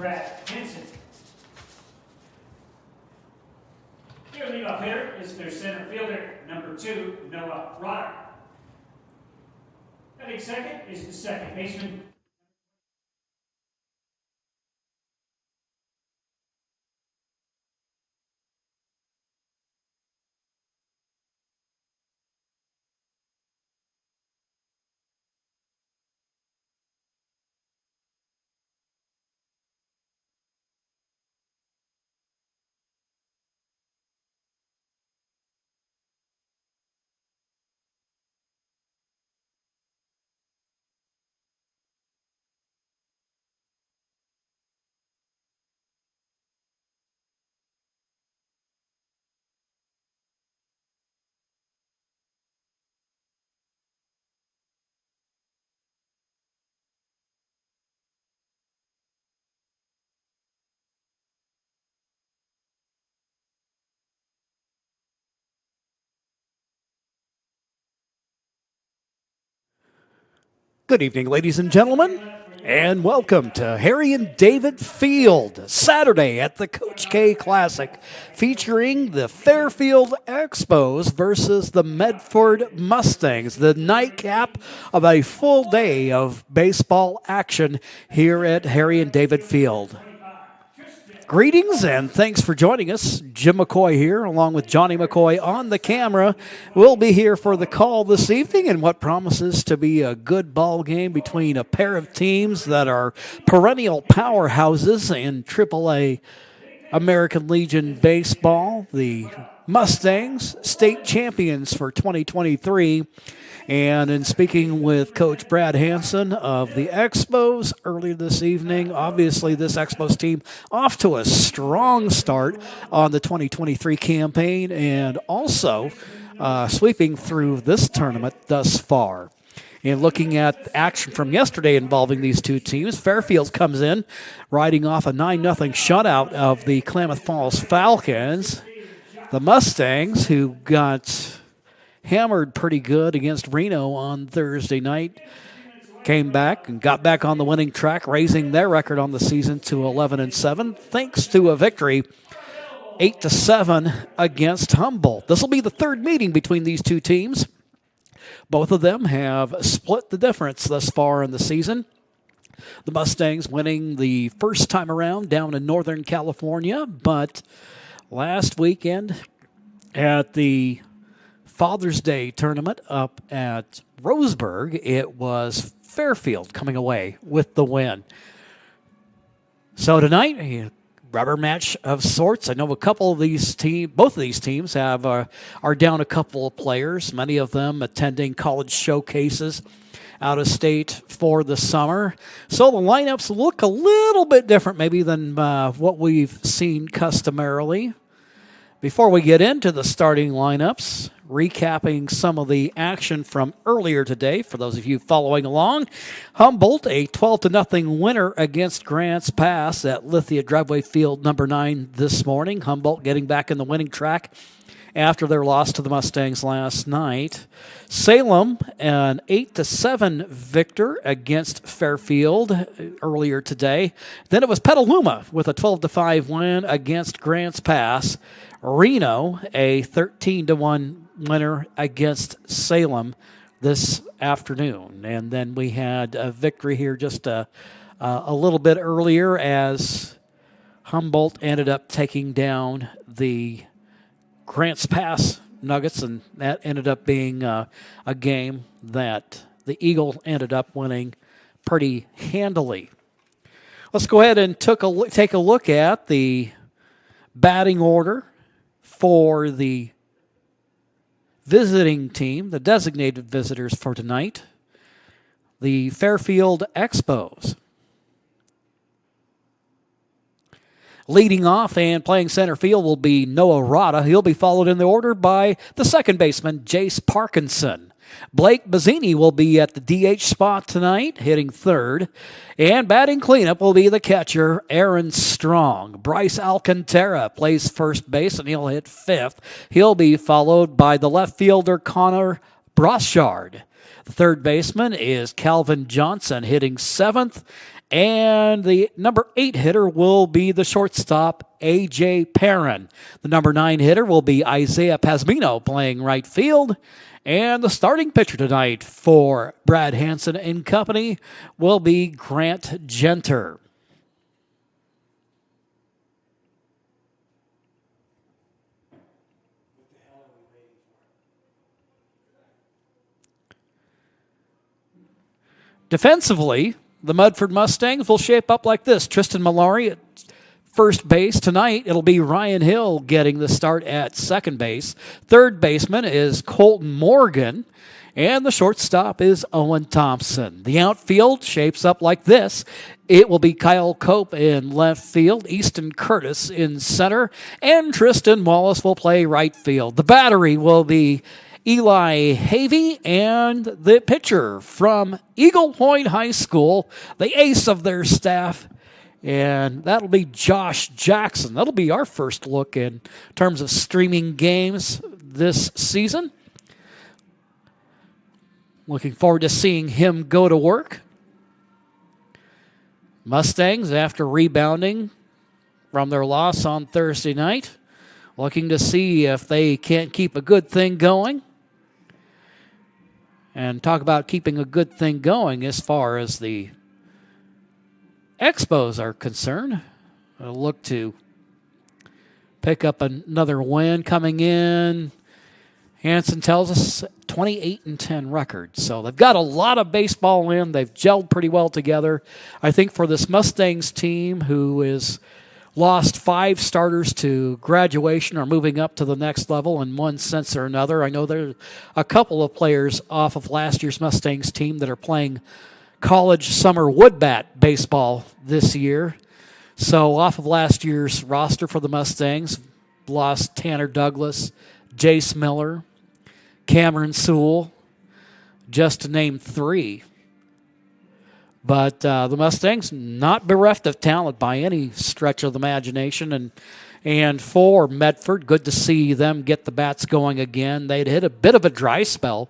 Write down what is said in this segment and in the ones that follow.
Brad Henson. Their leadoff hitter is their center fielder, number 2, Noah Rodder. Batting second is the second baseman. Good evening, ladies and gentlemen, and welcome to Harry and David Field, Saturday at the Coach K Classic, featuring the Fairfield Expos versus the Medford Mustangs, the nightcap of a full day of baseball action here at Harry and David Field. Greetings and thanks for joining us. Jim McCoy here, along with Johnny McCoy on the camera. We'll be here for the call this evening in what promises to be a good ball game between a pair of teams that are perennial powerhouses in AAA American Legion Baseball. The Mustangs, state champions for 2023. And in speaking with Coach Brad Hanson of the Expos earlier this evening, obviously this Expos team off to a strong start on the 2023 campaign and also sweeping through this tournament thus far. And looking at action from yesterday involving these two teams, Fairfield comes in riding off a 9-0 shutout of the Klamath Falls Falcons. The Mustangs, who got hammered pretty good against Reno on Thursday night, came back and got back on the winning track, raising their record on the season to 11-7, thanks to a victory 8-7 against Humboldt. This will be the third meeting between these two teams. Both of them have split the difference thus far in the season. The Mustangs winning the first time around down in Northern California, but last weekend at the Father's Day tournament up at Roseburg, it was Fairfield coming away with the win. So tonight, a rubber match of sorts. I know a couple of these teams, both of these teams are down a couple of players, many of them attending college showcases out of state for the summer. So the lineups look a little bit different maybe than what we've seen customarily. Before we get into the starting lineups, recapping some of the action from earlier today, for those of you following along, Humboldt, a 12-0 winner against Grants Pass at Lithia Driveway Field number 9 this morning. Humboldt getting back in the winning track after their loss to the Mustangs last night. Salem, an 8-7 victor against Fairfield earlier today. Then it was Petaluma with a 12-5 win against Grants Pass. Reno, a 13-1 winner against Salem this afternoon. And then we had a victory here just a little bit earlier as Humboldt ended up taking down the Grants Pass Nuggets, and that ended up being a game that the Eagle ended up winning pretty handily. Let's go ahead and take a look at the batting order for the visiting team, the designated visitors for tonight, the Fairfield Expos. Leading off and playing center field will be Noah Rada. He'll be followed in the order by the second baseman, Jace Parkinson. Blake Bazzini will be at the DH spot tonight, hitting third. And batting cleanup will be the catcher, Aaron Strong. Bryce Alcantara plays first base, and he'll hit fifth. He'll be followed by the left fielder, Connor Brochard. The third baseman is Calvin Johnson, hitting seventh. And the number 8 hitter will be the shortstop, A.J. Perrin. The number 9 hitter will be Isaiah Pasmino playing right field. And the starting pitcher tonight for Brad Hansen and company will be Grant Genter. Defensively, the Medford Mustangs will shape up like this. Tristan Mallory at first base. Tonight, it'll be Ryan Hill getting the start at second base. Third baseman is Colton Morgan. And the shortstop is Owen Thompson. The outfield shapes up like this. It will be Kyle Cope in left field, Easton Curtis in center, and Tristan Wallace will play right field. The battery will be Eli Havey, and the pitcher from Eagle Point High School, the ace of their staff, and that'll be Josh Jackson. That'll be our first look in terms of streaming games this season. Looking forward to seeing him go to work. Mustangs, after rebounding from their loss on Thursday night, looking to see if they can't keep a good thing going. And talk about keeping a good thing going as far as the Expos are concerned. They'll look to pick up another win coming in. Hansen tells us 28-10 record. So they've got a lot of baseball in. They've gelled pretty well together. I think for this Mustangs team, who is lost 5 starters to graduation or moving up to the next level in one sense or another. I know there's a couple of players off of last year's Mustangs team that are playing college summer woodbat baseball this year. So off of last year's roster for the Mustangs, lost Tanner Douglas, Jace Miller, Cameron Sewell, just to name 3. But the Mustangs not bereft of talent by any stretch of the imagination. And for Medford, good to see them get the bats going again. They'd hit a bit of a dry spell,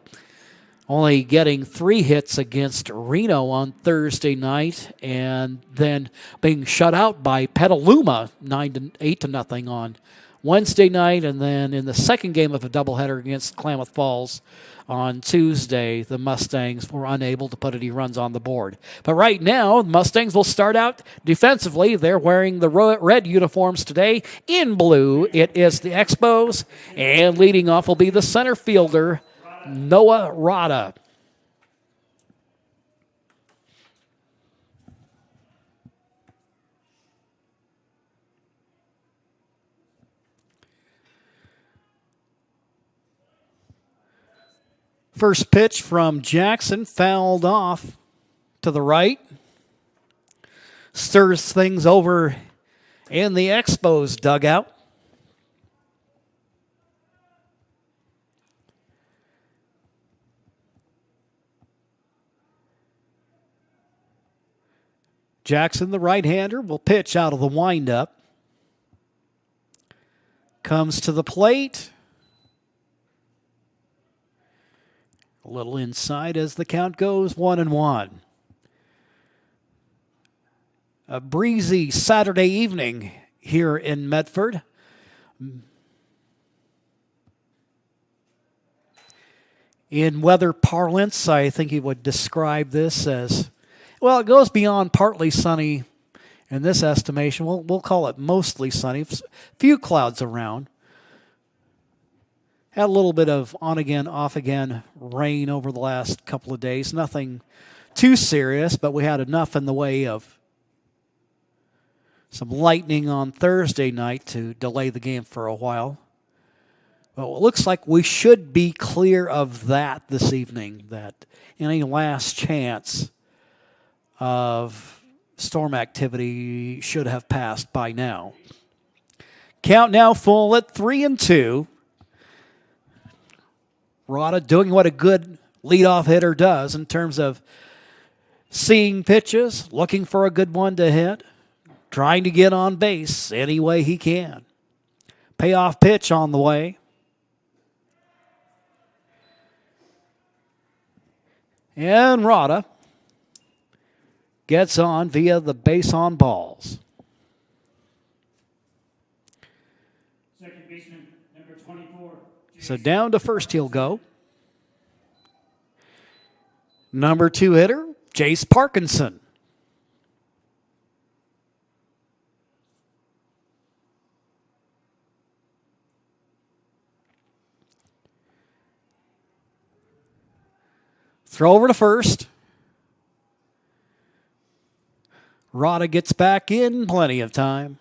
only getting 3 hits against Reno on Thursday night, and then being shut out by Petaluma 8-0 on Wednesday night, and then in the second game of a doubleheader against Klamath Falls on Tuesday, the Mustangs were unable to put any runs on the board. But right now, the Mustangs will start out defensively. They're wearing the red uniforms today. In blue, it is the Expos, and leading off will be the center fielder, Noah Rada. First pitch from Jackson, fouled off to the right. Stirs things over in the Expos dugout. Jackson, the right-hander, will pitch out of the windup. Comes to the plate. A little inside as the count goes 1-1. A breezy Saturday evening here in Medford. In weather parlance, I think he would describe this as, well, it goes beyond partly sunny in this estimation. We'll call it mostly sunny. Few clouds around. Had a little bit of on-again, off-again rain over the last couple of days. Nothing too serious, but we had enough in the way of some lightning on Thursday night to delay the game for a while. Well, it looks like we should be clear of that this evening, that any last chance of storm activity should have passed by now. Count now full at 3-2. Rada doing what a good leadoff hitter does in terms of seeing pitches, looking for a good one to hit, trying to get on base any way he can. Payoff pitch on the way. And Rada gets on via the base on balls. Second baseman, number 24. So down to first he'll go. Number 2 hitter, Jace Parkinson. Throw over to first. Rada gets back in, plenty of time.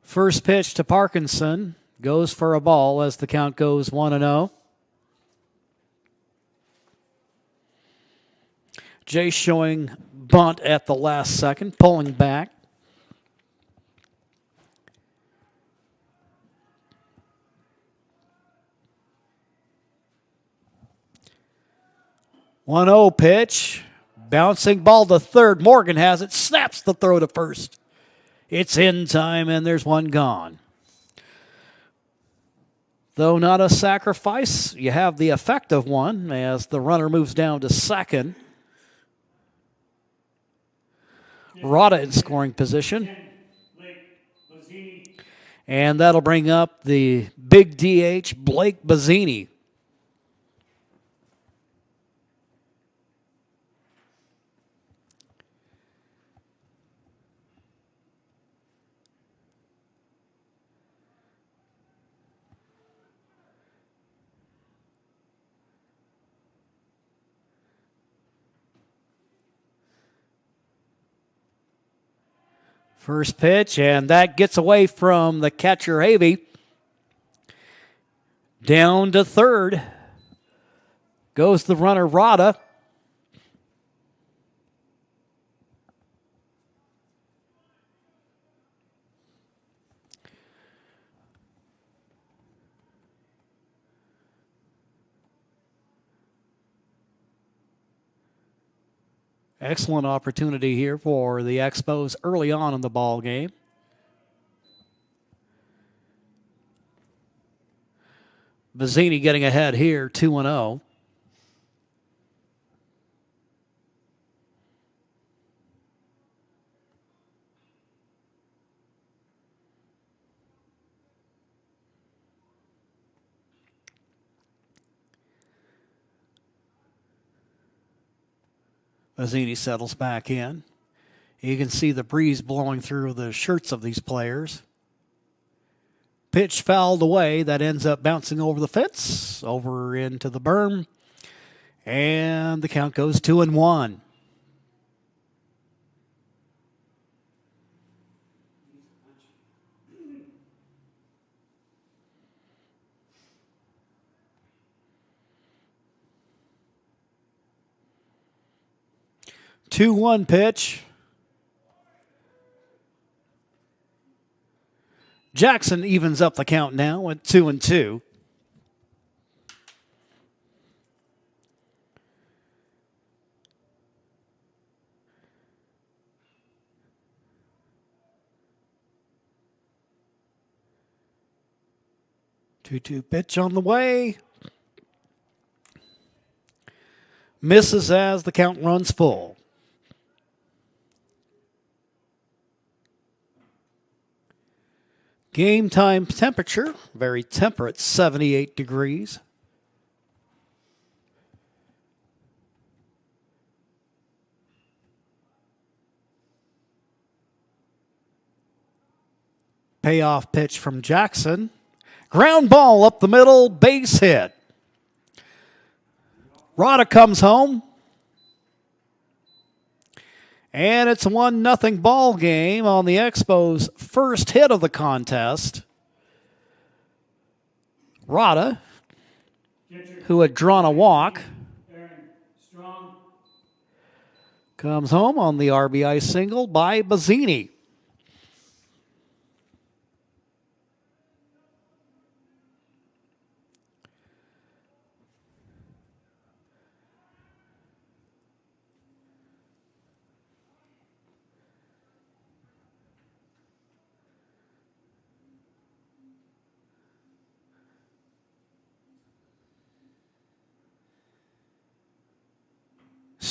First pitch to Parkinson goes for a ball as the count goes 1-0. Jay showing bunt at the last second, pulling back. One 0 pitch. Bouncing ball to third. Morgan has it. Snaps the throw to first. It's in time, and there's one gone. Though not a sacrifice, you have the effect of one as the runner moves down to second. Rada in scoring position. And that'll bring up the big DH, Blake Bazzini. First pitch, and that gets away from the catcher, Havey. Down to third goes the runner, Rada. Excellent opportunity here for the Expos early on in the ball game. Bazzini getting ahead here, 2-0. Bazzini settles back in. You can see the breeze blowing through the shirts of these players. Pitch fouled away. That ends up bouncing over the fence, over into the berm. And the count goes 2-1. Two-one pitch. Jackson evens up the count now at 2-2. Two-two pitch on the way. Misses as the count runs full. Game time temperature, very temperate, 78 degrees. Payoff pitch from Jackson. Ground ball up the middle, base hit. Rada comes home. And it's a 1-0 ball game on the Expos' first hit of the contest. Rada, who had drawn a walk, comes home on the RBI single by Bazzini.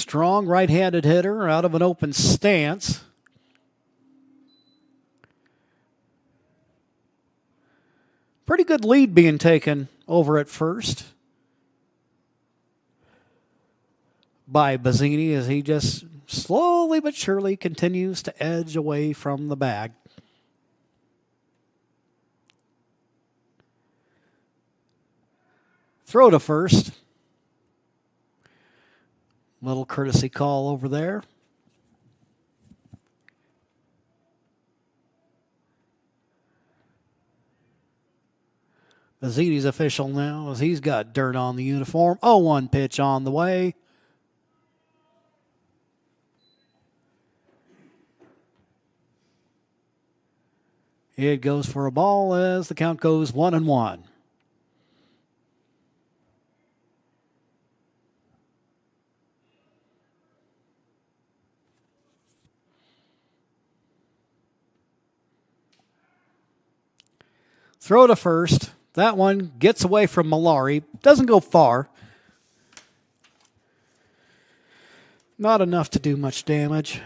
Strong right-handed hitter out of an open stance. Pretty good lead being taken over at first by Bazzini as he just slowly but surely continues to edge away from the bag. Throw to first. Little courtesy call over there. Bazzini's official now as he's got dirt on the uniform. 0-1 pitch on the way. It goes for a ball as the count goes 1-1. Throw to first. That one gets away from Malari. Doesn't go far. Not enough to do much damage.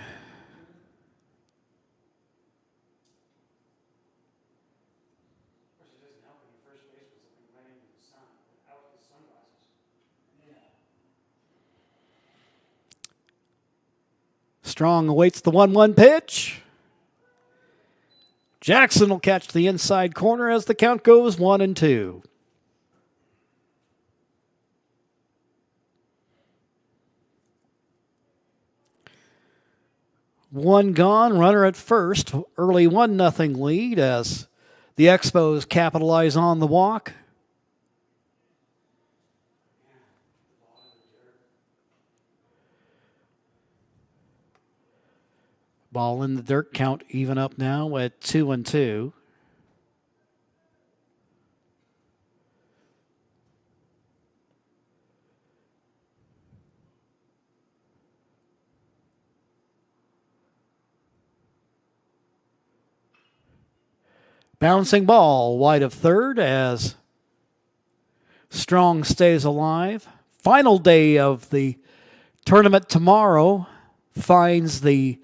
Strong awaits the 1-1 pitch. Jackson will catch the inside corner as the count goes 1-2. One gone, runner at first. Early 1-0 lead as the Expos capitalize on the walk. Ball in the dirt, count even up now at 2-2. Bouncing ball wide of third as Strong stays alive. Final day of the tournament tomorrow finds the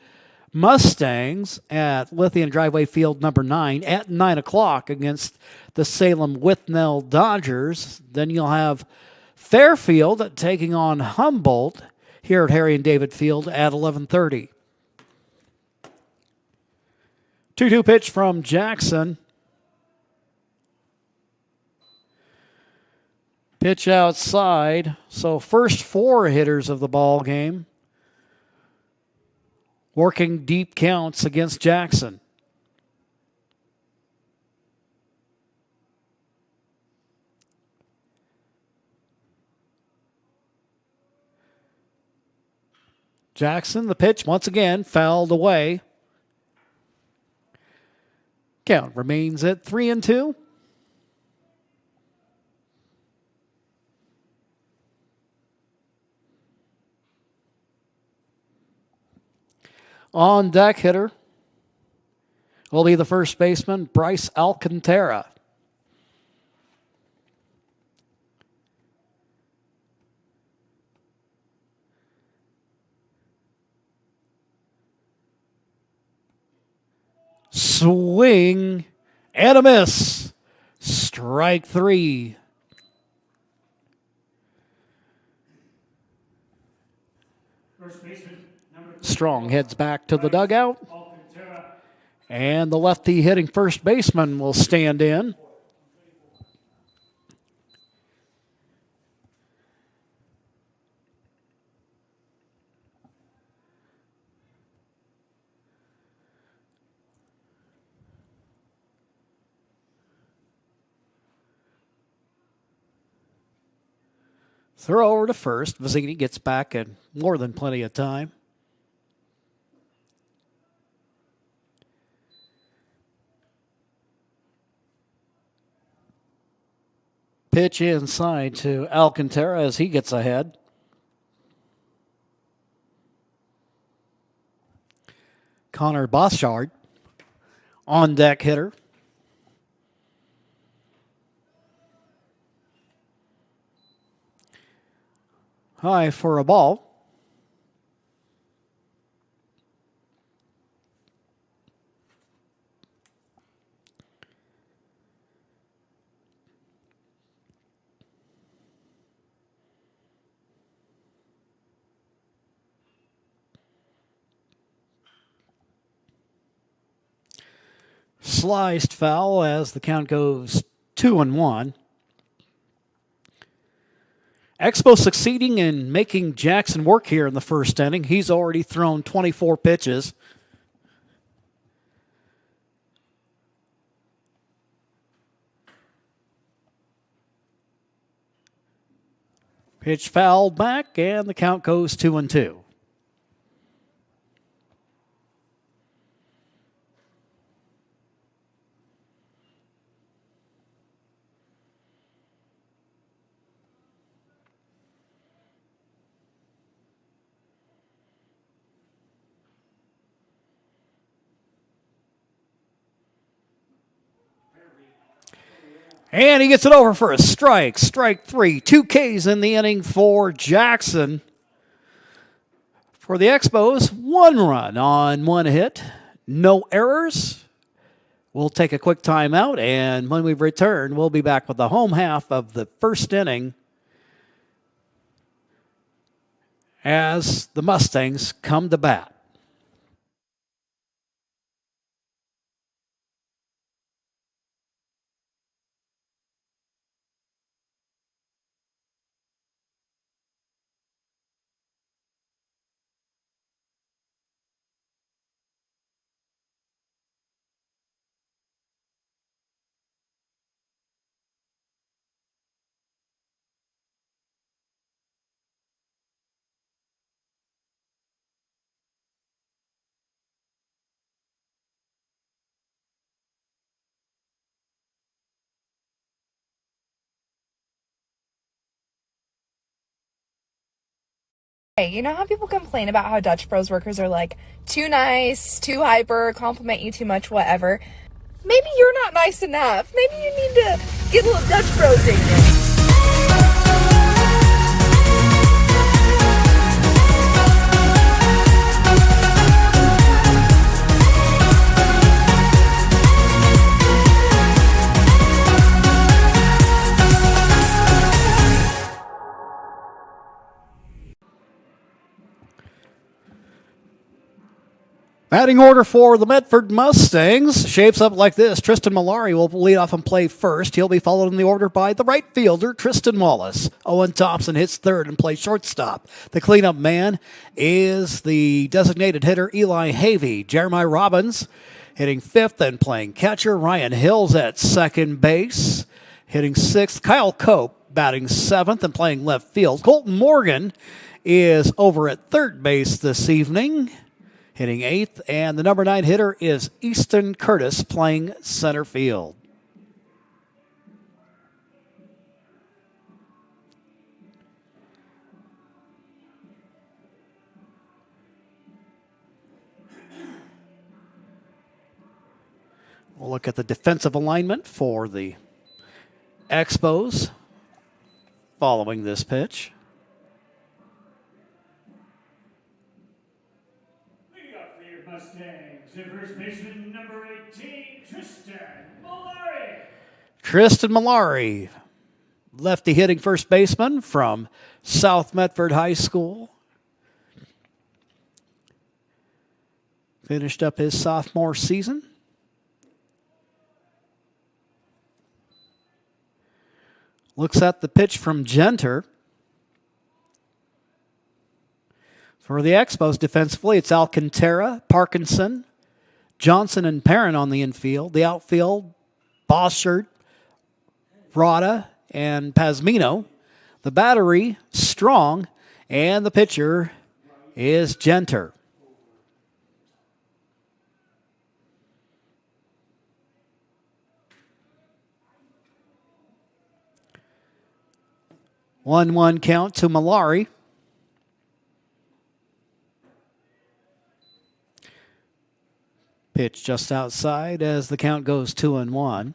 Mustangs at Lithium Driveway Field number 9 at 9 o'clock against the Salem Withnell Dodgers. Then you'll have Fairfield taking on Humboldt here at Harry and David Field at 11:30. 2-2 pitch from Jackson. Pitch outside. So first four hitters of the ball game working deep counts against Jackson. Jackson, the pitch once again fouled away. Count remains at 3-2. On deck hitter will be the first baseman, Bryce Alcantara. Swing and a miss. Strike three. First baseman, Strong heads back to the dugout. And the lefty hitting first baseman will stand in. Throw over to first. Bazzini gets back in more than plenty of time. Pitch inside to Alcantara as he gets ahead. Connor Boschard, on deck hitter. High for a ball. sliced foul as the count goes 2-1. Expo succeeding in making Jackson work here in the first inning. He's already thrown 24 pitches. Pitch fouled back, and the count goes 2-2. And he gets it over for a strike. Strike three. 2 Ks in the inning for Jackson. For the Expos, 1 run on 1 hit. No errors. We'll take a quick timeout, and when we return, we'll be back with the home half of the first inning as the Mustangs come to bat. Hey, you know how people complain about how Dutch Bros workers are like too nice, too hyper, compliment you too much, whatever? Maybe you're not nice enough. Maybe you need to get a little Dutch Bros in you. Batting order for the Medford Mustangs shapes up like this. Tristan Malari will lead off and play first. He'll be followed in the order by the right fielder, Tristan Wallace. Owen Thompson hits third and plays shortstop. The cleanup man is the designated hitter, Eli Havey. Jeremiah Robbins hitting fifth and playing catcher. Ryan Hills at second base. Hitting sixth. Kyle Cope batting seventh and playing left field. Colton Morgan is over at third base this evening, hitting eighth, and the number 9 hitter is Easton Curtis playing center field. We'll look at the defensive alignment for the Expos following this pitch. Mustangs, and first baseman number 18, Tristan Malari. Tristan Malari, lefty hitting first baseman from South Medford High School. Finished up his sophomore season. Looks at the pitch from Genter. For the Expos defensively, it's Alcantara, Parkinson, Johnson, and Perrin on the infield. The outfield, Boschert, Rada, and Pasmino. The battery, Strong, and the pitcher is Genter. One count to Malari. Pitch just outside as the count goes 2-1.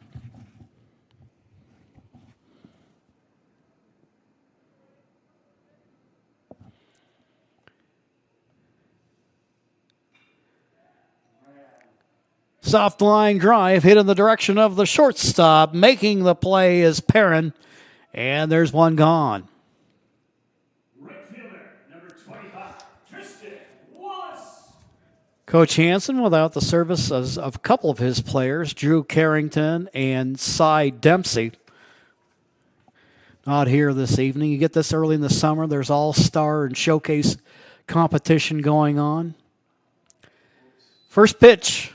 Soft line drive hit in the direction of the shortstop. Making the play is Perrin, and there's one gone. Coach Hansen without the services of a couple of his players, Drew Carrington and Cy Dempsey. Not here this evening. You get this early in the summer. There's all-star and showcase competition going on. First pitch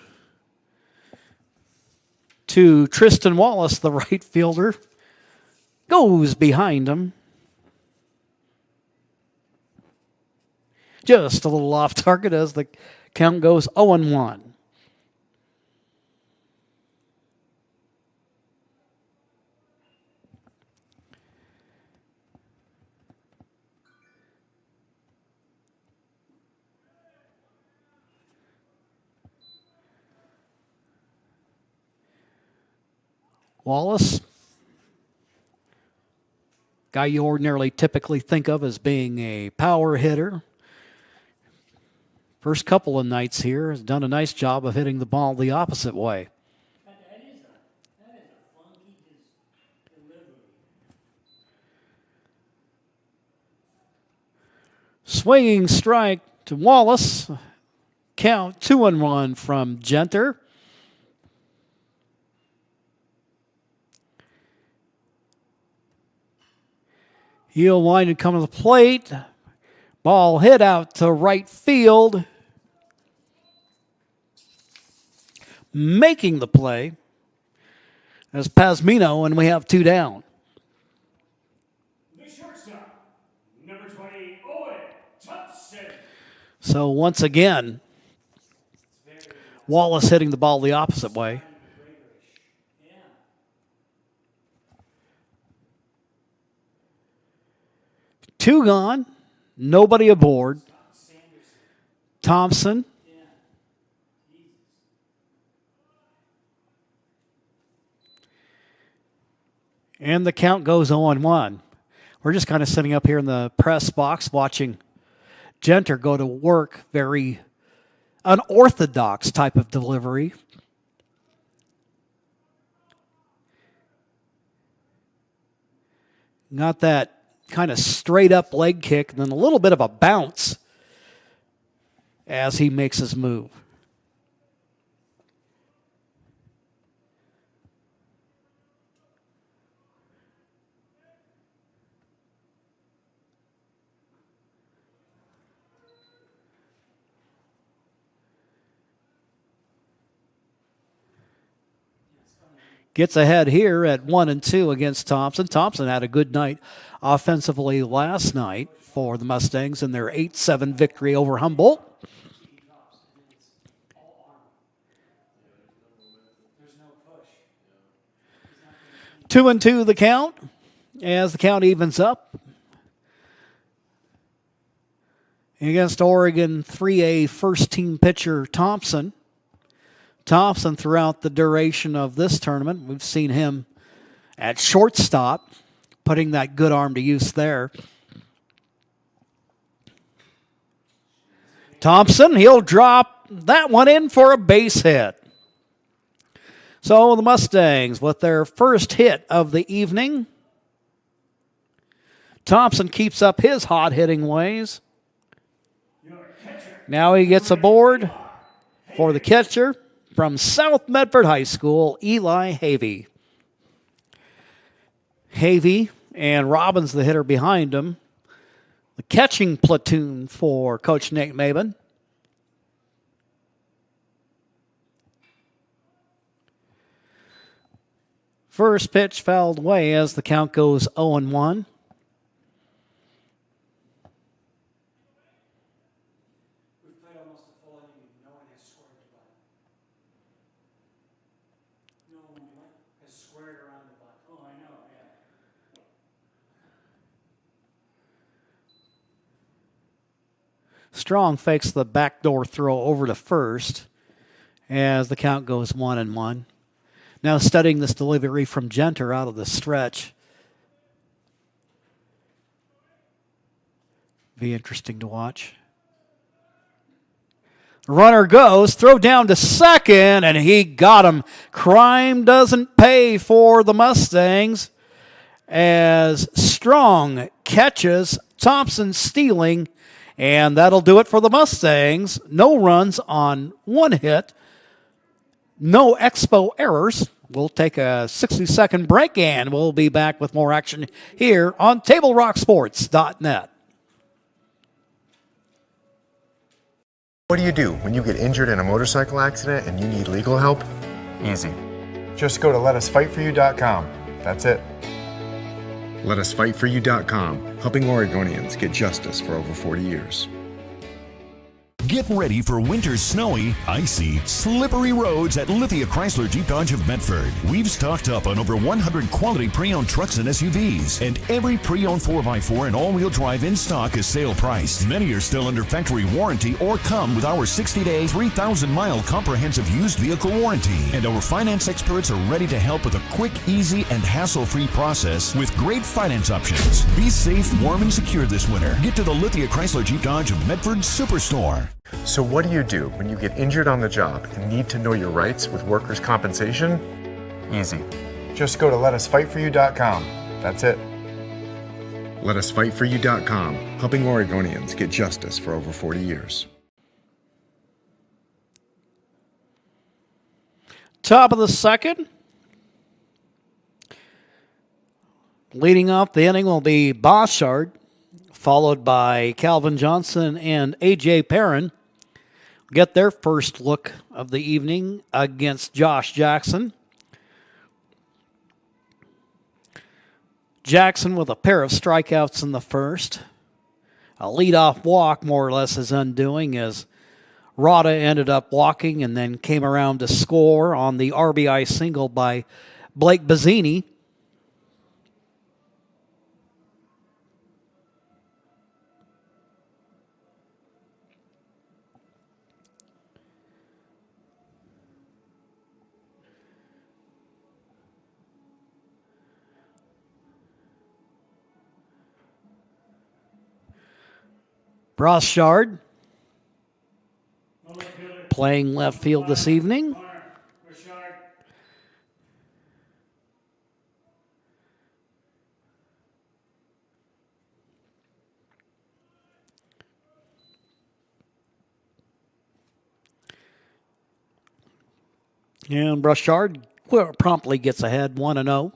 to Tristan Wallace, the right fielder. Goes behind him. Just a little off target as the count goes 0-1. Wallace, guy you ordinarily typically think of as being a power hitter. First couple of nights here has done a nice job of hitting the ball the opposite way. That is a funky delivery. Swinging strike to Wallace. Count 2-1 from Genter. Heel line and come to the plate. Ball hit out to right field. Making the play as Pasmino, and we have 2 down. The shortstop, number 20, Owen Thompson. So once again, Wallace hitting the ball the opposite way. Two gone, nobody aboard. Thompson. And the count goes 0-1. We're just kind of sitting up here in the press box watching Genter go to work. Very unorthodox type of delivery. Got that kind of straight up leg kick and then a little bit of a bounce as he makes his move. Gets ahead here at 1-2 against Thompson. Thompson had a good night offensively last night for the Mustangs in their 8-7 victory over Humboldt. 2-2 the count as the count evens up. Against Oregon 3A first team pitcher Thompson. Thompson, throughout the duration of this tournament, we've seen him at shortstop, putting that good arm to use there. Thompson, he'll drop that one in for a base hit. So the Mustangs with their first hit of the evening. Thompson keeps up his hot hitting ways. Now he gets aboard for the catcher from South Medford High School, Eli Havey. Havey and Robbins, the hitter behind him. The catching platoon for Coach Nate Maben. First pitch fouled away as the count goes 0-1. Strong fakes the backdoor throw over to first as the count goes 1-1. Now studying this delivery from Genter out of the stretch. Be interesting to watch. The runner goes, throw down to second, and he got him. Crime doesn't pay for the Mustangs as Strong catches Thompson stealing And that'll do it for the Mustangs. No runs on 1 hit. No expo errors. We'll take a 60-second break, and we'll be back with more action here on TableRockSports.net. What do you do when you get injured in a motorcycle accident and you need legal help? Easy. Just go to letusfightforyou.com. That's it. Letusfightforyou.com, helping Oregonians get justice for over 40 years. Get ready for winter's snowy, icy, slippery roads at Lithia Chrysler Jeep Dodge of Medford. We've stocked up on over 100 quality pre-owned trucks and SUVs, and every pre-owned 4x4 and all-wheel drive in stock is sale price. Many are still under factory warranty or come with our 60-day, 3,000-mile comprehensive used vehicle warranty. And our finance experts are ready to help with a quick, easy, and hassle-free process with great finance options. Be safe, warm, and secure this winter. Get to the Lithia Chrysler Jeep Dodge of Medford Superstore. So what do you do when you get injured on the job and need to know your rights with workers' compensation? Easy. Just go to letusfightforyou.com. That's it. Letusfightforyou.com, helping Oregonians get justice for over 40 years. Top of the second. Leading off the inning will be Boschard, followed by Calvin Johnson and A.J. Perrin. Get their first look of the evening against Josh Jackson. Jackson with a pair of strikeouts in the first. A leadoff walk, more or less, his undoing, as Rada ended up walking and then came around to score on the RBI single by Blake Bazzini. Brossard playing left field this evening. And Brossard promptly gets ahead 1-0.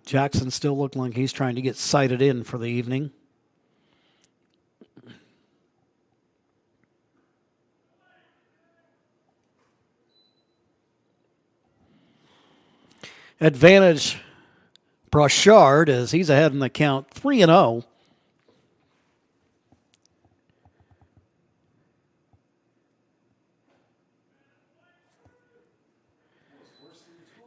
Jackson still looking like he's trying to get sighted in for the evening. Advantage Brossard as he's ahead in the count 3-0.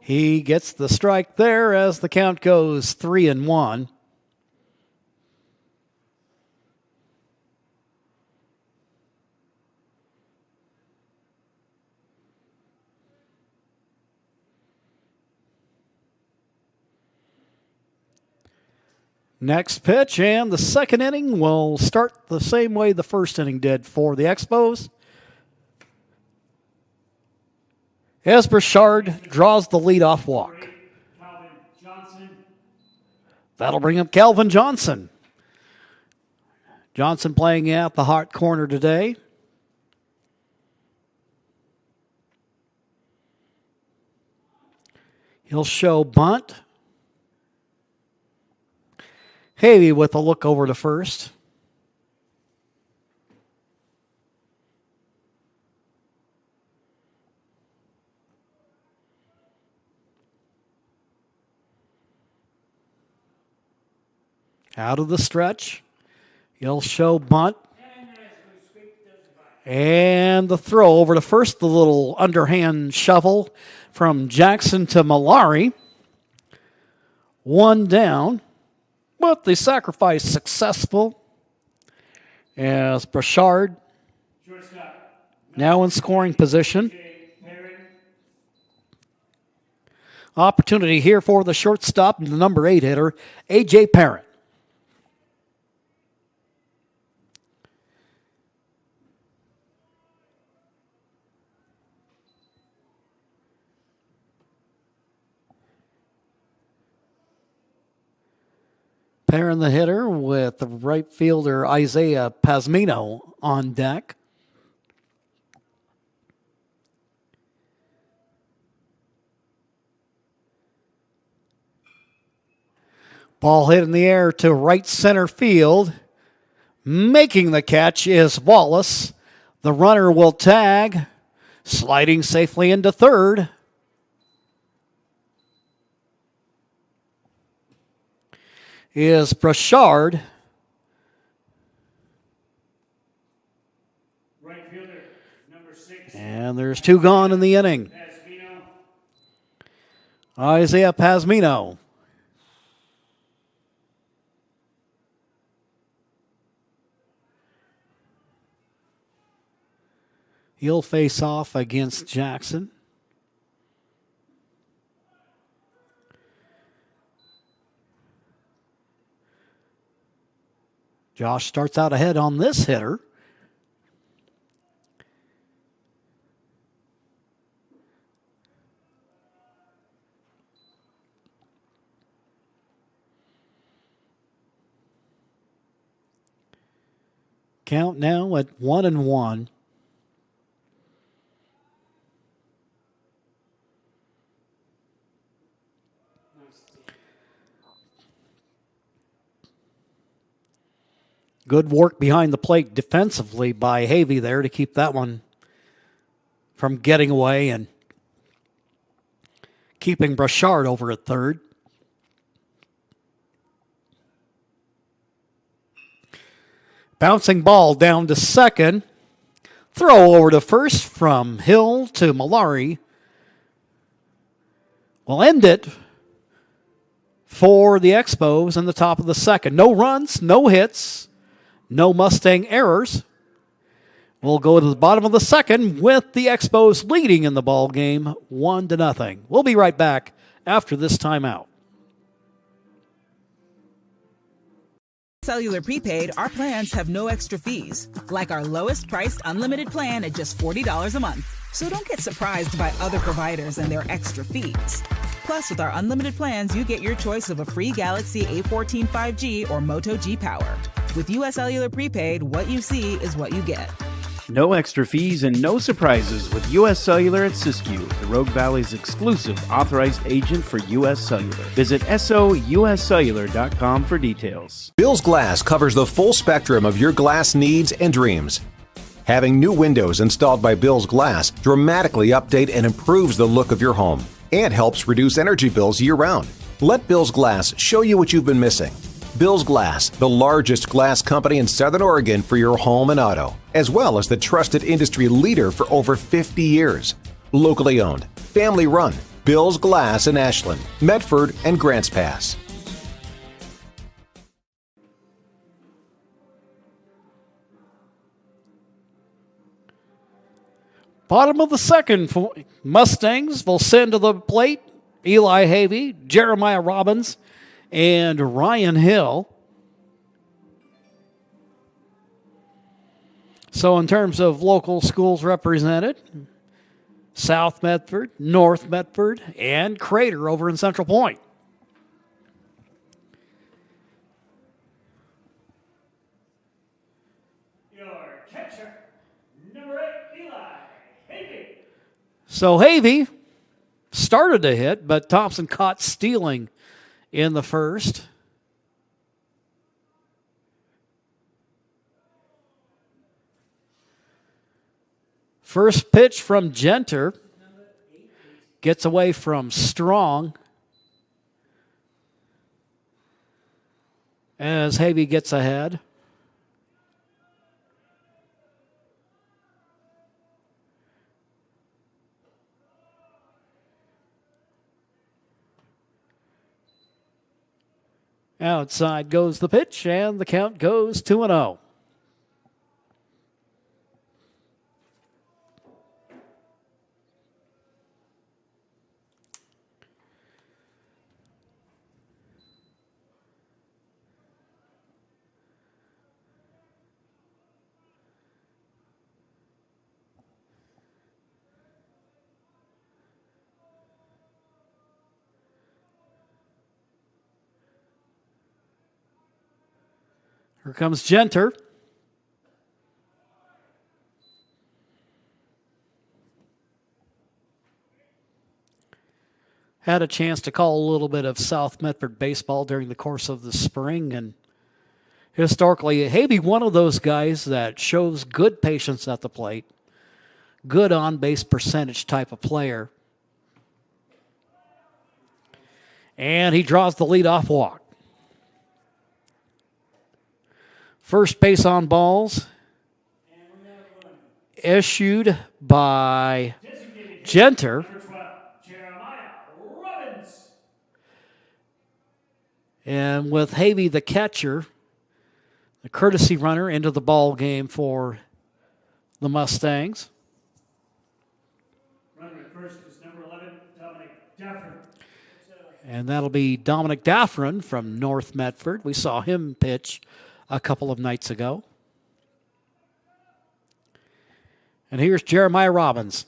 He gets the strike there as the count goes 3-1. Next pitch, and the second inning will start the same way the first inning did for the Expos. As Brossard draws the leadoff walk. That'll bring up Calvin Johnson. Johnson playing at the hot corner today. He'll show bunt. Havey with a look over to first. Out of the stretch. He'll show bunt. And the throw over to first, the little underhand shovel from Jackson to Malari. One down, but the sacrifice successful as Brossard now in scoring position. Opportunity here for the shortstop and the number 8 hitter, A.J. Perrin. Pairing the hitter with the right fielder Isaiah Pasmino on deck. Ball hit in the air to right center field. Making the catch is Wallace. The runner will tag. Sliding safely into third. Is Brashard. Right fielder, number 6. And there's 2 gone in the inning. Pasmino. Isaiah Pasmino. He'll face off against Jackson. Josh starts out ahead on this hitter. Count now at 1-1. Good work behind the plate defensively by Havey there to keep that one from getting away and keeping Brashard over at third. Bouncing ball down to second. Throw over to first from Hill to Malari. We'll end it for the Expos in the top of the second. No runs, no hits, no Mustang errors. We'll go to the bottom of the second with the Expos leading in the ball game 1-0. We'll be right back after this timeout. Cellular prepaid, our plans have no extra fees, like our lowest priced unlimited plan at just $40 a month. So don't get surprised by other providers and their extra fees. Plus, with our unlimited plans, you get your choice of a free Galaxy A14 5G or Moto G Power. With US Cellular prepaid, what you see is what you get. No extra fees and no surprises with US Cellular at Siskiyou, the Rogue Valley's exclusive authorized agent for US Cellular. Visit souscellular.com for details. Bill's Glass covers the full spectrum of your glass needs and dreams. Having new windows installed by Bill's Glass dramatically update and improves the look of your home and helps reduce energy bills year-round. Let Bill's Glass show you what you've been missing. Bill's Glass, the largest glass company in Southern Oregon for your home and auto, as well as the trusted industry leader for over 50 years. Locally owned, family run, Bill's Glass in Ashland, Medford, and Grants Pass. Bottom of the second, Mustangs will send to the plate Eli Havey, Jeremiah Robbins, and Ryan Hill. So in terms of local schools represented, South Medford, North Medford, and Crater over in Central Point. Your catcher, number 8, Eli Havey. So Havey started to hit, but Thompson caught stealing in the first. First pitch from Genter. Gets away from Strong. As Havey gets ahead. Outside goes the pitch, and the count goes 2-0. Here comes Genter. Had a chance to call a little bit of South Medford baseball during the course of the spring, and historically, Havey, one of those guys that shows good patience at the plate, good on-base percentage type of player. And he draws the leadoff walk. First base on balls issued by Genter. And with Havey, the catcher, the courtesy runner into the ball game for the Mustangs. Runner at first is number 11, Dominic Dafford. And that'll be Dominic Daffron from North Medford. We saw him pitch a couple of nights ago. And here's Jeremiah Robbins.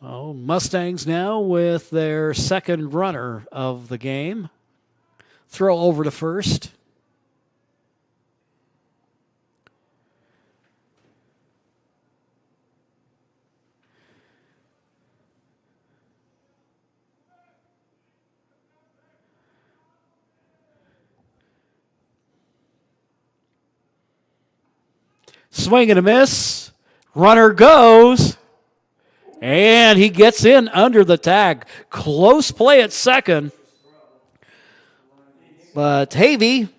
Oh, Mustangs now with their second runner of the game. Throw over to first. Swing and a miss. Runner goes. And he gets in under the tag. Close play at second. But Havey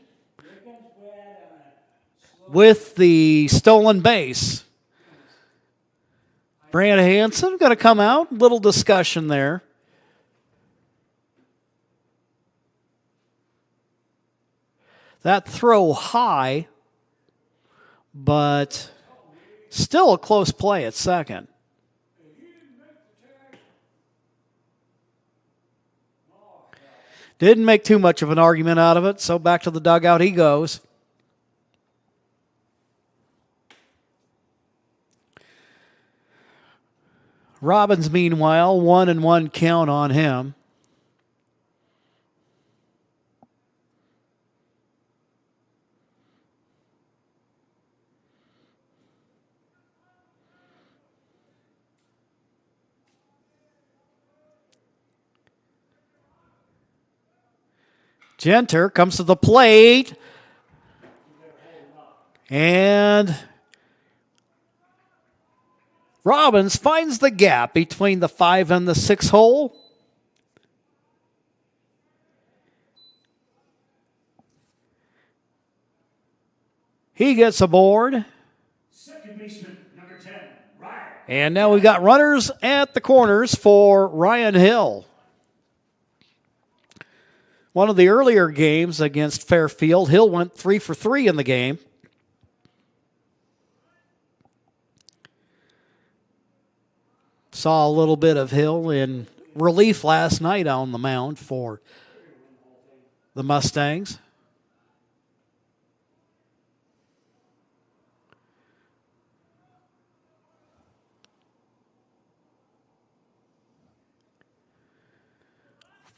with the stolen base. Brand Hansen going to come out. Little discussion there. That throw high, but still a close play at second. Didn't make too much of an argument out of it, so back to the dugout he goes. Robbins, meanwhile, 1-1 count on him. Genter comes to the plate. And Robbins finds the gap between the 5 and the 6 hole. He gets aboard. Second baseman, number 10, Ryan. And now we've got runners at the corners for Ryan Hill. One of the earlier games against Fairfield, Hill went 3 for 3 in the game. Saw a little bit of Hill in relief last night on the mound for the Mustangs.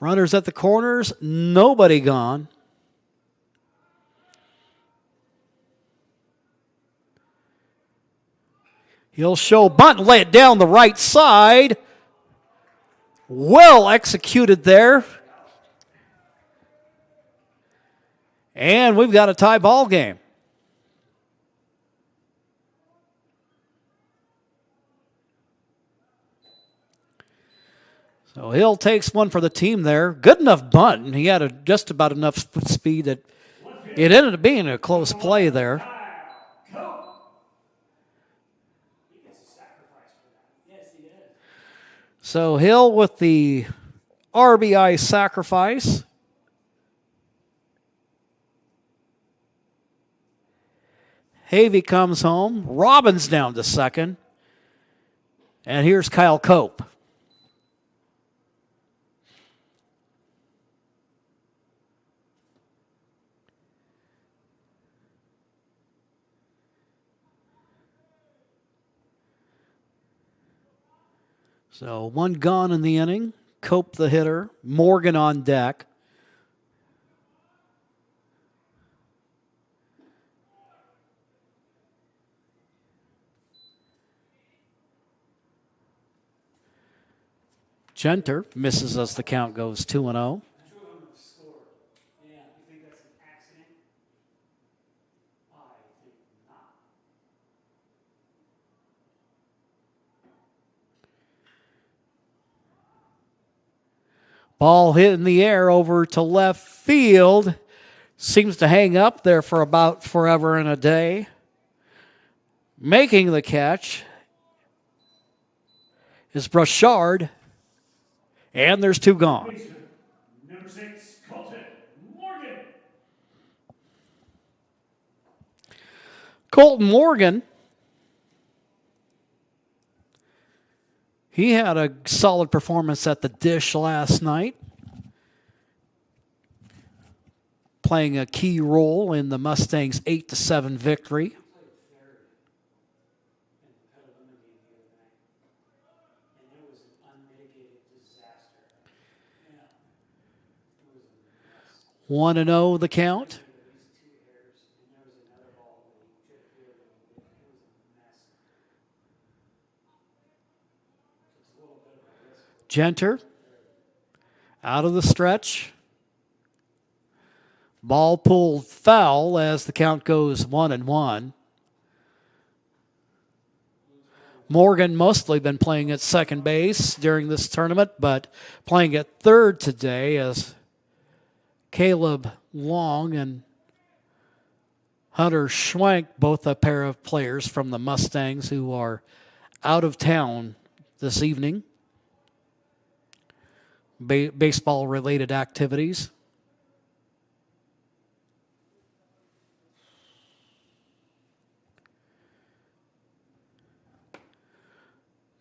Runners at the corners, nobody gone. He'll show bunt, lay it down the right side. Well executed there. And we've got a tie ball game. So Hill takes one for the team there. Good enough bunt, and he had just about enough speed that it ended up being a close play there. So Hill with the RBI sacrifice. Havey comes home. Robbins down to second. And here's Kyle Cope. So one gone in the inning. Cope the hitter. Morgan on deck. Genter misses as the count goes 2-0. Ball hit in the air over to left field. Seems to hang up there for about forever and a day. Making the catch is Bruchard. And there's two gone. Number 6, Colton Morgan. Colton Morgan. He had a solid performance at the dish last night, playing a key role in the Mustangs' 8-7 victory. One and 0 the count. Genter out of the stretch. Ball pulled foul as the count goes 1-1. Morgan mostly been playing at second base during this tournament, but playing at third today as Caleb Long and Hunter Schwank, both a pair of players from the Mustangs who are out of town this evening. Baseball-related activities.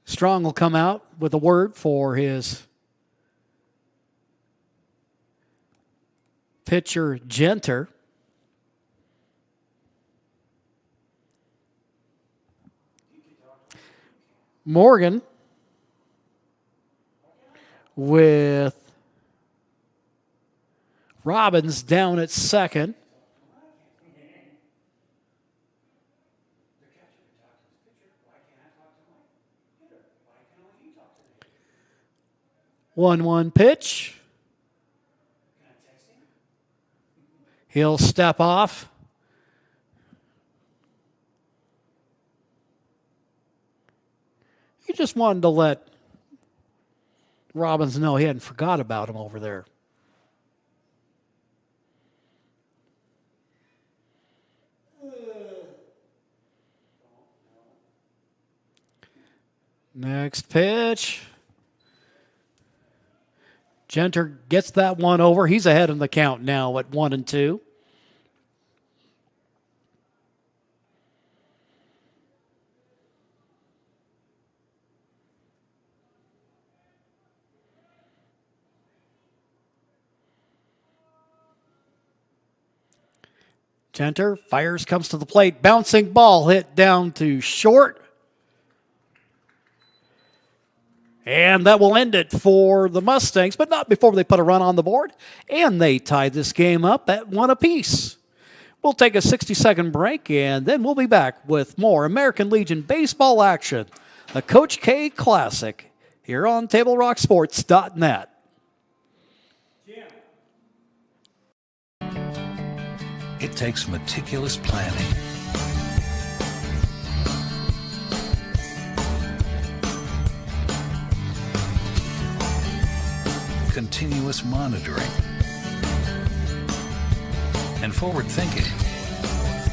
Strong will come out with a word for his pitcher, Genter. Morgan with Robbins down at second. One pitch. He'll step off. He just wanted to let Robbins know he hadn't forgot about him over there. Next pitch. Genter gets that one over. He's ahead in the count now at 1-2. Genter fires, comes to the plate. Bouncing ball hit down to short. And that will end it for the Mustangs, but not before they put a run on the board. And they tied this game up at 1 apiece. We'll take a 60-second break, and then we'll be back with more American Legion baseball action. The Coach K Classic here on TableRockSports.net. It takes meticulous planning, continuous monitoring, and forward thinking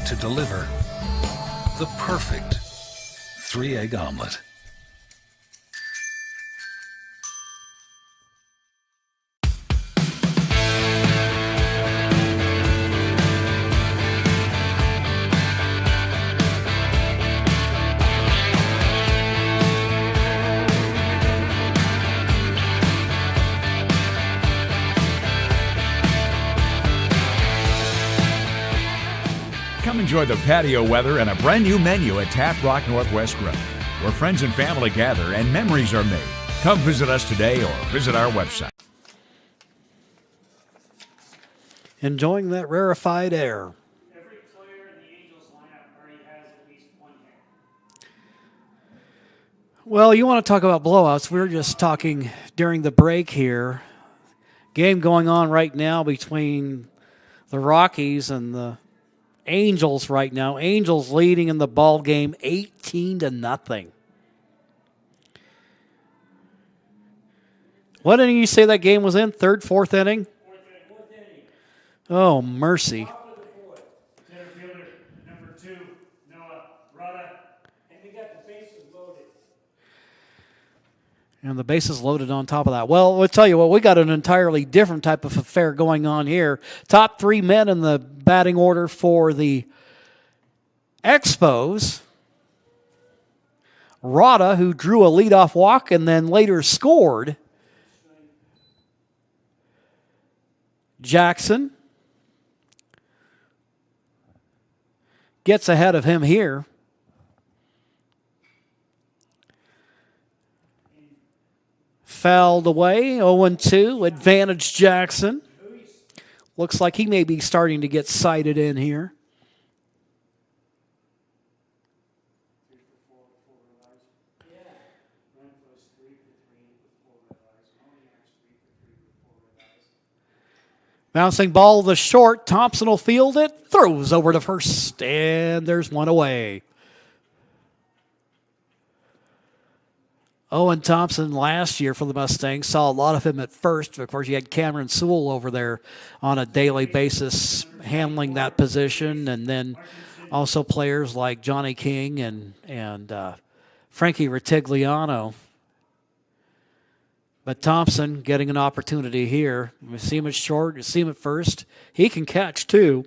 to deliver the perfect 3-egg omelet. Come enjoy the patio weather and a brand new menu at Tap Rock Northwest Grill, where friends and family gather and memories are made. Come visit us today or visit our website. Enjoying that rarefied air. Every player in the Angels lineup already has at least one hit. Well, you want to talk about blowouts. We were just talking during the break here. Game going on right now between the Rockies and the Angels right now. Angels leading in the ball game 18-0. What inning you say that game was in? Third, fourth inning? Fourth inning. Oh, mercy. Top of the fourth. Center fielder number 2, Noah Rada. And we got the bases loaded. And the bases loaded on top of that. Well, I'll tell you what, we got an entirely different type of affair going on here. Top 3 men in the batting order for the Expos. Rada, who drew a leadoff walk and then later scored. Jackson gets ahead of him here. Fouled away, 0-2, advantage Jackson. Looks like he may be starting to get sighted in here. Bouncing ball to short. Thompson will field it. Throws over to first. And there's one away. Owen Thompson last year for the Mustangs. Saw a lot of him at first. Of course, you had Cameron Sewell over there on a daily basis handling that position. And then also players like Johnny King and Frankie Retigliano. But Thompson getting an opportunity here. We see him at short, you see him at first. He can catch too.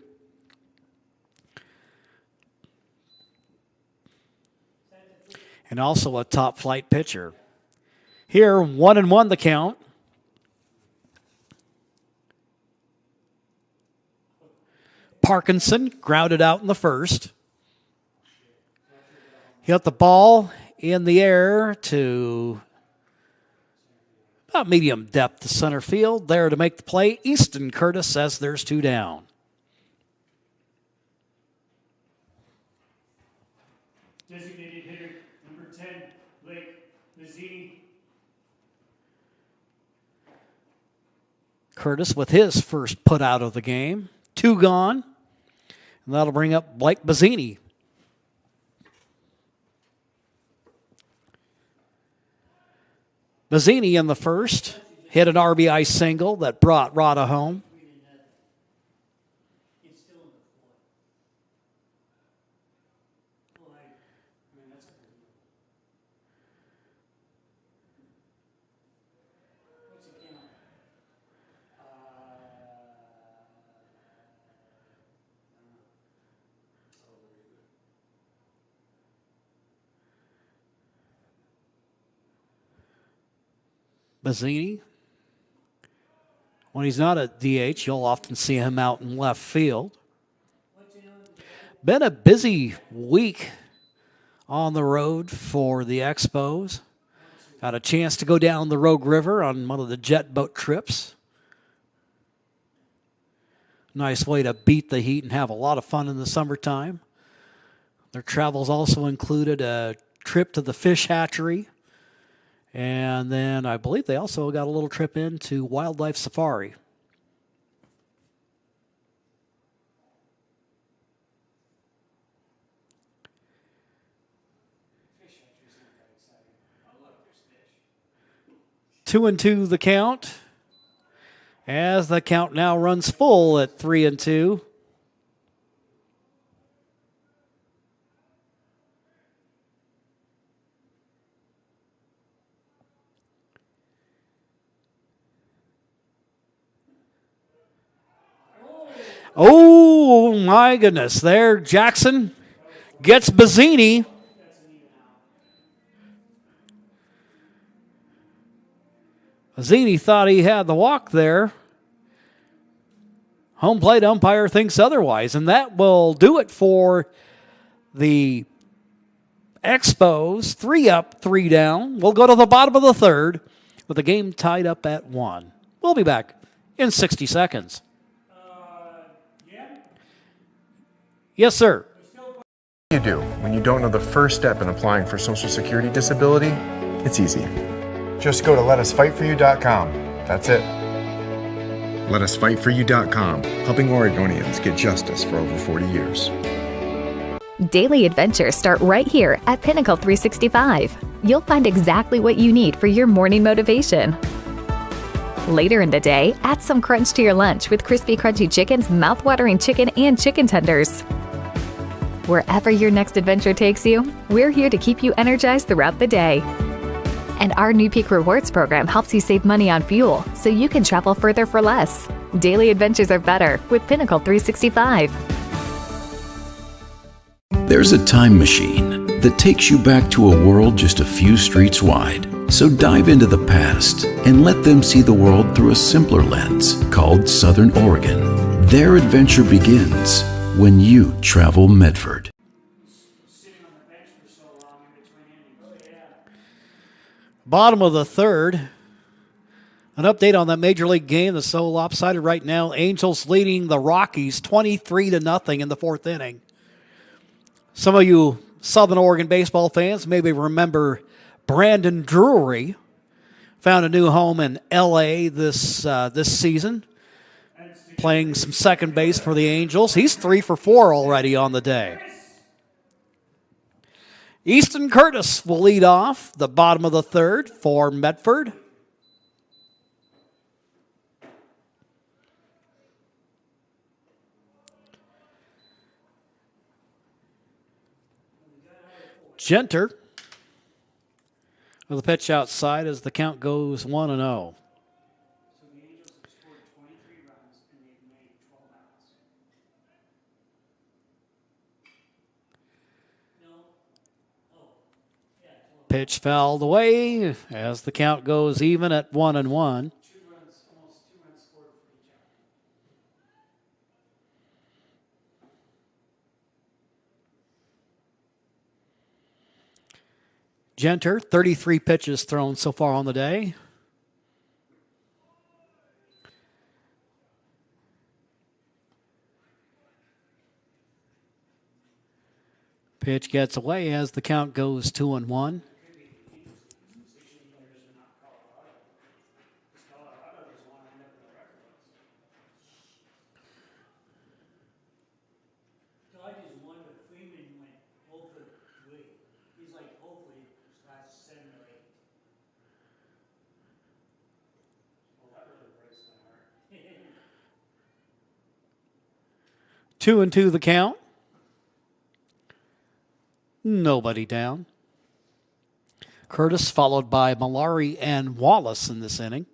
And also a top flight pitcher. Here, 1-1 the count. Parkinson grounded out in the first. Hit the ball in the air to about medium depth to center field. There to make the play, Easton Curtis says there's 2 down. Designated hitter number 10, Blake Mazzini. Curtis with his first put out of the game. 2 gone. And that'll bring up Blake Mazzini. Mazzini in the first hit an RBI single that brought Rada home. Mazzini, when he's not at DH, you'll often see him out in left field. Been a busy week on the road for the Expos. Got a chance to go down the Rogue River on one of the jet boat trips. Nice way to beat the heat and have a lot of fun in the summertime. Their travels also included a trip to the fish hatchery. And then I believe they also got a little trip into wildlife safari. Two and two the count. As the count now runs full at 3-2. Oh, my goodness. There, Jackson gets Bazzini. Bazzini thought he had the walk there. Home plate umpire thinks otherwise, and that will do it for the Expos, 3 up, 3 down. We'll go to the bottom of the third with the game tied up at 1. We'll be back in 60 seconds. Yes, sir. What do you do when you don't know the first step in applying for Social Security disability? It's easy. Just go to letusfightforyou.com. That's it. Letusfightforyou.com, helping Oregonians get justice for over 40 years. Daily adventures start right here at Pinnacle 365. You'll find exactly what you need for your morning motivation. Later in the day, add some crunch to your lunch with crispy, crunchy chickens, mouthwatering chicken, and chicken tenders. Wherever your next adventure takes you, we're here to keep you energized throughout the day. And our new Peak Rewards program helps you save money on fuel so you can travel further for less. Daily adventures are better with Pinnacle 365. There's a time machine that takes you back to a world just a few streets wide. So dive into the past and let them see the world through a simpler lens called Southern Oregon. Their adventure begins when you travel Medford. Bottom of the third. An update on that Major League game that's so lopsided right now. Angels leading the Rockies 23-0 in the fourth inning. Some of you Southern Oregon baseball fans maybe remember Brandon Drury found a new home in L.A. this season, playing some second base for the Angels. He's 3 for 4 already on the day. Easton Curtis will lead off the bottom of the third for Medford. Genter with a pitch outside as the count goes 1-0. Pitch fouled away as the count goes even at 1-1. Genter, 33 pitches thrown so far on the day. Pitch gets away as the count goes 2-1. Two and two the count. Nobody down. Curtis followed by Malari and Wallace in this inning.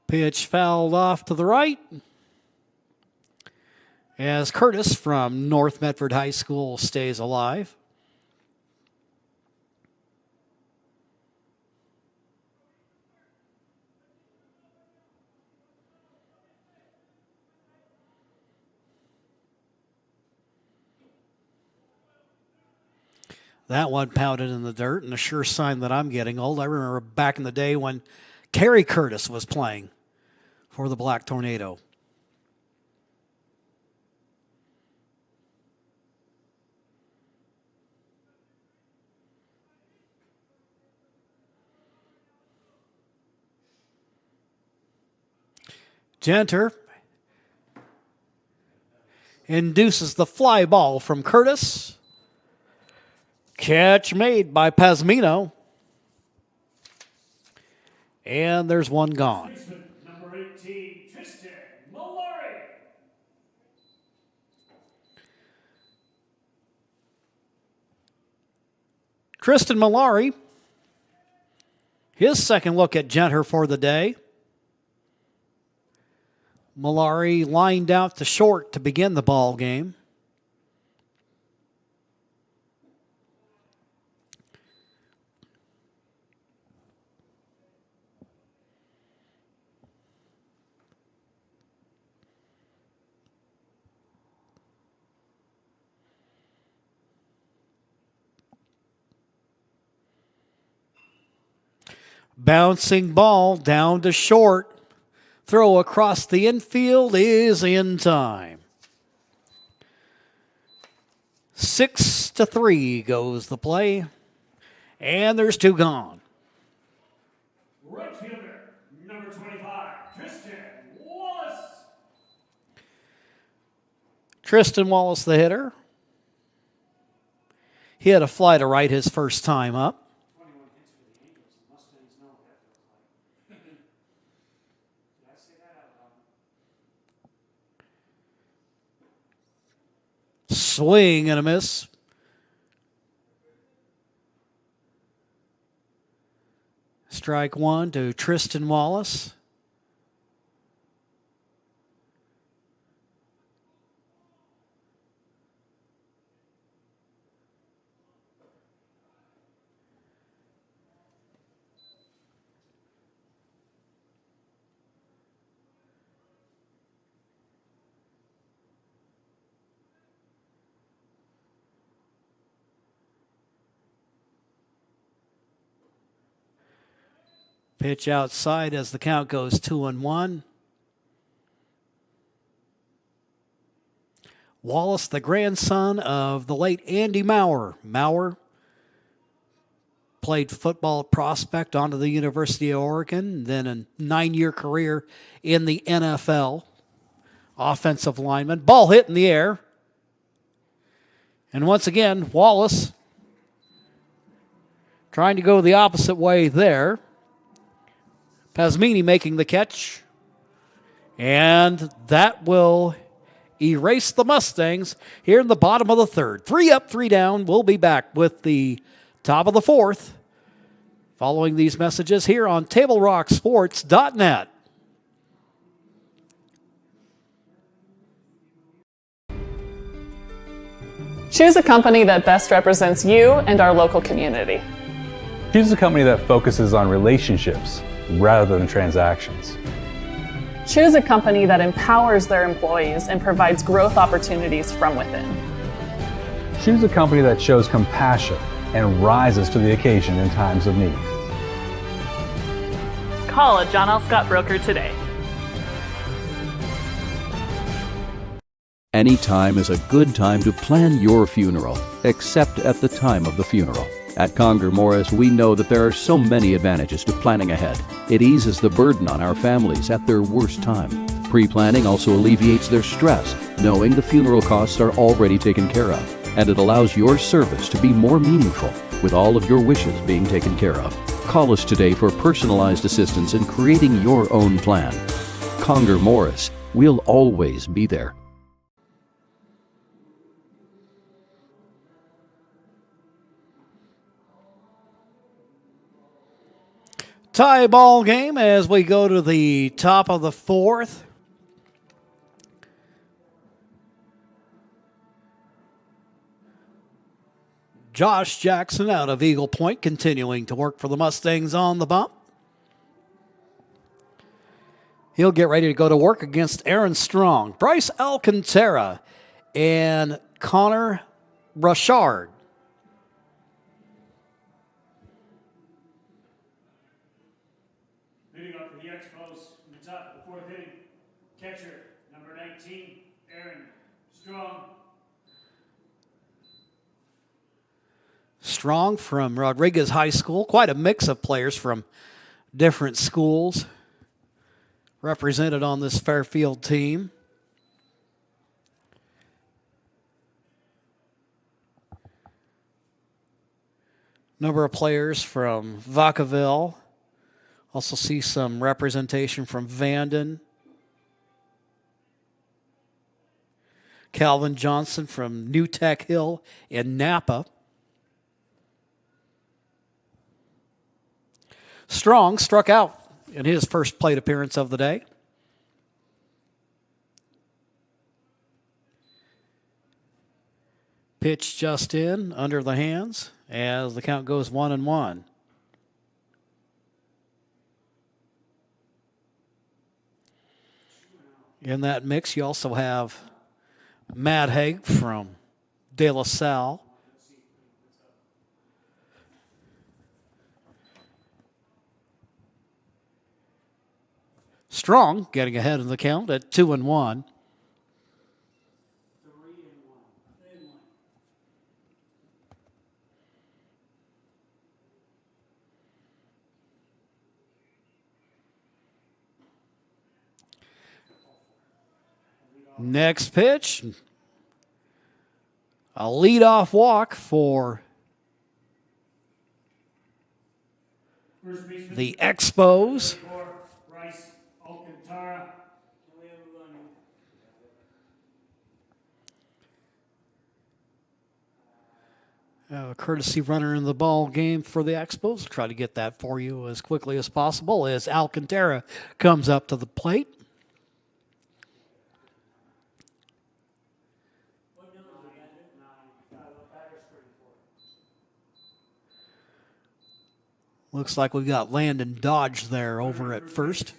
Pitch fouled off to the right as Curtis from North Medford High School stays alive. That one pounded in the dirt, and a sure sign that I'm getting old. I remember back in the day when Kerry Curtis was playing for the Black Tornado. Genter induces the fly ball from Curtis. Catch made by Pasmino. And there's one gone. Number 18, Tristan Malari. Tristan Malari, his second look at Genter for the day. Malari lined out to short to begin the ball game. Bouncing ball down to short. Throw across the infield is in time. 6-3 goes the play. And there's two gone. Right fielder, number 25, Tristan Wallace. Tristan Wallace, the hitter. He had a fly to right his first time up. 21 hits for the Angels. The Mustangs know what that feels like. Did I say that out loud? Swing and a miss. Strike one to Tristan Wallace. Pitch outside as the count goes 2-1. Wallace, the grandson of the late Andy Maurer. Maurer played football prospect onto the University of Oregon, then a 9-year career in the NFL. Offensive lineman. Ball hit in the air. And once again, Wallace trying to go the opposite way there. Pasmini making the catch. And that will erase the Mustangs here in the bottom of the third. 3 up, 3 down. We'll be back with the top of the fourth following these messages here on TableRockSports.net. Choose a company that best represents you and our local community. Choose a company that focuses on relationships rather than transactions. Choose a company that empowers their employees and provides growth opportunities from within. Choose a company that shows compassion and rises to the occasion in times of need. Call a John L. Scott broker today. Any time is a good time to plan your funeral, except at the time of the funeral. At Conger Morris, we know that there are so many advantages to planning ahead. It eases the burden on our families at their worst time. Pre-planning also alleviates their stress, knowing the funeral costs are already taken care of. And it allows your service to be more meaningful, with all of your wishes being taken care of. Call us today for personalized assistance in creating your own plan. Conger Morris, we'll always be there. Tie ball game as we go to the top of the fourth. Josh Jackson out of Eagle Point continuing to work for the Mustangs on the bump. He'll get ready to go to work against Aaron Strong, Bryce Alcantara, and Connor Brushard. Leading off for the Expos in the top of the fourth inning, catcher number 19, Aaron Strong. Strong from Rodriguez High School. Quite a mix of players from different schools represented on this Fairfield team. Number of players from Vacaville. Also see some representation from Vanden. Calvin Johnson from New Tech Hill in Napa. Strong struck out in his first plate appearance of the day. Pitch just in, under the hands, as the count goes 1-1. In that mix, you also have Matt Haig from De La Salle. Strong getting ahead in the count at 2-1. Next pitch, a leadoff walk for the Expos. A courtesy runner in the ball game for the Expos. Try to get that for you as quickly as possible as Alcantara comes up to the plate. Looks like we've got Landon Dodge there over at first.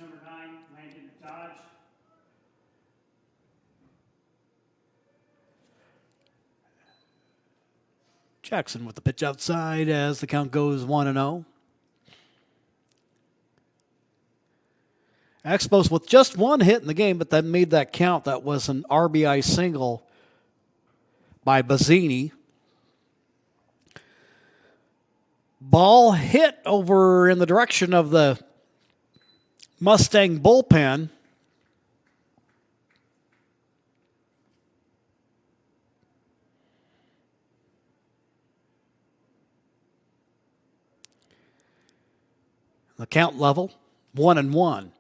Jackson with the pitch outside as the count goes 1-0. Expos with just one hit in the game, but that made that count. That was an RBI single by Bazzini. Ball hit over in the direction of the Mustang bullpen. The count level, 1-1.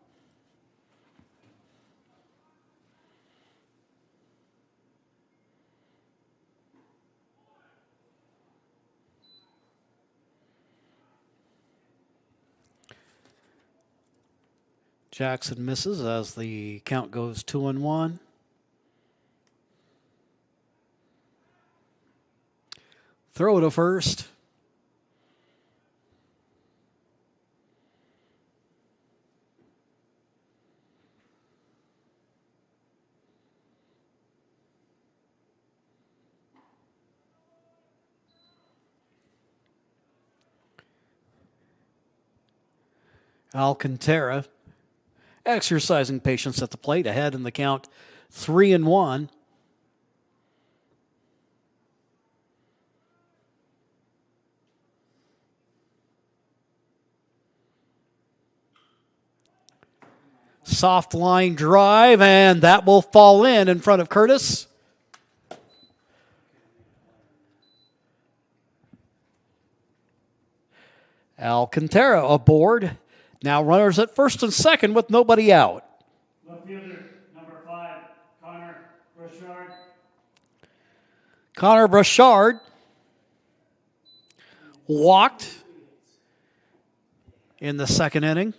Jackson misses as the count goes 2-1. Throw to first. Alcantara exercising patience at the plate, ahead in the count 3-1. Soft line drive, and that will fall in front of Curtis. Alcantara aboard. Now runners at first and second with nobody out. Left fielder, number 5, Connor Brushard. Connor Brushard walked in the second inning.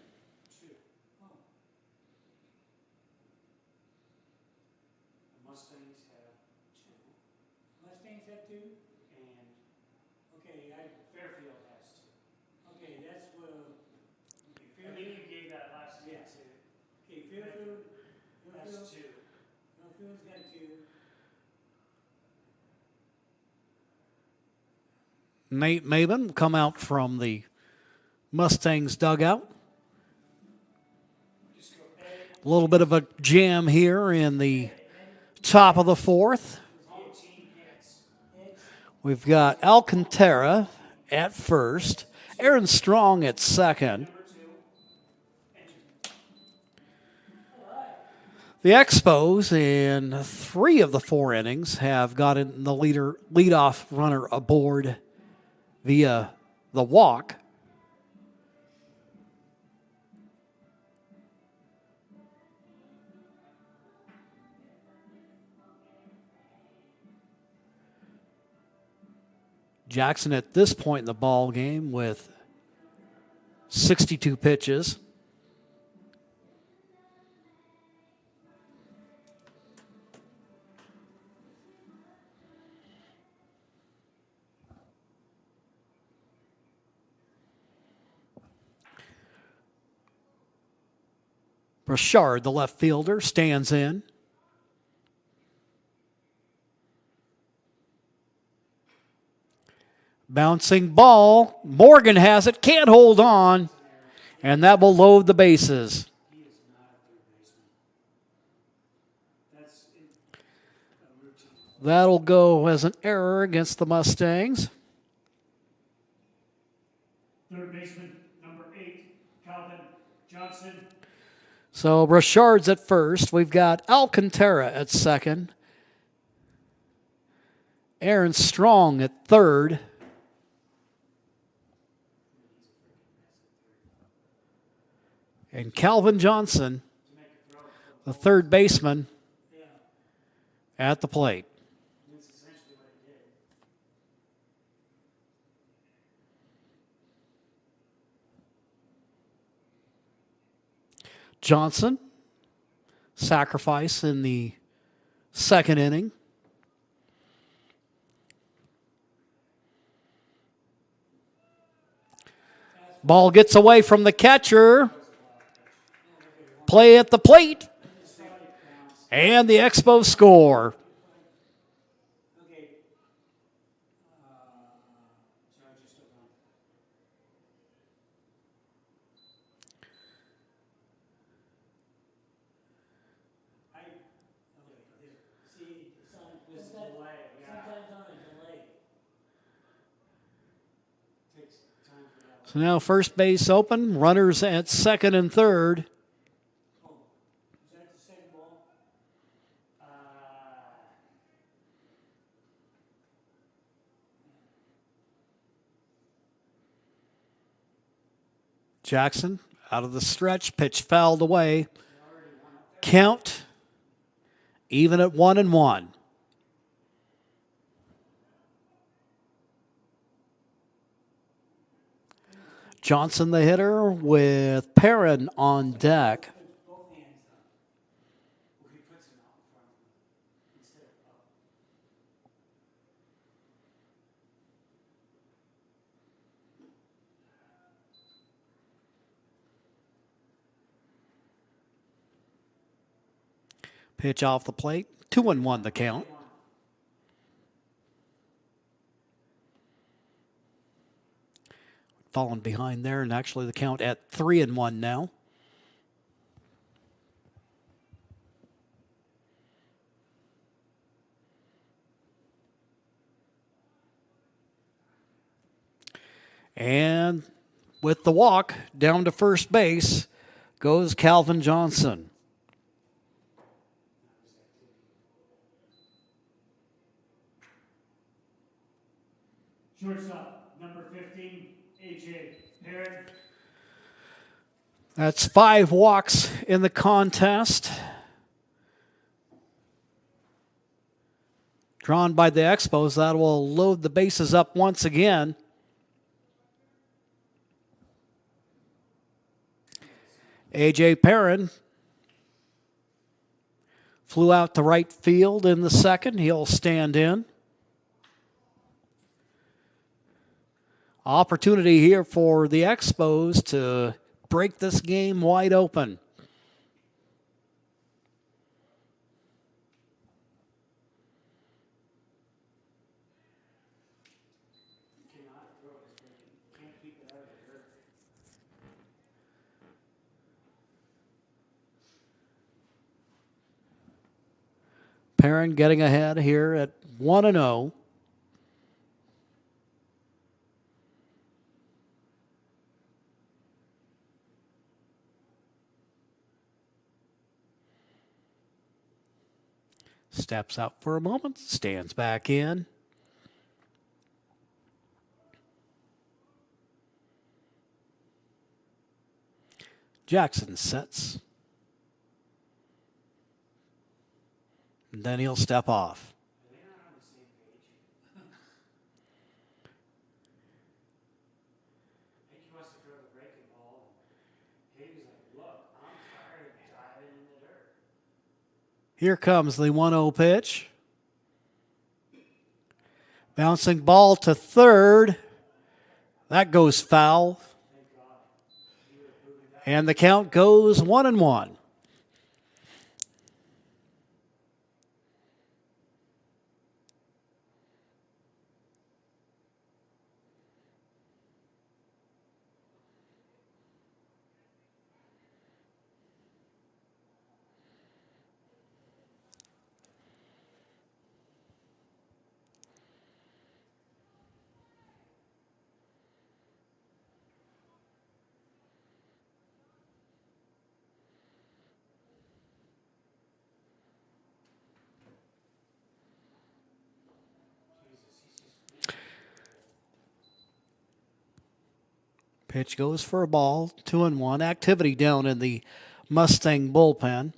Mustangs have 2. Mustangs have 2? And, okay, Fairfield has 2. Okay, that's what... I think you gave that last year too. Okay, Fairfield has 2. Fairfield's got 2. Nate Maben come out from the Mustangs dugout. A little bit of a jam here in the top of the fourth. We've got Alcantara at first, Aaron Strong at second. The Expos in 3 of the 4 innings have gotten the leadoff runner aboard via the walk. Jackson at this point in the ball game with 62 pitches. Brushard, the left fielder, stands in. Bouncing ball. Morgan has it, can't hold on, and that will load the bases. That'll go as an error against the Mustangs. Third baseman, number 8, Calvin Johnson. So Richard's at first. We've got Alcantara at second. Aaron Strong at third. And Calvin Johnson, the third baseman, at the plate. Johnson, sacrifice in the second inning. Ball gets away from the catcher. Play at the plate. And the Expos score. So now first base open, runners at second and third. Jackson out of the stretch, pitch fouled away. Count even at 1-1. Johnson the hitter with Perrin on deck. Pitch off the plate, 2-1 the count. Falling behind there, and actually the count at 3-1 now. And with the walk down to first base goes Calvin Johnson. Shortstop, number 15, A.J. Perrin. That's 5 walks in the contest. Drawn by the Expos. That will load the bases up once again. A.J. Perrin flew out to right field in the second. He'll stand in. Opportunity here for the Expos to break this game wide open. Perrin getting ahead here at 1-0. Steps out for a moment, stands back in. Jackson sets. And then he'll step off. Here comes the 1-0 pitch. Bouncing ball to third. That goes foul. And the count goes 1-1. Pitch goes for a ball, 2-1. Activity down in the Mustang bullpen.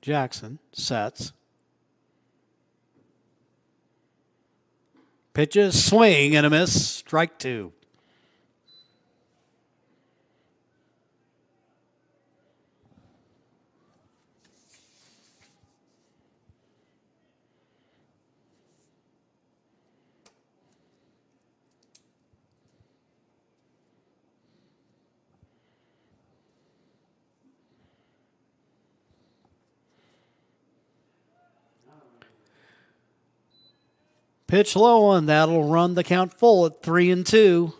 Jackson sets. Pitches, swing and a miss. Strike 2. Pitch low, and that'll run the count full at 3-2.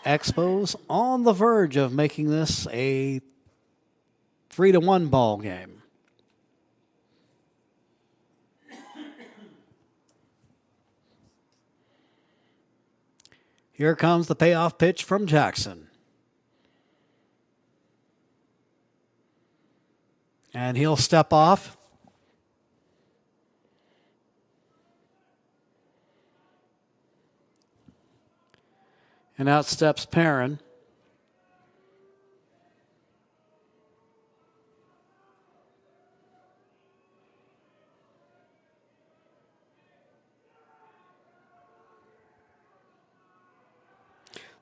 Expos on the verge of making this a 3-1 ball game. Here comes the payoff pitch from Jackson. And he'll step off. And out steps Perrin.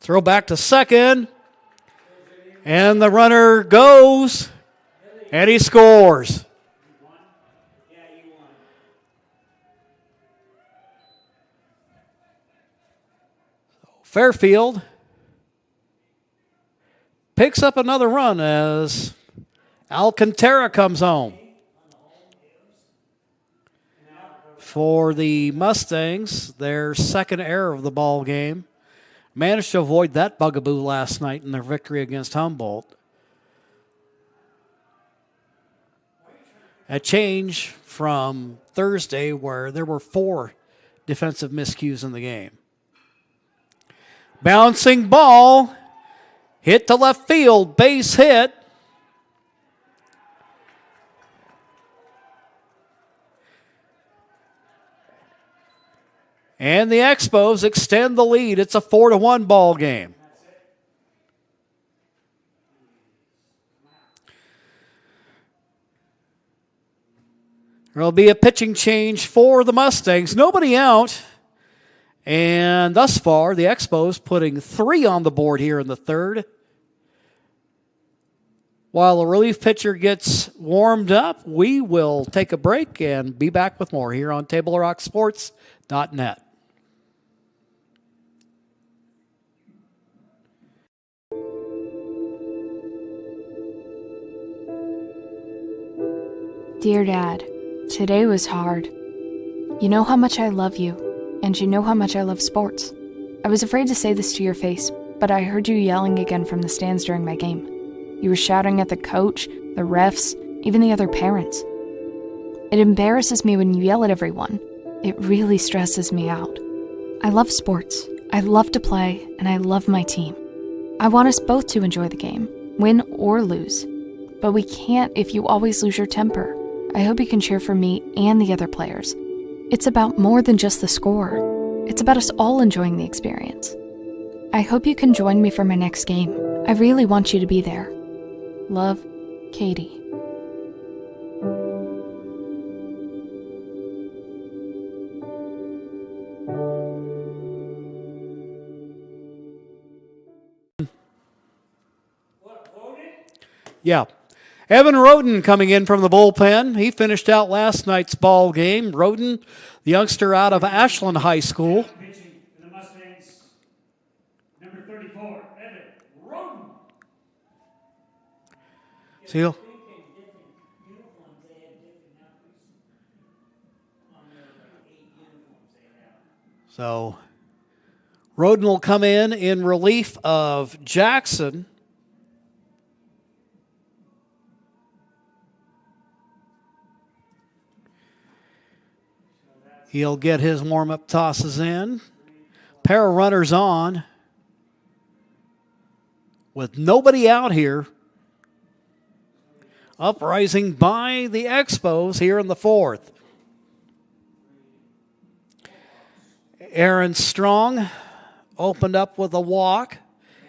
Throw back to second. And the runner goes. And he scores. Fairfield picks up another run as Alcantara comes home. For the Mustangs, their second error of the ball game. Managed to avoid that bugaboo last night in their victory against Humboldt. A change from Thursday where there were 4 defensive miscues in the game. Bouncing ball, hit to left field, base hit. And the Expos extend the lead. It's a 4-1 ball game. There'll be a pitching change for the Mustangs. Nobody out. And thus far, the Expos putting 3 on the board here in the third. While the relief pitcher gets warmed up, we will take a break and be back with more here on TableRockSports.net. Dear Dad, today was hard. You know how much I love you, and you know how much I love sports. I was afraid to say this to your face, but I heard you yelling again from the stands during my game. You were shouting at the coach, the refs, even the other parents. It embarrasses me when you yell at everyone. It really stresses me out. I love sports, I love to play, and I love my team. I want us both to enjoy the game, win or lose. But we can't if you always lose your temper. I hope you can cheer for me and the other players. It's about more than just the score. It's about us all enjoying the experience. I hope you can join me for my next game. I really want you to be there. Love, Katie. Yeah. Evan Roden coming in from the bullpen. He finished out last night's ball game. Roden, the youngster out of Ashland High School. Pitching for the Mustangs, number 34, Evan Roden. See, so Roden will come in relief of Jackson. He'll get his warm-up tosses in. Pair of runners on. With nobody out here. Uprising by the Expos here in the fourth. Aaron Strong opened up with a walk.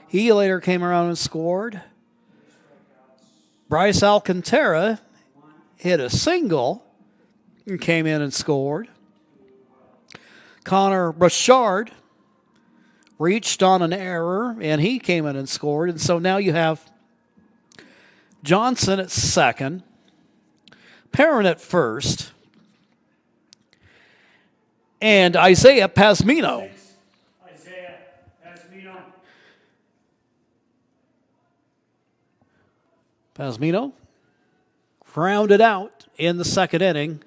He later came around and scored. Bryce Alcantara hit a single and came in and scored. Connor Burchard reached on an error, and he came in and scored. And so now you have Johnson at second, Perrin at first, and Isaiah Pasmino. Pasmino rounded out in the second inning,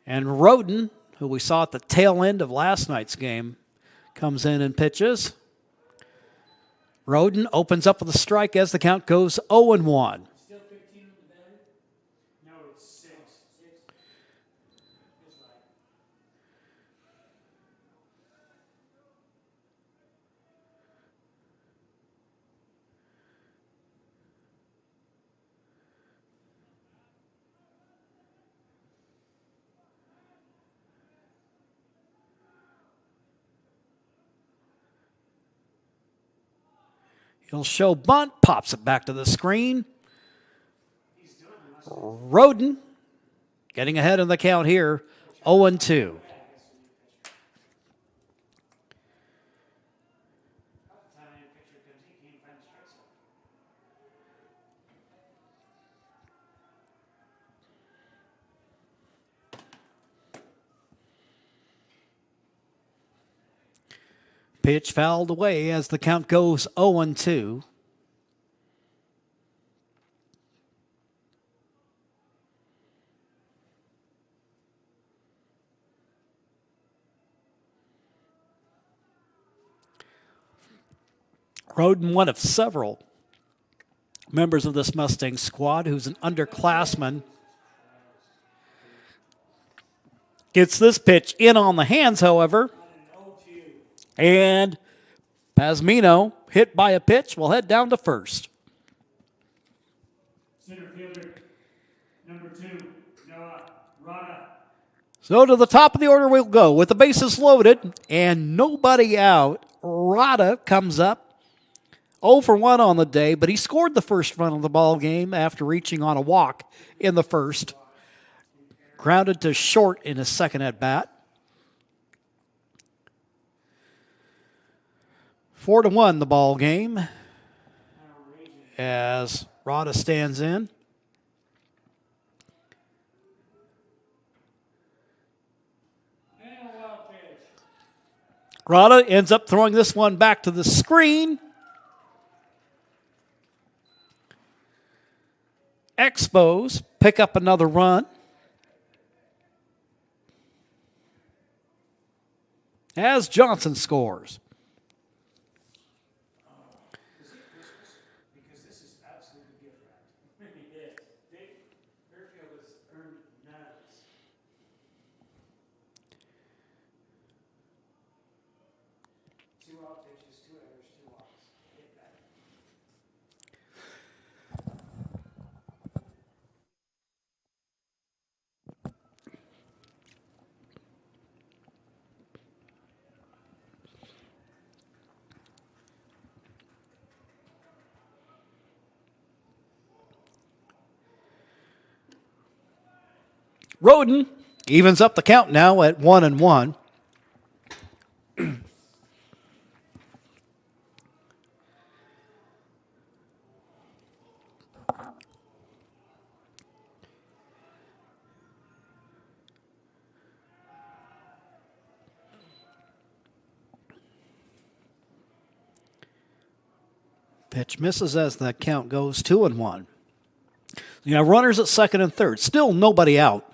and Roden, who we saw at the tail end of last night's game, comes in and pitches. Roden opens up with a strike as the count goes 0-1. He'll show bunt, pops it back to the screen. Roden getting ahead in the count here, 0-2. Pitch fouled away as the count goes 0-2. Roden, one of several members of this Mustang squad who's an underclassman, gets this pitch in on the hands, however. And Pasmino, hit by a pitch, will head down to first. Center fielder, number 2, Noah Rada. So to the top of the order we'll go with the bases loaded and nobody out. Rada comes up 0 for 1 on the day, but he scored the first run of the ball game after reaching on a walk in the first. Grounded to short in his second at bat. 4-1 the ball game as Rada stands in. Rada ends up throwing this one back to the screen. Expos pick up another run. As Johnson scores. Because this is absolutely different. Fairfield has earned nuts. Two out pitches, 2 errors, 2 walks. Hit back. Roden evens up the count now at 1-1. Pitch misses as the count goes 2-1. You have runners at second and third. Still nobody out.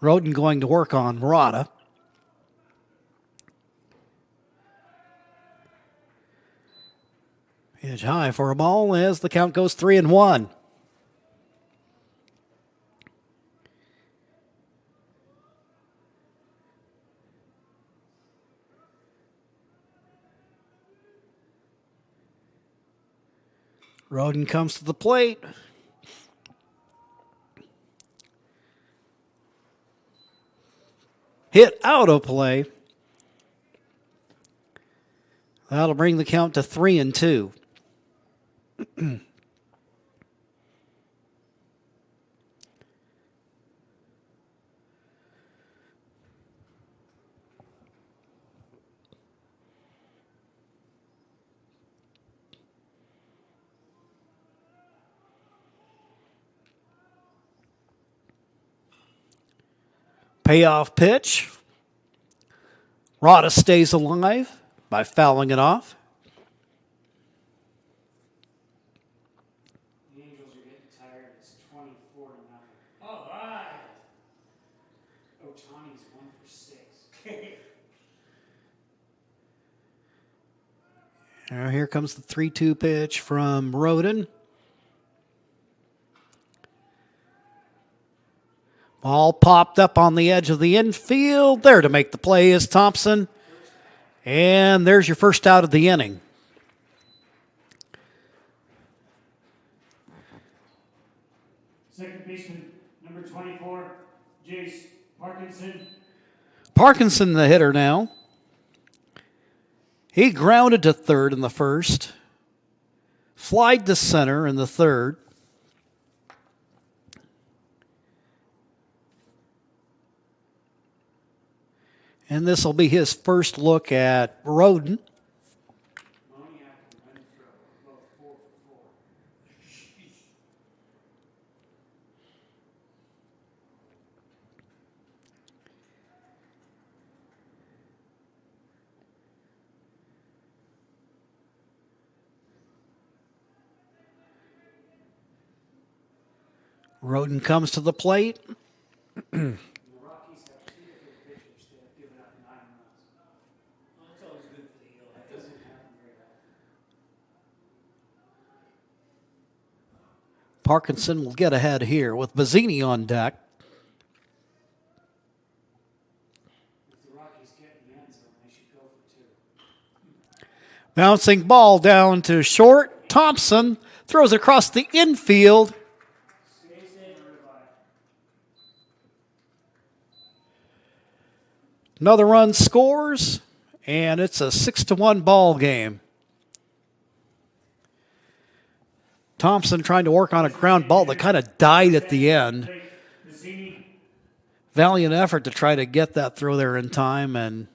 Roden going to work on Rada. Pitch high for a ball as the count goes 3-1. Roden comes to the plate. Hit out of play. That'll bring the count to 3-2. Payoff pitch. Rada stays alive by fouling it off. The Angels are getting tired. It's 24-0. All right. Otani's 1 for 6. Now here comes the 3-2 pitch from Roden. Ball popped up on the edge of the infield. There to make the play is Thompson. And there's your first out of the inning. Second baseman, number 24, Jace Parkinson. Parkinson, the hitter now. He grounded to third in the first. Flied to center in the third. And this will be his first look at Roden. Roden comes to the plate. Parkinson will get ahead here with Bazzini on deck. Bouncing ball down to short. Thompson throws across the infield. Another run scores, and it's a 6-1 ball game. Thompson trying to work on a ground ball that kind of died at the end. Valiant effort to try to get that throw there in time, and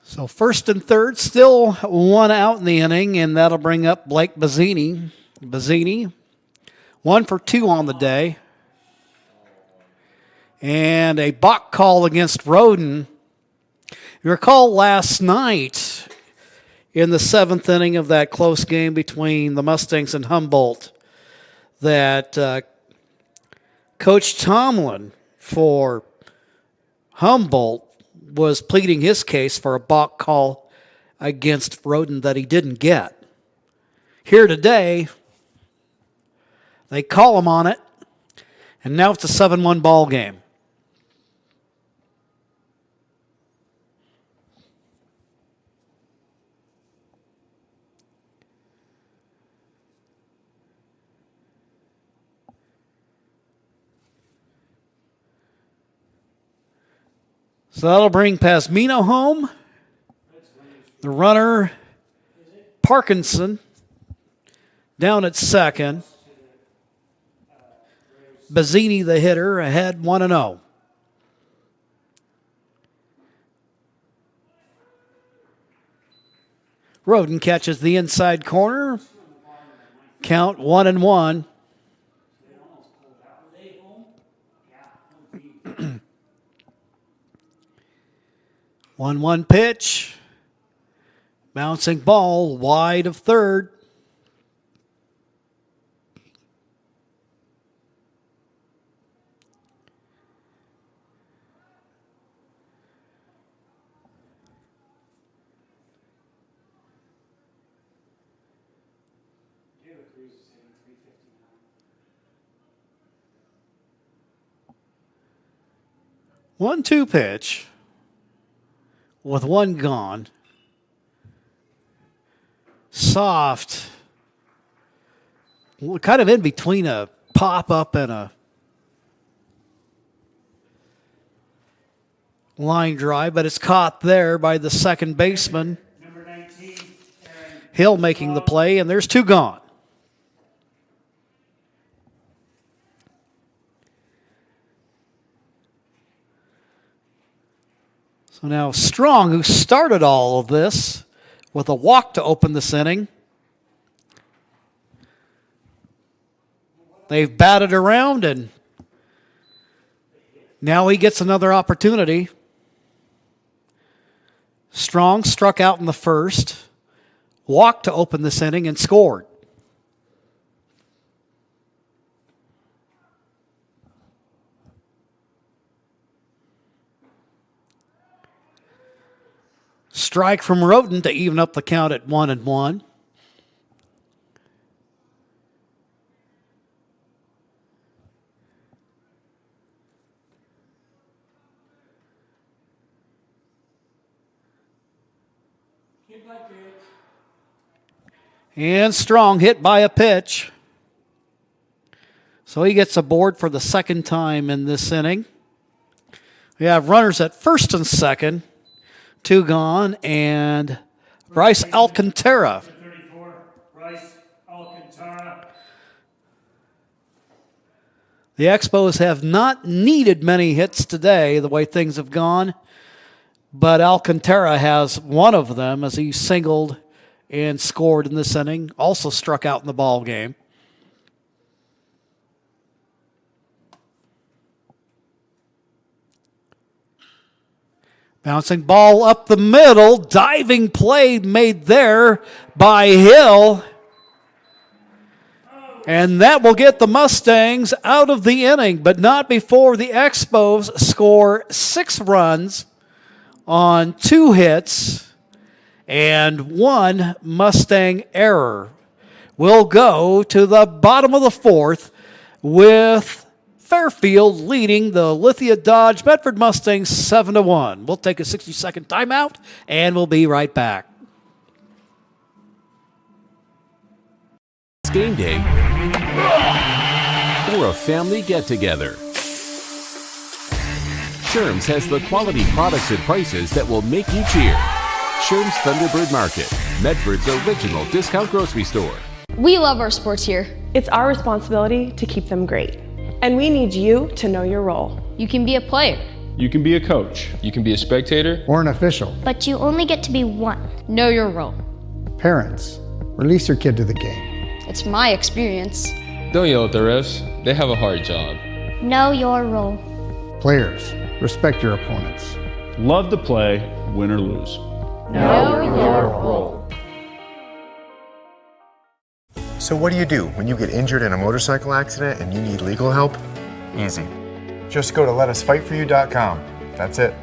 so first and third, still one out in the inning, and that'll bring up Blake Bazzini. Bazzini, 1 for 2 on the day. And a balk call against Roden. You recall last night in the 7th inning of that close game between the Mustangs and Humboldt that Coach Tomlin for Humboldt was pleading his case for a balk call against Roden that he didn't get. Here today, they call him on it, and now it's a 7-1 ball game. So that'll bring Pasmino home. The runner, Parkinson, down at second. Bazzini, the hitter, ahead 1-0. Roden catches the inside corner. Count 1-1. 1-1 pitch. Bouncing ball wide of third. 1-2 pitch with one gone. Soft. Kind of in between a pop-up and a line drive, but it's caught there by the second baseman. Number 19, Hill making the play, and there's two gone. So now Strong, who started all of this with a walk to open this inning. They've batted around, and now he gets another opportunity. Strong struck out in the first, walked to open this inning, and scored. Strike from Roden to even up the count at 1-1. And Strong hit by a pitch. So he gets aboard for the second time in this inning. We have runners at first and second. Two gone, and Bryce Alcantara. 34, Bryce Alcantara. The Expos have not needed many hits today, the way things have gone, but Alcantara has one of them as he singled and scored in this inning, also struck out in the ball game. Bouncing ball up the middle, diving play made there by Hill. And that will get the Mustangs out of the inning, but not before the Expos score 6 runs on 2 hits and 1 Mustang error. We'll go to the bottom of the 4th with Fairfield leading the Lithia Dodge Medford Mustangs 7-1. We'll take a 60-second timeout, and we'll be right back. Game day or a family get-together. Sherm's has the quality products and prices that will make you cheer. Sherm's Thunderbird Market, Medford's original discount grocery store. We love our sports here. It's our responsibility to keep them great. And we need you to know your role. You can be a player. You can be a coach. You can be a spectator. Or an official. But you only get to be one. Know your role. Parents, release your kid to the game. It's my experience. Don't yell at the refs. They have a hard job. Know your role. Players, respect your opponents. Love to play, win or lose. Know your role. So what do you do when you get injured in a motorcycle accident and you need legal help? Easy. Just go to letusfightforyou.com. That's it.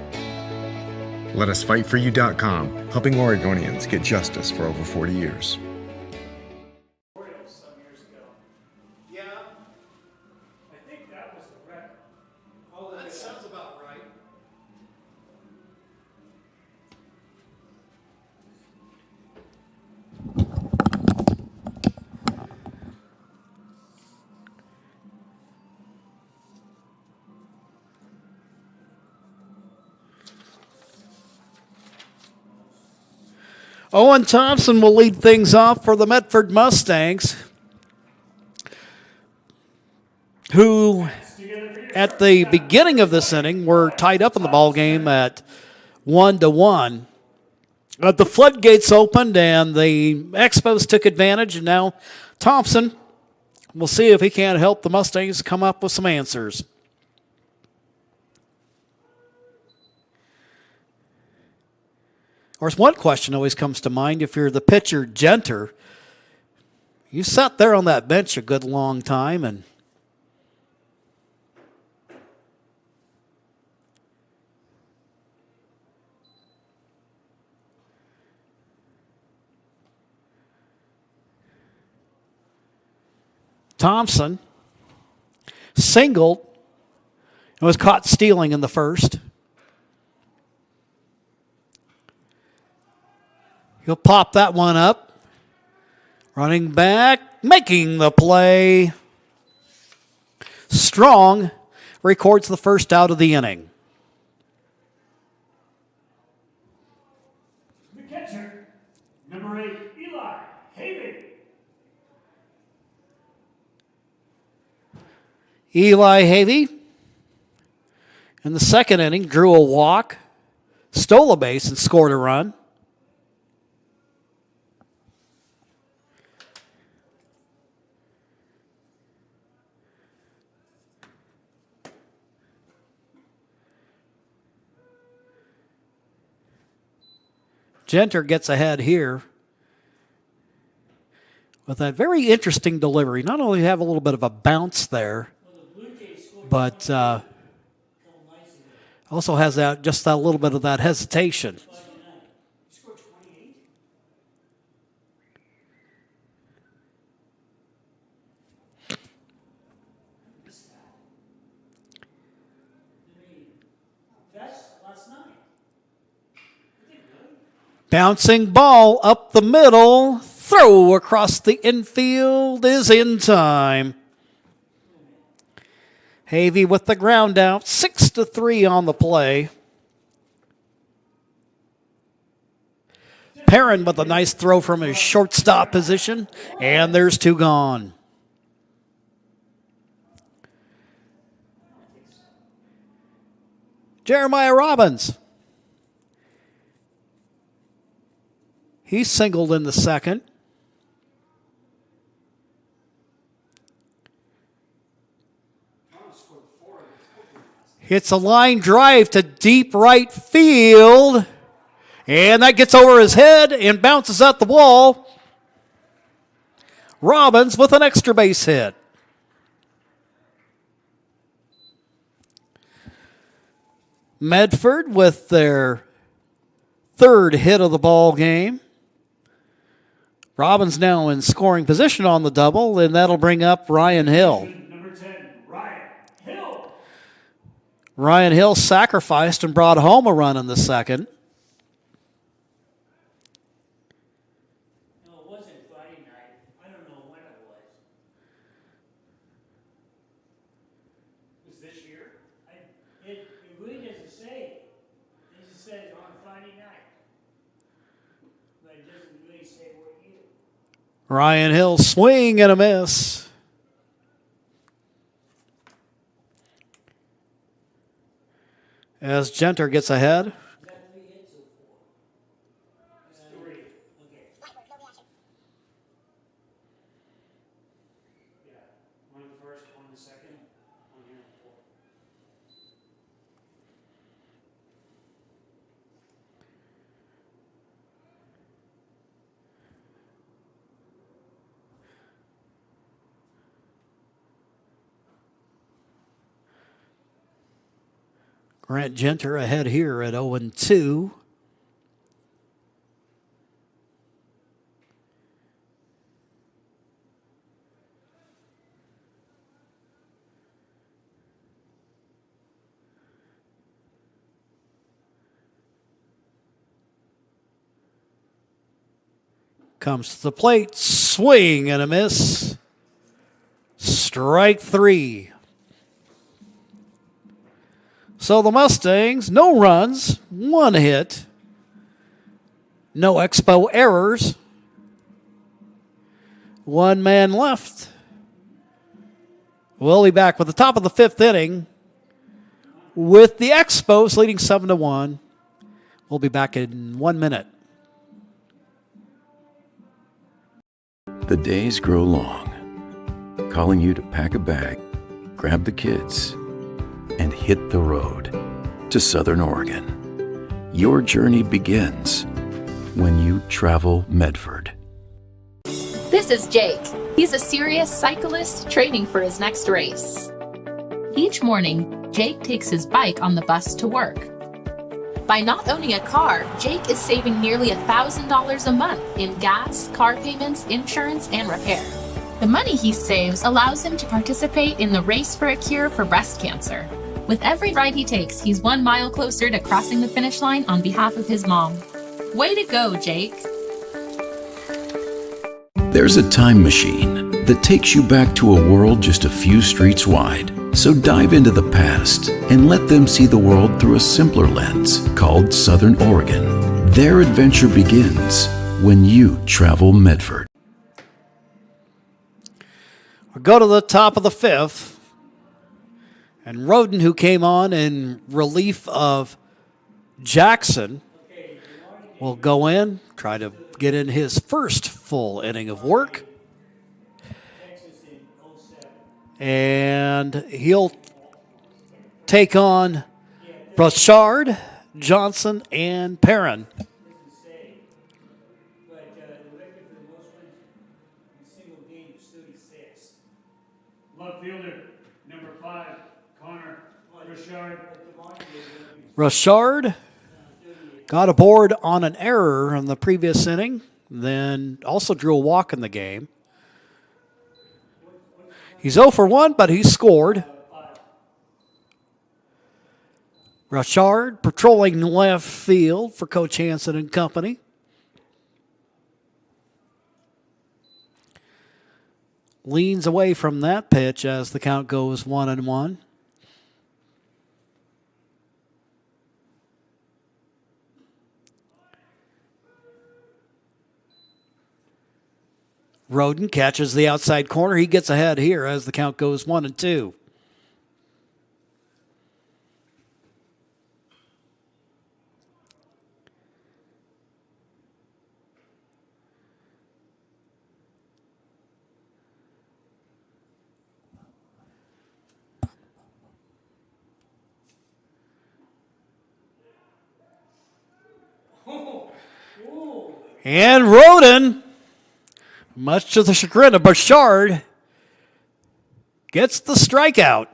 Letusfightforyou.com, helping Oregonians get justice for over 40 years. Yeah. I think that was the record. Oh, that sounds about right. Owen Thompson will lead things off for the Medford Mustangs, who at the beginning of this inning were tied up in the ball game at 1-1. But the floodgates opened and the Expos took advantage, and now Thompson will see if he can't help the Mustangs come up with some answers. Of course, one question always comes to mind. If you're the pitcher, Genter, you sat there on that bench a good long time, and Thompson singled Was caught stealing in the first. He'll pop that one up. Running back, making the play. Strong records the first out of the inning. The catcher, number 8, Eli Havey. Eli Havey, in the second inning, drew a walk, stole a base, and scored a run. Genter gets ahead here with that very interesting delivery. Not only have a little bit of a bounce there, but also has that just that little bit of that hesitation. Bouncing ball up the middle. Throw across the infield is in time. Havey with the ground out. 6-3 on the play. Perrin with a nice throw from his shortstop position. And there's 2 gone. Jeremiah Robbins. He singled in the second. Hits a line drive to deep right field. And that gets over his head and bounces at the wall. Robbins with an extra base hit. Medford with their 3rd hit of the ball game. Robbins now in scoring position on the double, and that'll bring up Ryan Hill. Number 10, Ryan Hill. Ryan Hill sacrificed and brought home a run in the second. No, it wasn't Friday night. I don't know when it was. Was this year? It really doesn't say. It just says on Friday night. But it doesn't really say what year. Ryan Hill swing and a miss. As Genter gets ahead. Grant Genter ahead here at 0-2. Comes to the plate, swing and a miss. Strike 3. So the Mustangs, no runs, 1 hit, no Expo errors, 1 man left. We'll be back with the top of the 5th inning with the Expos leading 7-1. We'll be back in 1 minute. The days grow long, calling you to pack a bag, grab the kids, and hit the road to Southern Oregon. Your journey begins when you travel Medford. This is Jake. He's a serious cyclist training for his next race. Each morning, Jake takes his bike on the bus to work. By not owning a car, Jake is saving nearly $1,000 a month in gas, car payments, insurance, and repair. The money he saves allows him to participate in the Race for a Cure for breast cancer, With every ride he takes, he's 1 mile closer to crossing the finish line on behalf of his mom. Way to go, Jake. There's a time machine that takes you back to a world just a few streets wide. So dive into the past and let them see the world through a simpler lens called Southern Oregon. Their adventure begins when you travel Medford. We'll go to the top of the 5th. And Roden, who came on in relief of Jackson, will go in, try to get in his first full inning of work. And he'll take on Bruchard, Johnson, and Perrin. Left fielder, number 5, Connor Bruchard. Bruchard got aboard on an error in the previous inning, then also drew a walk in the game. He's 0 for 1, but he scored. Bruchard patrolling left field for Coach Hansen and company. Leans away from that pitch as the count goes 1-1. Roden catches the outside corner. He gets ahead here as the count goes 1-2. And Roden, much to the chagrin of Bruchard, gets the strikeout.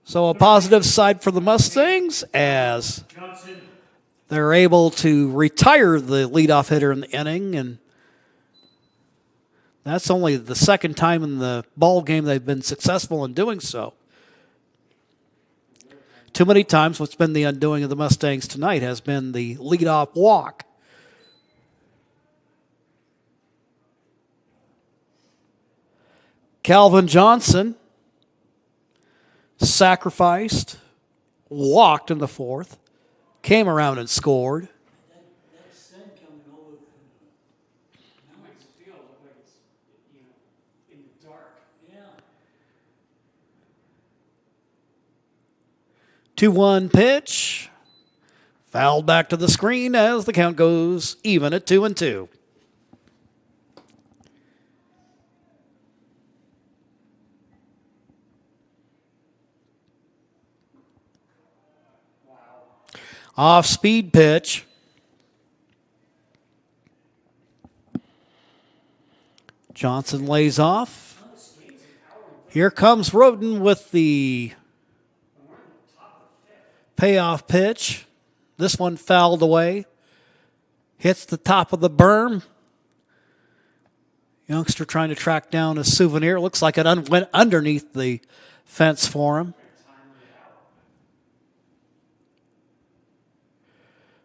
So a positive side for the Mustangs as they're able to retire the leadoff hitter in the inning, and that's only the second time in the ball game they've been successful in doing so. Too many times what's been the undoing of the Mustangs tonight has been the leadoff walk. Calvin Johnson sacrificed, walked in the 4th, came around and scored. That sun coming over now makes it feel like it's, in the dark. Yeah. 2-1 pitch. Fouled back to the screen as the count goes even at 2-2. Off-speed pitch. Johnson lays off. Here comes Roden with the payoff pitch. This one fouled away. Hits the top of the berm. Youngster trying to track down a souvenir. Looks like it went underneath the fence for him.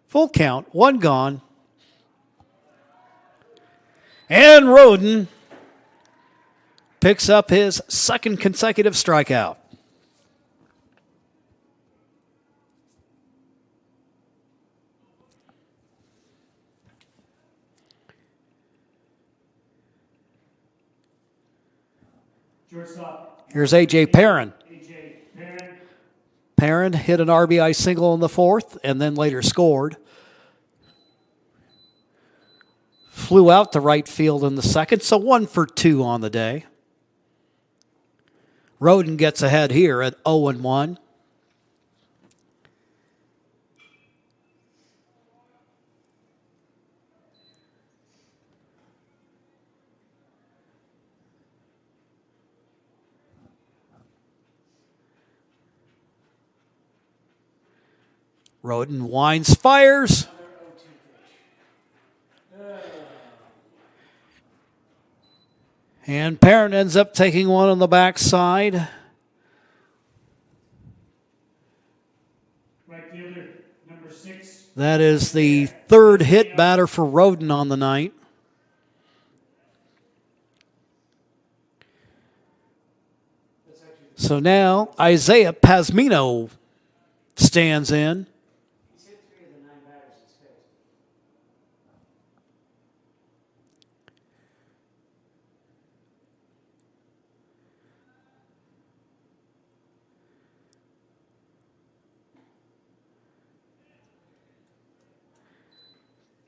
Full count, 1 gone. And Roden picks up his second consecutive strikeout. Here's A.J. Perrin. Perrin hit an RBI single in the 4th and then later scored. Flew out to right field in the 2nd, so 1 for 2 on the day. Roden gets ahead here at 0-1. Roden winds, fires. And Parent ends up taking one on the backside. Right fielder, number 6. That is the third hit batter for Roden on the night. So now Isaiah Pasmino stands in. He's hit 3 of the 9 batters he's faced.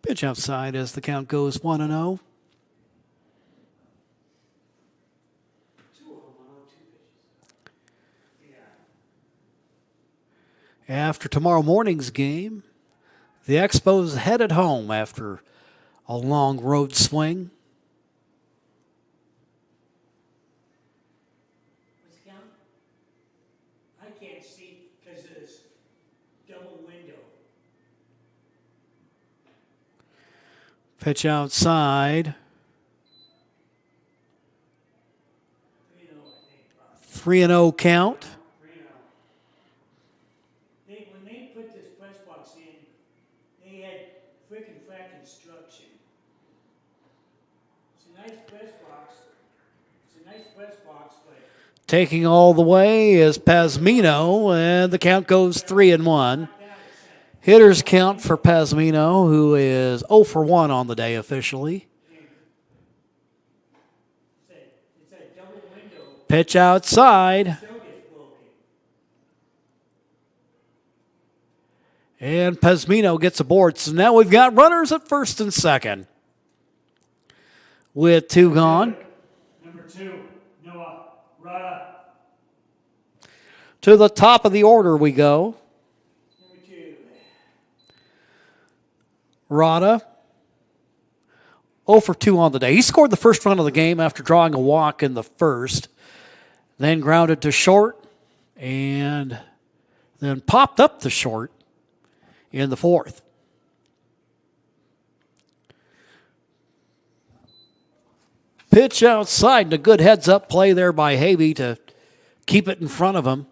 Pitch outside as the count goes 1-0. After tomorrow morning's game, the Expos headed home after a long road swing. What's the count? I can't see because of this double window. Pitch outside. 3-0 count. When they put this press box in, they had frickin' flat construction. It's a nice press box. But Taking all the way is Pasmino, and the count goes 3-1. Hitters count for Pasmino, who is 0 for 1 on the day officially. it's a double window. Pitch outside. And Pasmino gets aboard. So now we've got runners at first and second. With 2 gone. Number 2, Noah Rada. To the top of the order we go. Number 2. Rada. 0 for 2 on the day. He scored the first run of the game after drawing a walk in the first. Then grounded to short. And then popped up to short in the fourth. Pitch outside and a good heads-up play there by Havey to keep it in front of him.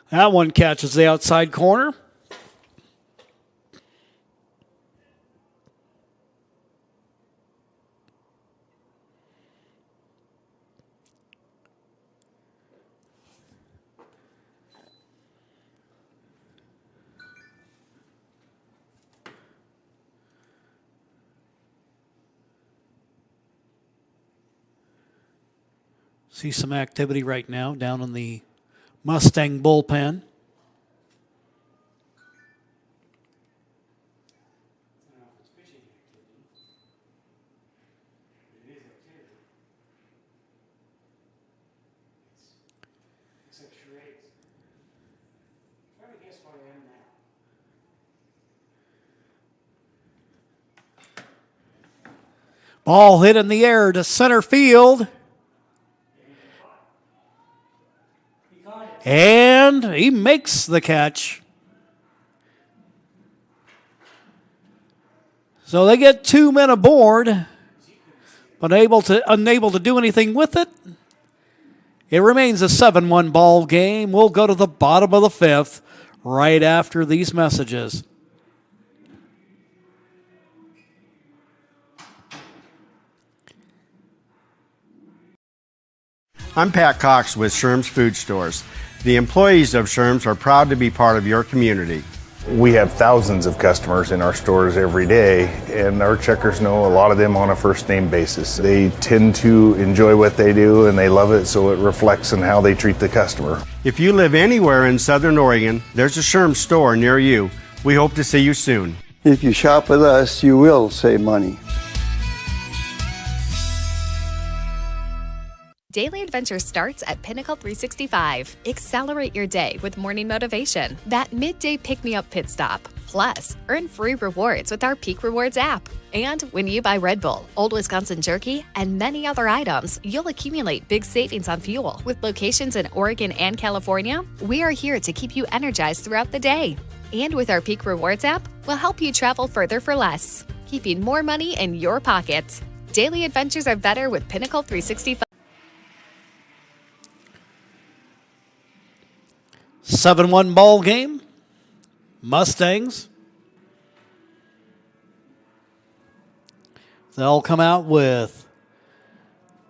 That one catches the outside corner. See some activity right now down in the Mustang bullpen. Ball hit in the air to center field. And he makes the catch. So they get 2 men aboard, but unable to do anything with it. It remains a 7-1 ball game. We'll go to the bottom of the 5th right after these messages. I'm Pat Cox with Sherm's Food Stores. The employees of Sherm's are proud to be part of your community. We have thousands of customers in our stores every day, and our checkers know a lot of them on a first name basis. They tend to enjoy what they do and they love it, so it reflects in how they treat the customer. If you live anywhere in Southern Oregon, there's a Sherm's store near you. We hope to see you soon. If you shop with us, you will save money. Daily adventure starts at Pinnacle 365. Accelerate your day with morning motivation. That midday pick-me-up pit stop. Plus, earn free rewards with our Peak Rewards app. And when you buy Red Bull, Old Wisconsin Jerky, and many other items, you'll accumulate big savings on fuel. With locations in Oregon and California, we are here to keep you energized throughout the day. And with our Peak Rewards app, we'll help you travel further for less, keeping more money in your pocket. Daily adventures are better with Pinnacle 365. 7-1 ball game. Mustangs. They'll come out with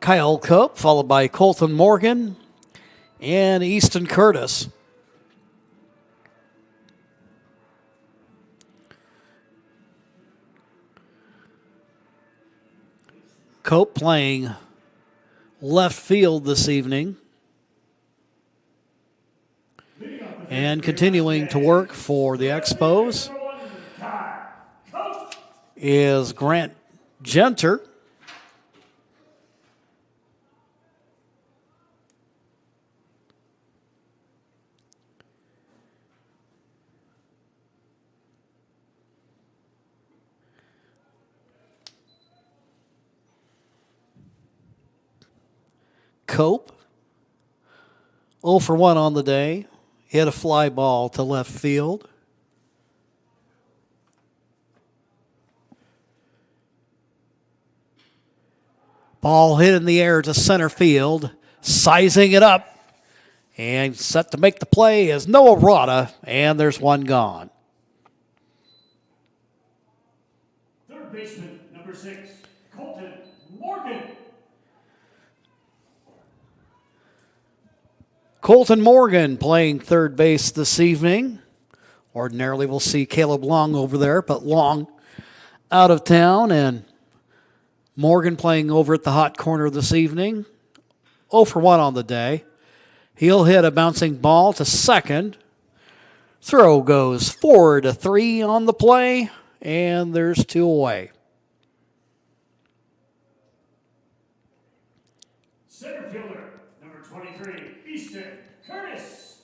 Kyle Cope, followed by Colton Morgan and Easton Curtis. Cope playing left field this evening. And continuing to work for the Expos is Grant Genter. Cope, 0 for 1 on the day. Hit a fly ball to left field. Ball hit in the air to center field. Sizing it up. And set to make the play is Noah Rada. And there's one gone. Third baseman, number 6, Colton Morgan. Colton Morgan playing third base this evening. Ordinarily we'll see Caleb Long over there, but Long out of town, and Morgan playing over at the hot corner this evening. 0 for 1 on the day. He'll hit a bouncing ball to second. Throw goes 4-3 on the play, and there's 2 away. Center fielder, number 23, Easton Curtis.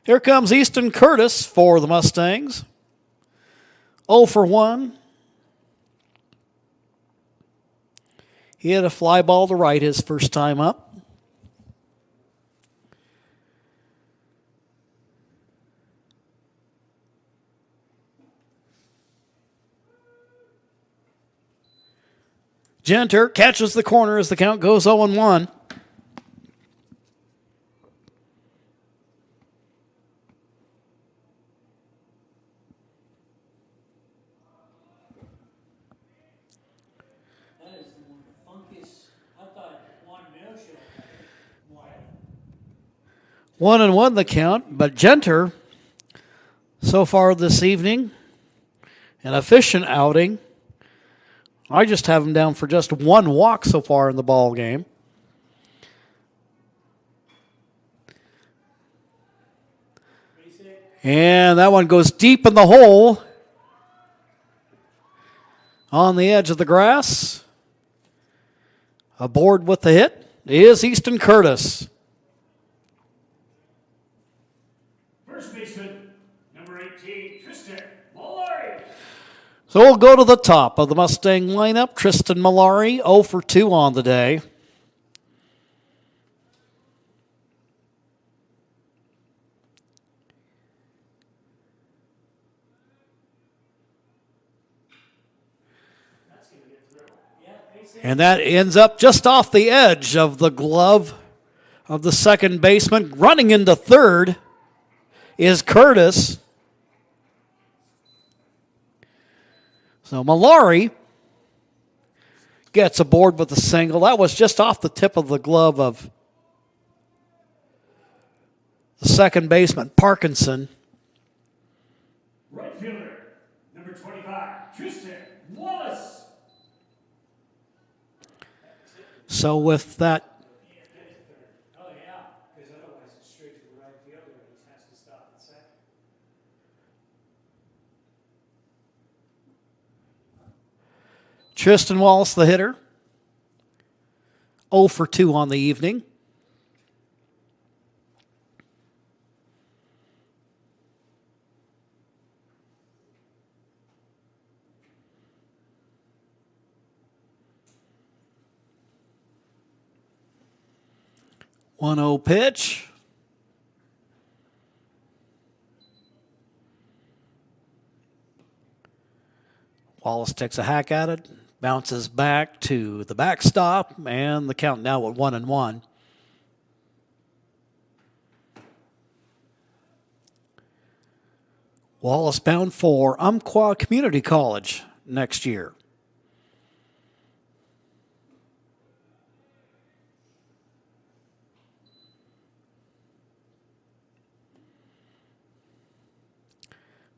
Here comes Easton Curtis for the Mustangs. 0 for 1. He had a fly ball to right his first time up. Genter catches the corner as the count goes 0-1. That is the funkiest. I thought Juan Mayo should have 1-1 the count, but Genter so far this evening, an efficient outing. I just have him down for just 1 walk so far in the ball game. And that one goes deep in the hole on the edge of the grass. Aboard with the hit is Easton Curtis. First baseman, number 18, Tristan Mallory. So we'll go to the top of the Mustang lineup. Tristan Mallory, 0 for 2 on the day. And that ends up just off the edge of the glove of the second baseman. Running into third is Curtis. So Mallory gets aboard with a single. That was just off the tip of the glove of the second baseman, Parkinson. Right fielder, number 25, Tristan Wallace. So with that, Oh, yeah, because otherwise it's straight to the right fielder and he has to stop at second. Tristan Wallace, the hitter, 0 for 2 on the evening. 1-0 pitch. Wallace takes a hack at it, bounces back to the backstop, and the count now at 1-1. Wallace bound for Umpqua Community College next year.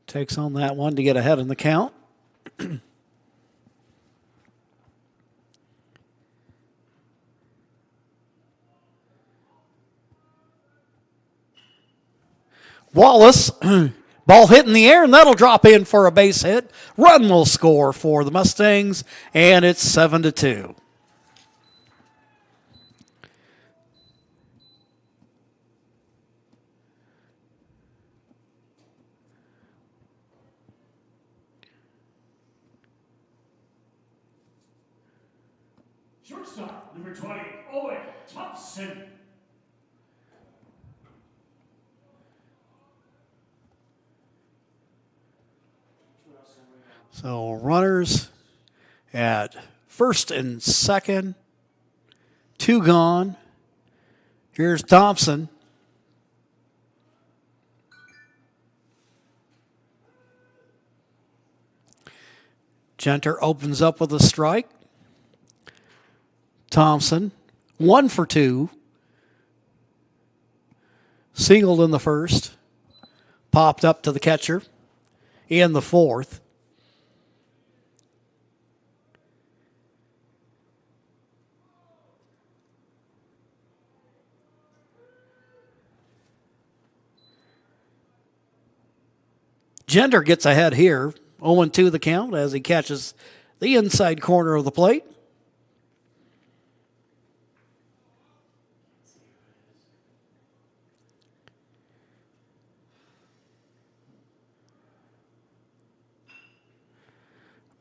Takes on that one to get ahead in the count. Wallace, ball hit in the air, and that'll drop in for a base hit. Run will score for the Mustangs, and it's 7-2. Shortstop, number 20, Owen Thompson. So runners at first and second, 2 gone. Here's Thompson. Genter opens up with a strike. Thompson, 1 for 2. Singled in the first. Popped up to the catcher in the fourth. Gender gets ahead here. 0-2 the count as he catches the inside corner of the plate.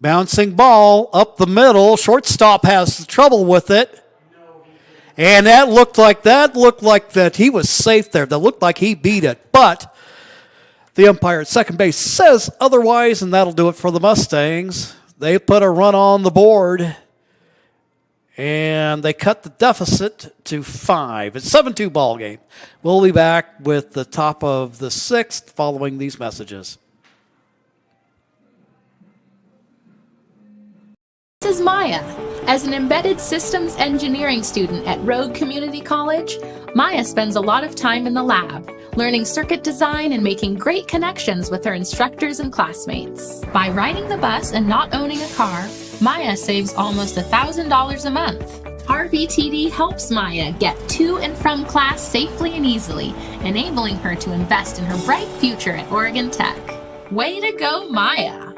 Bouncing ball up the middle. Shortstop has trouble with it. And that looked like that he was safe there. That looked like he beat it. But the umpire at second base says otherwise, and that'll do it for the Mustangs. They put a run on the board, and they cut the deficit to 5. It's 7-2 ball game. We'll be back with the top of the 6th following these messages. This is Maya. As an embedded systems engineering student at Rogue Community College, Maya spends a lot of time in the lab, learning circuit design and making great connections with her instructors and classmates. By riding the bus and not owning a car, Maya saves almost $1,000 a month. RVTD helps Maya get to and from class safely and easily, enabling her to invest in her bright future at Oregon Tech. Way to go, Maya!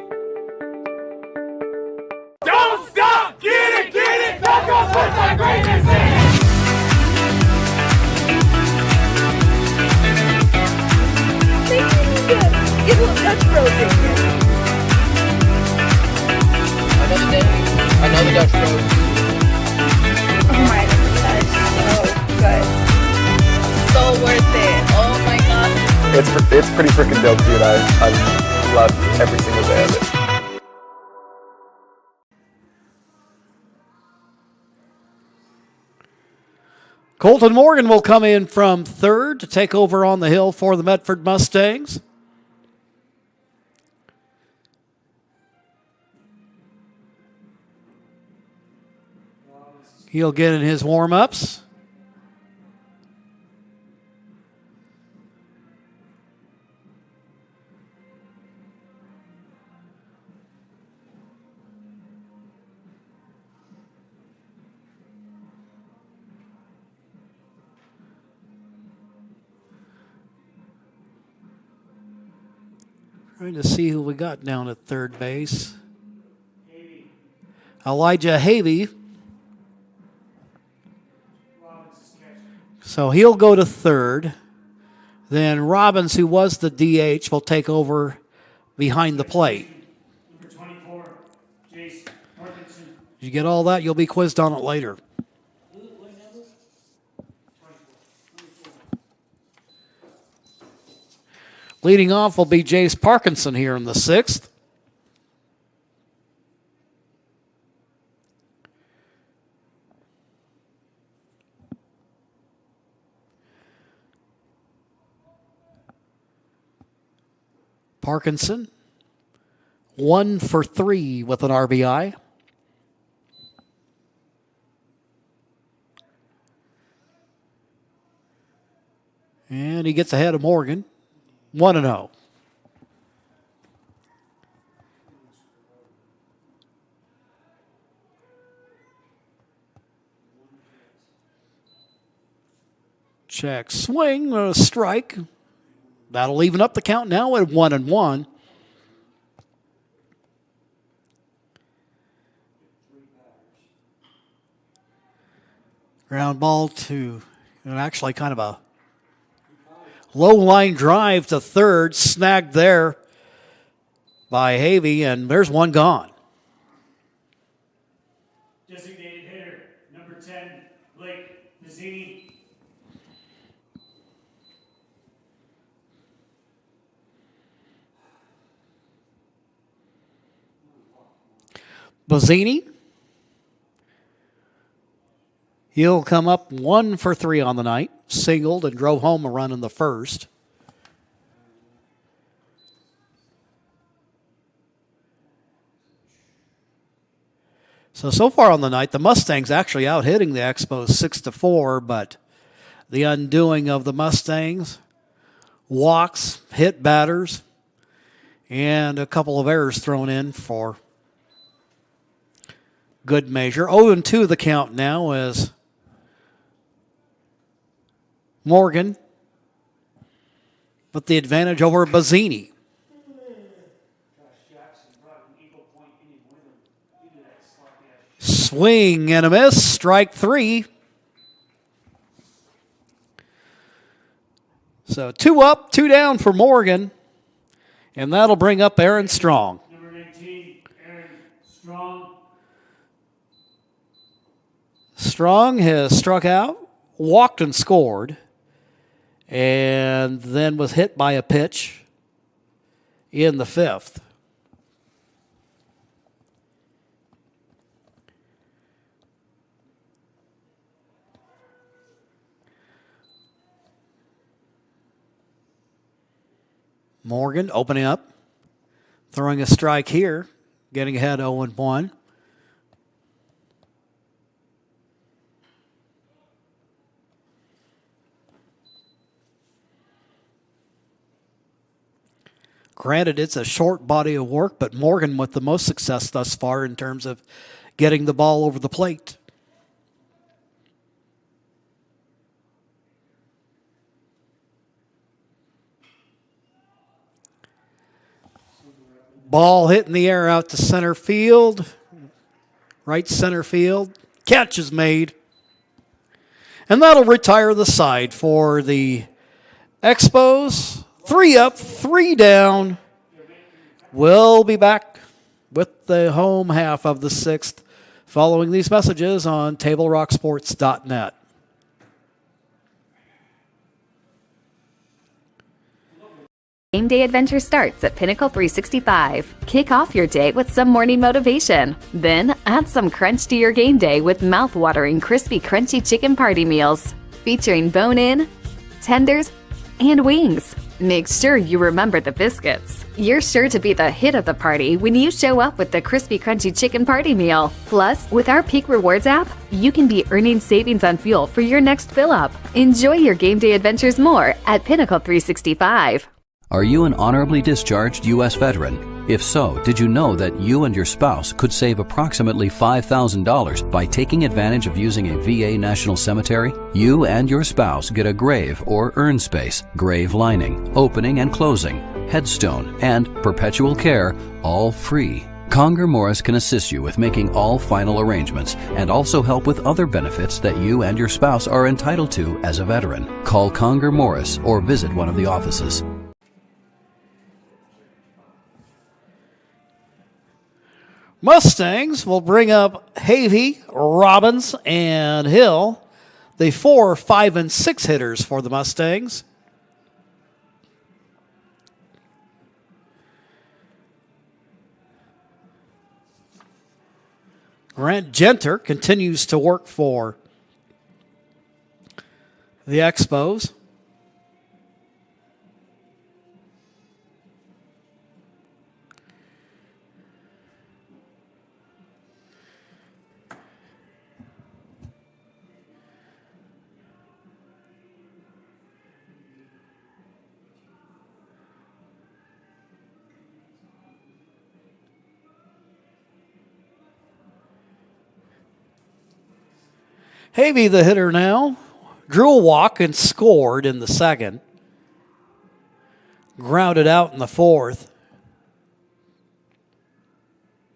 Don't stop! Get it! Don't go put my greatness in! Give him a Dutch Bros in here. Another day, another Dutch Bros. Oh my God, that is so good. So worth it. Oh my God. It's pretty freaking dope, dude. I love every single day of it. Colton Morgan will come in from third to take over on the hill for the Medford Mustangs. He'll get in his warm-ups. Trying to see who we got down at third base. Elijah Havey. So he'll go to third. Then Robbins, who was the DH, will take over behind the plate. Number 24, Jace Morganson. Did you get all that? You'll be quizzed on it later. Leading off will be Jace Parkinson here in the 6th. Parkinson, 1 for 3 with an RBI. And he gets ahead of Morgan, 1-0. Check swing, a strike. That'll even up the count now at 1-1. Ground ball to, and actually kind of a low line drive to third, snagged there by Havey, and there's one gone. Designated hitter, number 10, Blake Mazzini. Bazzini, he'll come up 1 for 3 on the night, singled and drove home a run in the first. So far on the night, the Mustangs actually out hitting the Expos 6-4, but the undoing of the Mustangs, walks, hit batters, and a couple of errors thrown in for good measure. 0-2 the count now as Morgan with the advantage over Bazzini. Swing and a miss, strike 3. So 2 up, 2 down for Morgan, and that'll bring up Aaron Strong. Number 19, Aaron Strong. Strong has struck out, walked and scored, and then was hit by a pitch in the 5th. Morgan opening up, throwing a strike here, getting ahead 0-1. Granted, it's a short body of work, but Morgan with the most success thus far in terms of getting the ball over the plate. Ball hit in the air out to center field. Right center field. Catch is made. And that'll retire the side for the Expos. 3 up, 3 down. We'll be back with the home half of the 6th following these messages on TableRockSports.net. Game day adventure starts at Pinnacle 365. Kick off your day with some morning motivation. Then add some crunch to your game day with mouth-watering crispy crunchy chicken party meals featuring bone-in, tenders, and wings. Make sure you remember the biscuits. You're sure to be the hit of the party when you show up with the crispy crunchy chicken party meal. Plus, with our Peak Rewards app, you can be earning savings on fuel for your next fill-up. Enjoy your game day adventures more at Pinnacle 365. Are you an honorably discharged U.S. veteran? If so, did you know that you and your spouse could save approximately $5,000 by taking advantage of using a VA National Cemetery? You and your spouse get a grave or urn space, grave lining, opening and closing, headstone, and perpetual care, all free. Conger Morris can assist you with making all final arrangements and also help with other benefits that you and your spouse are entitled to as a veteran. Call Conger Morris or visit one of the offices. Mustangs will bring up Havey, Robbins, and Hill, the 4, 5, and 6 hitters for the Mustangs. Grant Genter continues to work for the Expos. Havey, the hitter now, drew a walk and scored in the second. Grounded out in the fourth.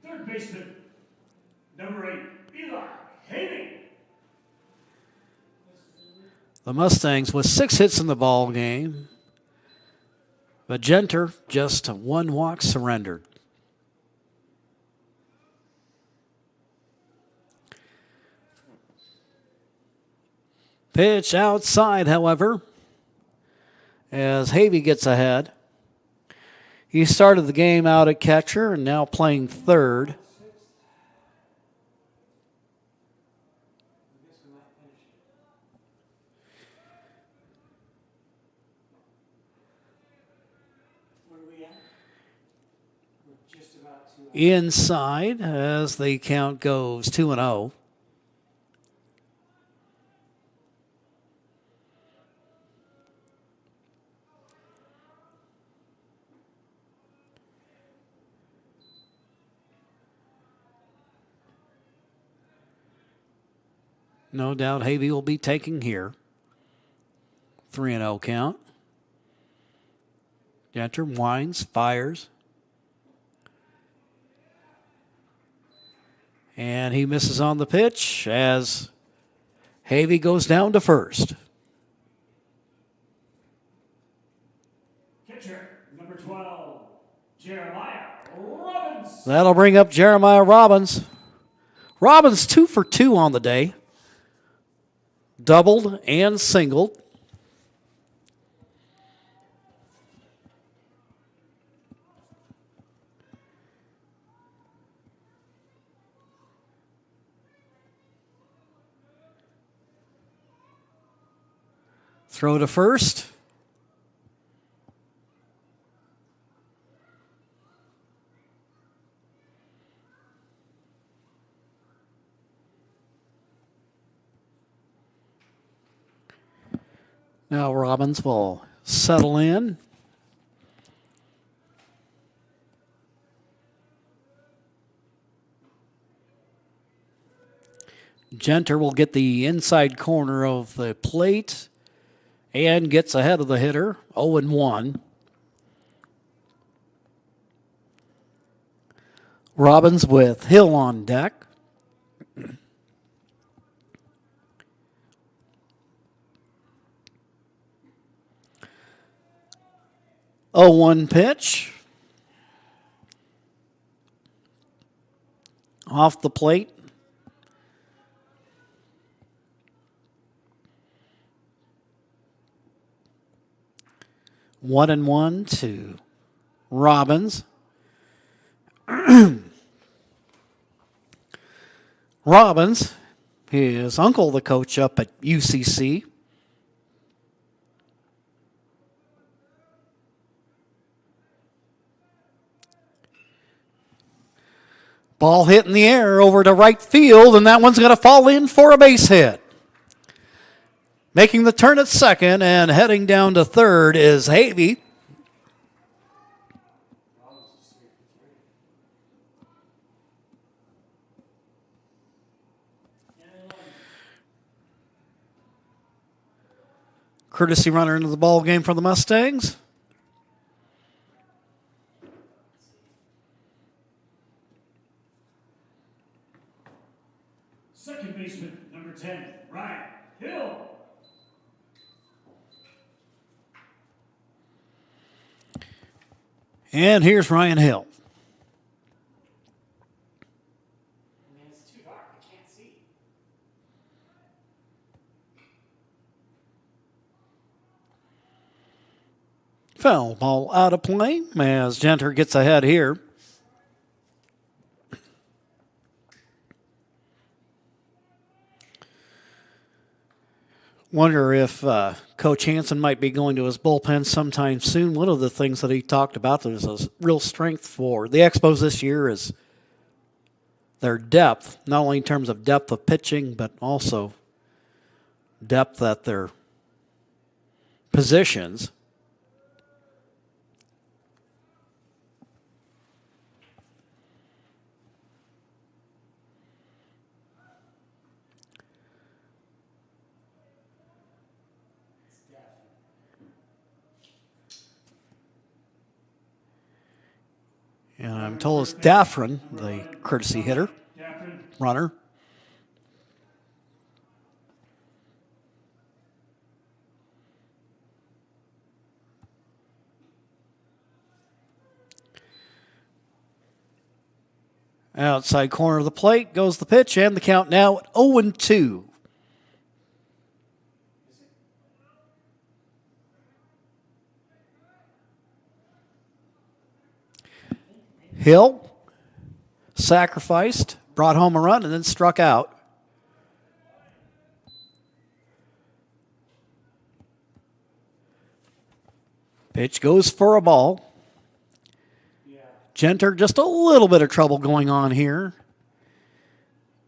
Third baseman, number 8, Eli Havey. The Mustangs with 6 hits in the ball game, but Genter just 1 walk surrendered. Pitch outside, however, as Havey gets ahead. He started the game out at catcher and now playing third. Inside as the count goes 2-0. No doubt Havey will be taking here. 3-0 count. Genter winds, fires. And he misses on the pitch as Havey goes down to first. Catcher, number 12, Jeremiah Robbins. That'll bring up Jeremiah Robbins. Robbins 2 for 2 on the day. Doubled and singled. Throw to first. Now Robbins will settle in. Genter will get the inside corner of the plate and gets ahead of the hitter, 0-1. Robbins with Hill on deck. Oh, 1 pitch. Off the plate. One and 1 to Robbins. Robbins, his uncle, the coach up at UCC. Ball hit in the air over to right field, and that one's going to fall in for a base hit. Making the turn at second and heading down to third is Havey. Courtesy runner into the ball game for the Mustangs. Second baseman, number 10, Ryan Hill. And here's Ryan Hill. Man, it's too dark. I can't see. Foul ball out of play as Genter gets ahead here. Wonder if Coach Hansen might be going to his bullpen sometime soon. One of the things that he talked about that is a real strength for the Expos this year is their depth, not only in terms of depth of pitching, but also depth at their positions. And I'm told it's Daffrin, the courtesy hitter, runner. Outside corner of the plate goes the pitch, and the count now at 0-2. Hill sacrificed, brought home a run, and then struck out. Pitch goes for a ball. Genter, just a little bit of trouble going on here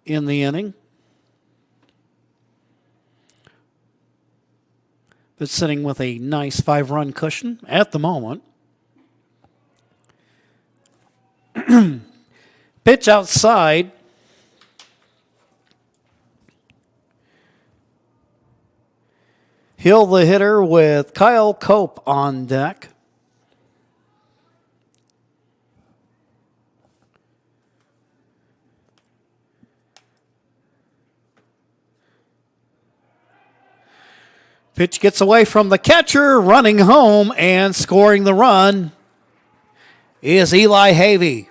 in the inning. But sitting with a nice 5-run cushion at the moment. Pitch outside. Hill the hitter with Kyle Cope on deck. Pitch gets away from the catcher, running home and scoring the run is Eli Havey.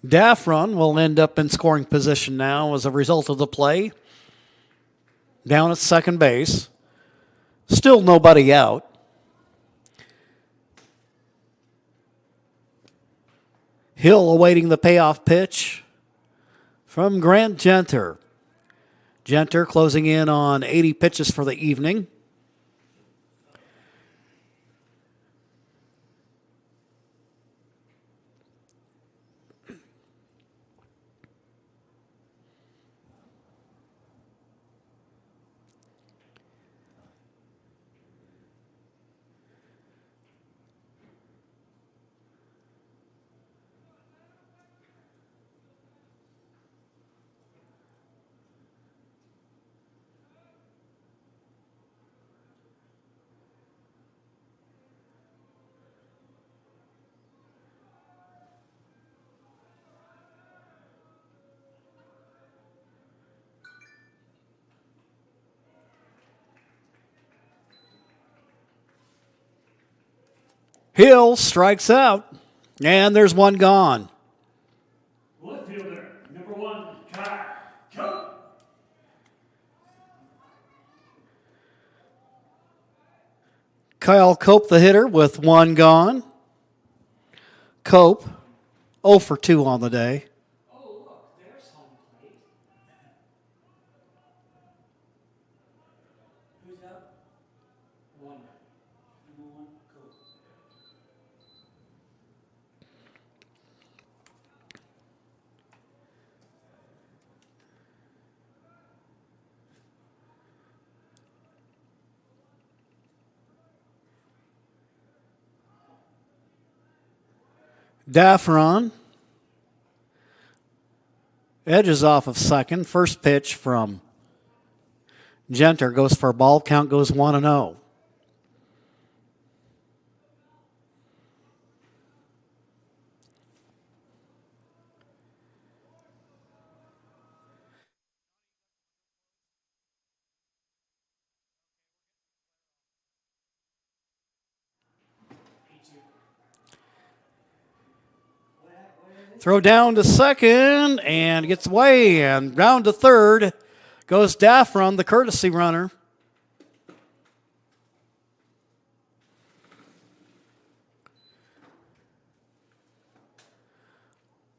Daffron will end up in scoring position now as a result of the play. Down at second base. Still nobody out. Hill awaiting the payoff pitch from Grant Genter. Genter closing in on 80 pitches for the evening. Hill strikes out, and there's one gone. Left fielder, number 1, Kyle Cope. Kyle Cope, the hitter, with one gone. Cope, 0 for 2 on the day. Oh, look, there's home plate. Who's up? 1. Number 1, Cope. Daffron edges off of second. First pitch from Genter goes for a ball. Count goes 1-0. Throw down to second and gets away, and round to third goes Daffron, the courtesy runner.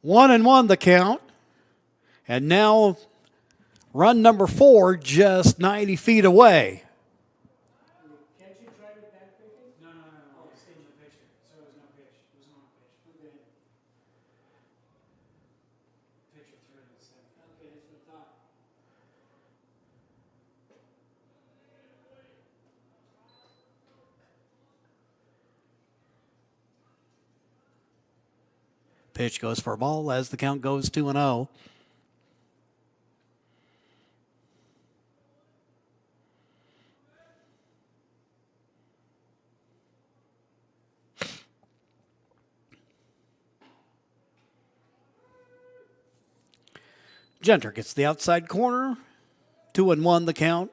1-1 the count. And now run number 4 just 90 feet away. Can't you try to back pick it? No. It's in the picture. So it was no pitch. It was no pitch. Okay. Pitcher threw it in the center. Okay, that's what I thought. Pitch goes for a ball as the count goes 2-0. Genter gets the outside corner. 2-1 the count.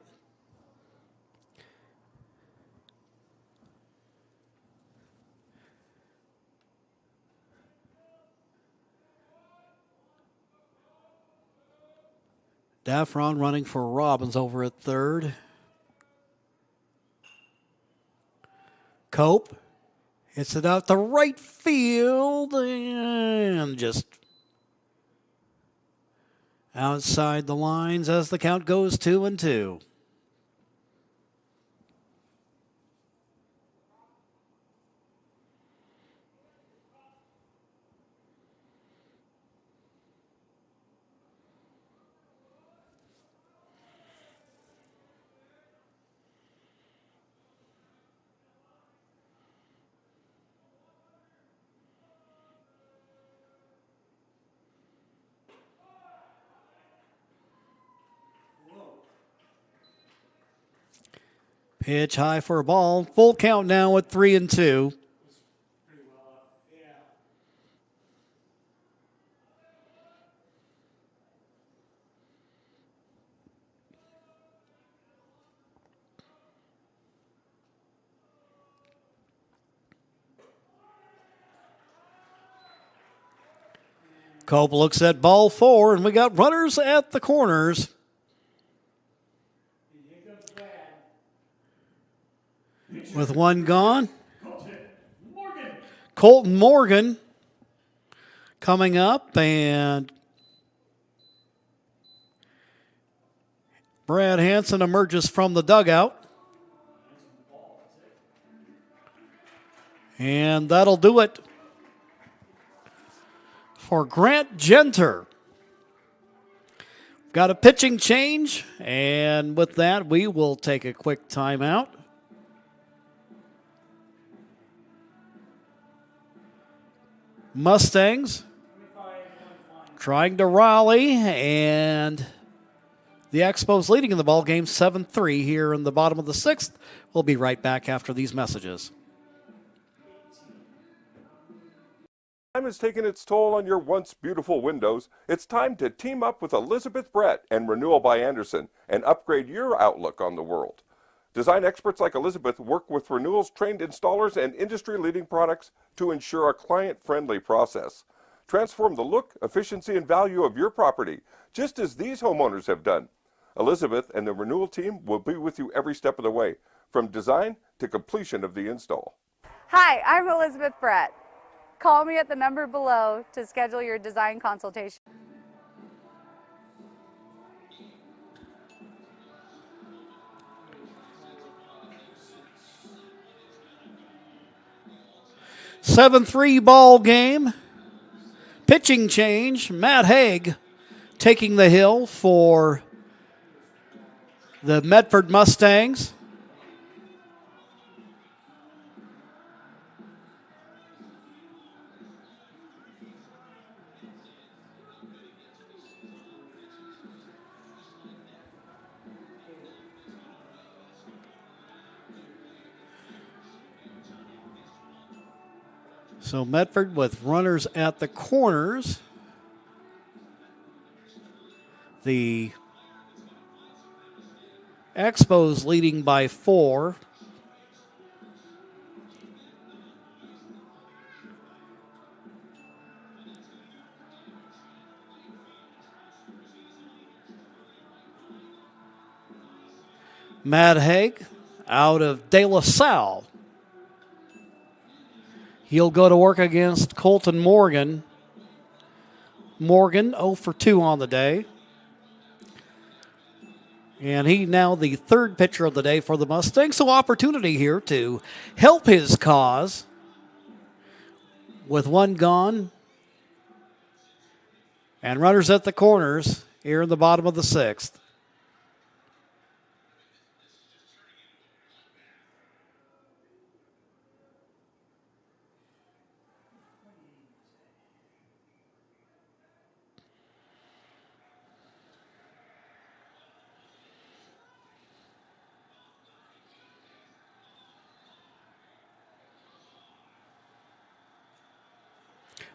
Daffron running for Robbins over at third. Cope hits it out to right field and just outside the lines as the count goes 2-2. Pitch high for a ball. Full count now at 3-2. Cope looks at ball 4, and we got runners at the corners. With one gone. Colton Morgan coming up, and Brad Hansen emerges from the dugout. And that'll do it for Grant Genter. Got a pitching change, and with that, we will take a quick timeout. Mustangs trying to rally, and the Expos leading in the ball game 7-3 here in the bottom of the 6th. We'll be right back after these messages. Time has taken its toll on your once beautiful windows. It's time to team up with Elizabeth Brett and Renewal by Andersen and upgrade your outlook on the world. Design experts like Elizabeth work with Renewal's trained installers and industry-leading products to ensure a client-friendly process. Transform the look, efficiency, and value of your property, just as these homeowners have done. Elizabeth and the Renewal team will be with you every step of the way, from design to completion of the install. Hi, I'm Elizabeth Brett. Call me at the number below to schedule your design consultation. Seven-3 ball game. Pitching change. Matt Haig taking the hill for the Medford Mustangs. So Medford with runners at the corners. The Expos leading by 4. Matt Haig out of De La Salle. He'll go to work against Colton Morgan. Morgan 0 for 2 on the day. And he now the third pitcher of the day for the Mustangs. So opportunity here to help his cause. With one gone. And runners at the corners here in the bottom of the sixth.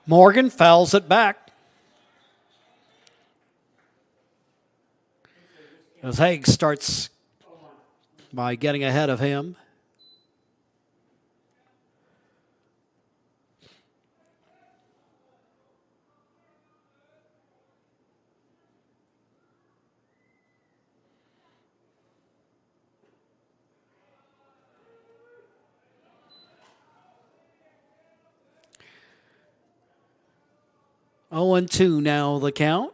Morgan fouls it back. As Haig starts by getting ahead of him. Oh, and 2 now the count.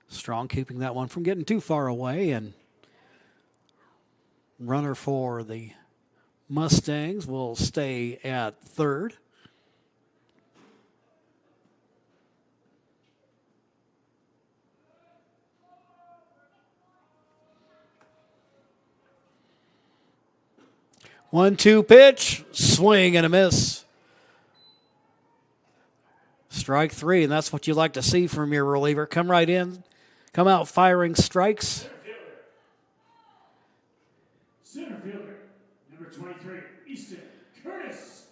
Strong keeping that one from getting too far away, and runner for the Mustangs will stay at third. One-two pitch, swing and a miss. Strike 3, and that's what you like to see from your reliever. Come right in, come out firing strikes. Center fielder, number 23, Easton Curtis.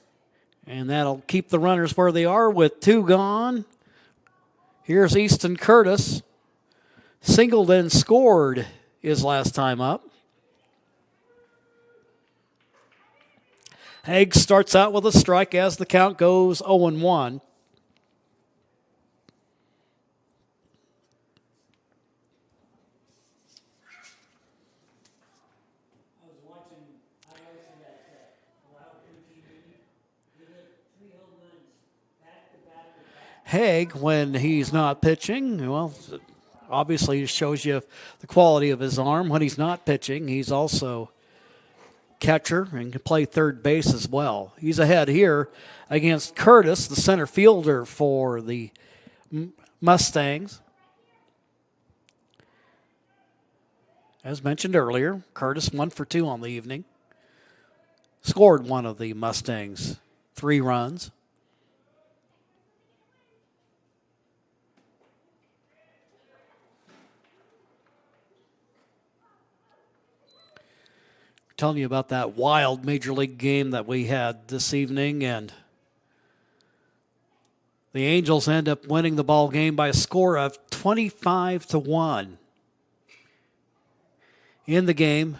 And that'll keep the runners where they are with 2 gone. Here's Easton Curtis. Singled and scored his last time up. Haig starts out with a strike as the count goes 0-1. Haig, when he's not pitching, well, obviously it shows you the quality of his arm. When he's not pitching, he's also catcher and can play third base as well. He's ahead here against Curtis, the center fielder for the Mustangs. As mentioned earlier, Curtis 1 for 2 on the evening. Scored one of the Mustangs' 3 runs. Telling you about that wild Major League game that we had this evening, and the Angels end up winning the ball game by a score of 25-1. In the game,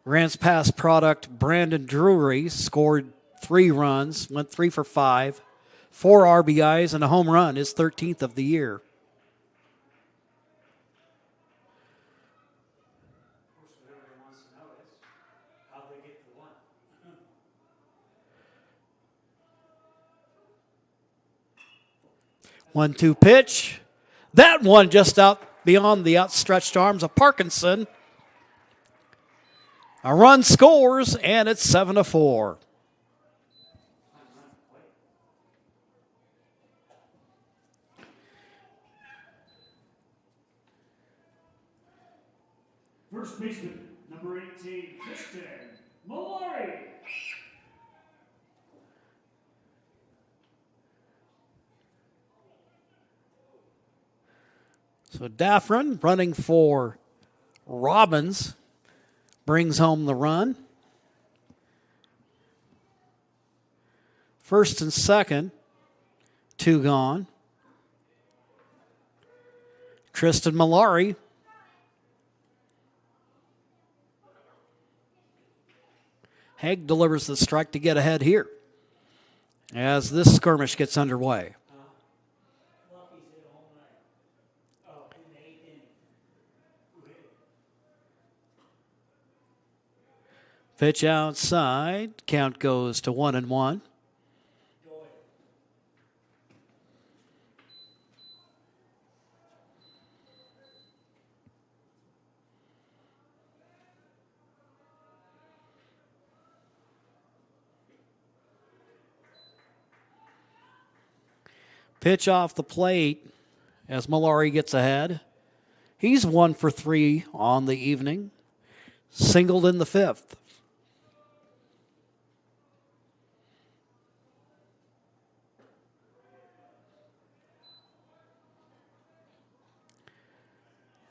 Grants Pass product Brandon Drury scored 3 runs, went 3 for 5, 4 RBIs, and a home run, his 13th of the year. One-two pitch. That one just out beyond the outstretched arms of Parkinson. A run scores, and it's 7-4. First baseman, number 18, Tristan Mallory. So Daffron running for Robbins brings home the run. First and second, 2 gone. Tristan Mallory Haig delivers the strike to get ahead here as this skirmish gets underway. Pitch outside. Count goes to 1-1. Pitch off the plate as Mallory gets ahead. He's 1 for 3 on the evening. Singled in the 5th.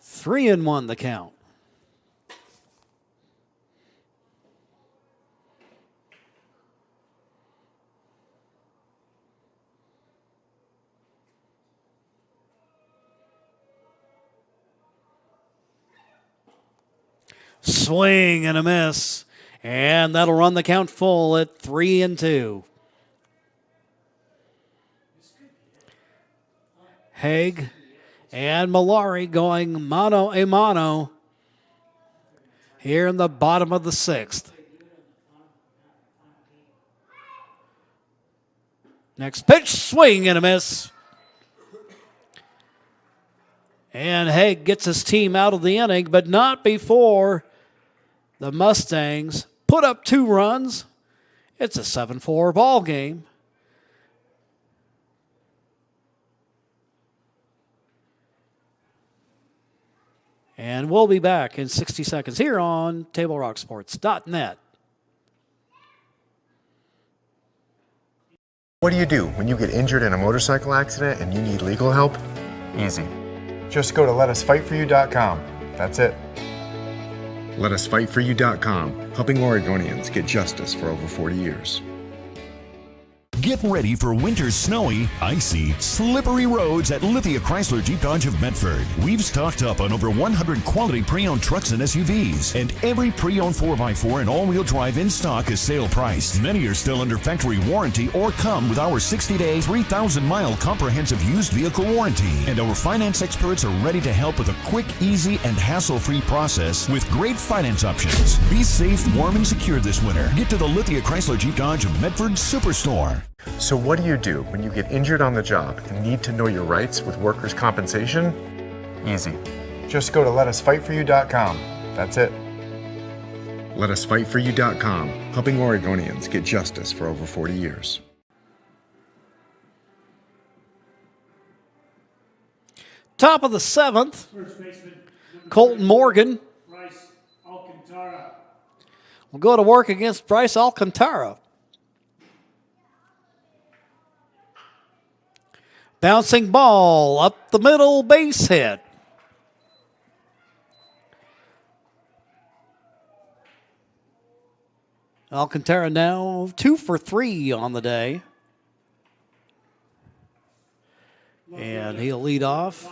Three and 1 the count. Swing and a miss. And that'll run the count full at 3-2. Haig and Mallory going mano a mano here in the bottom of the 6th. Next pitch, swing and a miss. And Haig gets his team out of the inning, but not before the Mustangs put up 2 runs. It's a 7-4 ball game. And we'll be back in 60 seconds here on TableRockSports.net. What do you do when you get injured in a motorcycle accident and you need legal help? Easy. Just go to letusfightforyou.com. That's it. Letusfightforyou.com, helping Oregonians get justice for over 40 years. Get ready for winter's snowy, icy, slippery roads at Lithia Chrysler Jeep Dodge of Medford. We've stocked up on over 100 quality pre-owned trucks and SUVs, and every pre-owned 4x4 and all-wheel drive in stock is sale priced. Many are still under factory warranty or come with our 60-day, 3,000-mile comprehensive used vehicle warranty. And our finance experts are ready to help with a quick, easy, and hassle-free process with great finance options. Be safe, warm, and secure this winter. Get to the Lithia Chrysler Jeep Dodge of Medford Superstore. So what do you do when you get injured on the job and need to know your rights with workers' compensation? Easy. Just go to letusfightforyou.com. That's it. Letusfightforyou.com, helping Oregonians get justice for over 40 years. Top of the 7th, Colton Morgan will go to work against Bryce Alcantara. Bouncing ball up the middle, base hit. Alcantara now 2 for 3 on the day. And he'll lead off.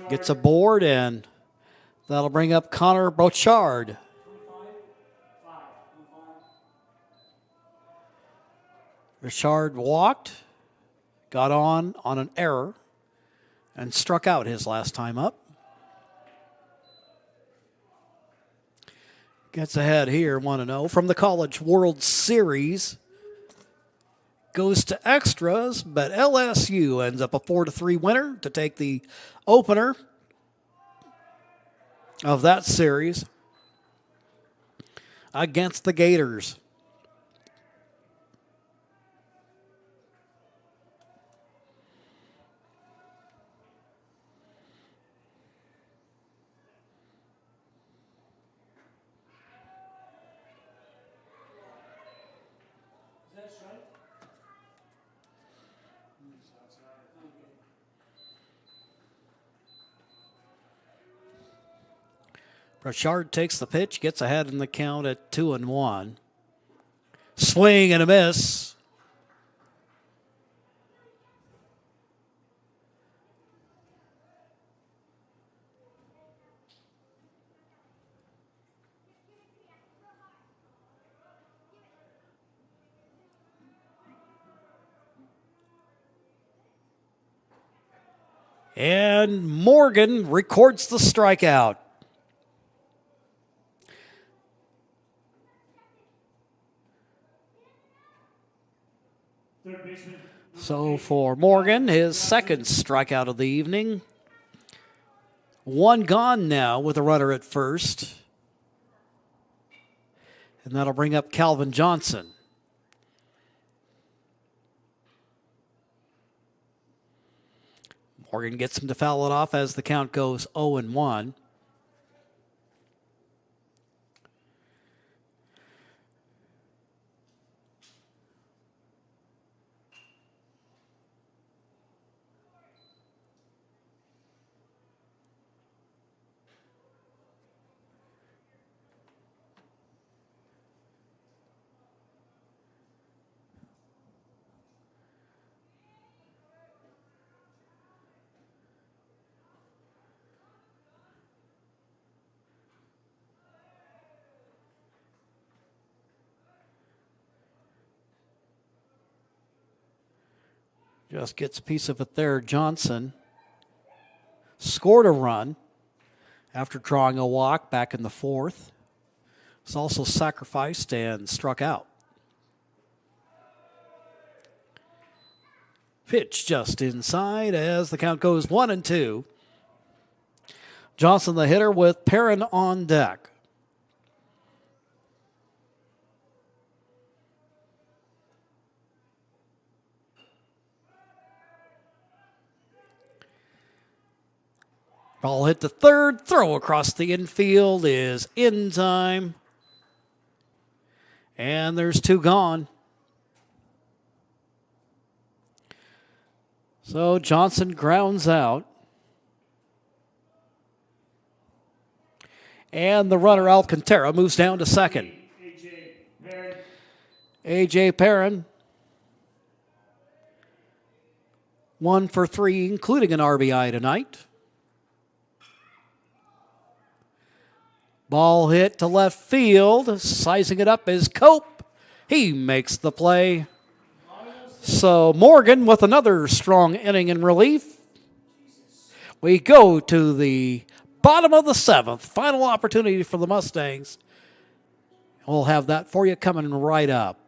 Gets a board, and that'll bring up Connor Brochard. Brochard walked. Got on an error and struck out his last time up. Gets ahead here, 1-0 from the College World Series. Goes to extras, but LSU ends up a 4-3 winner to take the opener of that series against the Gators. Brochard takes the pitch, gets ahead in the count at 2-1. Swing and a miss. And Morgan records the strikeout. So for Morgan, his second strikeout of the evening. One gone now with a runner at first. And that'll bring up Calvin Johnson. Morgan gets him to foul it off as the count goes 0-1. Just gets a piece of it there. Johnson scored a run after drawing a walk back in the fourth. Was also sacrificed and struck out. Pitch just inside as the count goes 1-2. Johnson the hitter with Perrin on deck. Ball hit to third. Throw across the infield is in time. And there's two gone. So Johnson grounds out. And the runner Alcantara moves down to second. A.J. Perrin. 1 for 3, including an RBI tonight. Ball hit to left field. Sizing it up is Cope. He makes the play. So Morgan with another strong inning in relief. We go to the bottom of the seventh. Final opportunity for the Mustangs. We'll have that for you coming right up.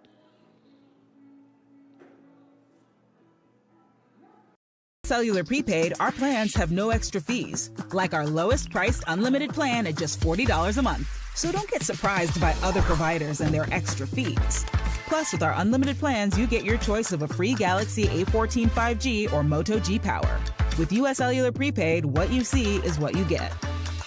Cellular Prepaid, our plans have no extra fees, like our lowest priced unlimited plan at just $40 a month. So don't get surprised by other providers and their extra fees. Plus, with our unlimited plans, you get your choice of a free Galaxy A14 5G or Moto G Power. With US Cellular Prepaid, what you see is what you get.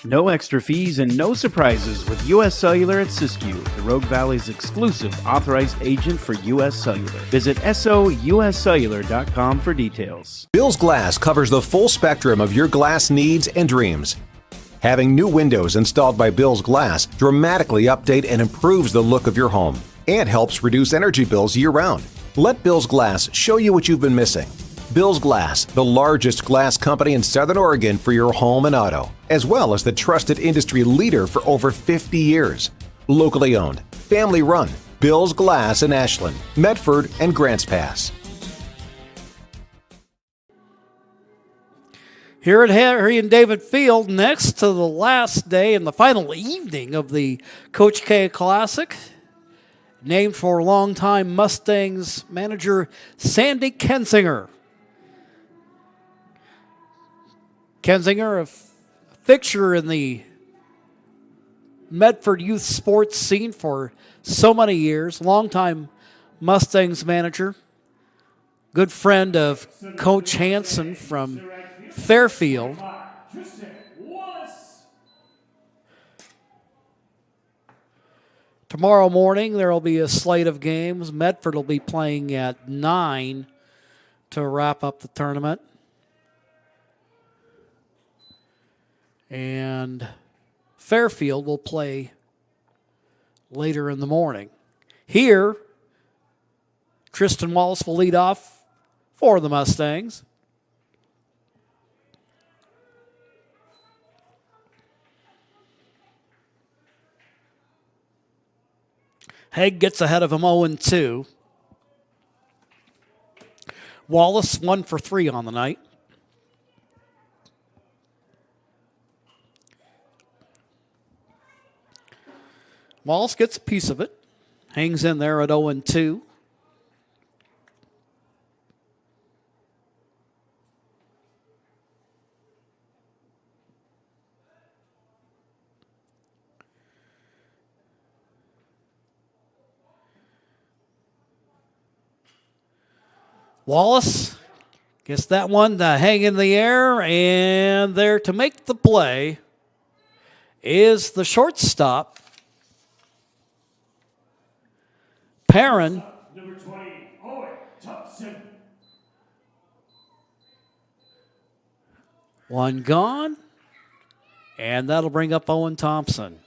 No extra fees and no surprises with U.S. Cellular at Siskiyou, the Rogue Valley's exclusive authorized agent for U.S. Cellular. Visit souscellular.com for details. Bill's Glass covers the full spectrum of your glass needs and dreams. Having new windows installed by Bill's Glass dramatically update and improves the look of your home and helps reduce energy bills year-round. Let Bill's Glass show you what you've been missing. Bill's Glass, the largest glass company in Southern Oregon for your home and auto, as well as the trusted industry leader for over 50 years. Locally owned, family run, Bill's Glass in Ashland, Medford, and Grants Pass. Here at Harry and David Field, next to the last day and the final evening of the Coach K Classic, named for longtime Mustangs manager Sandy Kensinger. Kensinger, a fixture in the Medford youth sports scene for so many years, longtime Mustangs manager, good friend of Coach Hansen from Fairfield. Tomorrow morning there will be a slate of games. Medford will be playing at 9 to wrap up the tournament. And Fairfield will play later in the morning. Here, Tristan Wallace will lead off for the Mustangs. Haig gets ahead of him 0-2. Wallace 1 for 3 on the night. Wallace gets a piece of it. Hangs in there at 0-2. Wallace gets that one to hang in the air, and there to make the play is the shortstop, Perrin. Number 20, Owen Thompson. One gone, and that'll bring up Owen Thompson.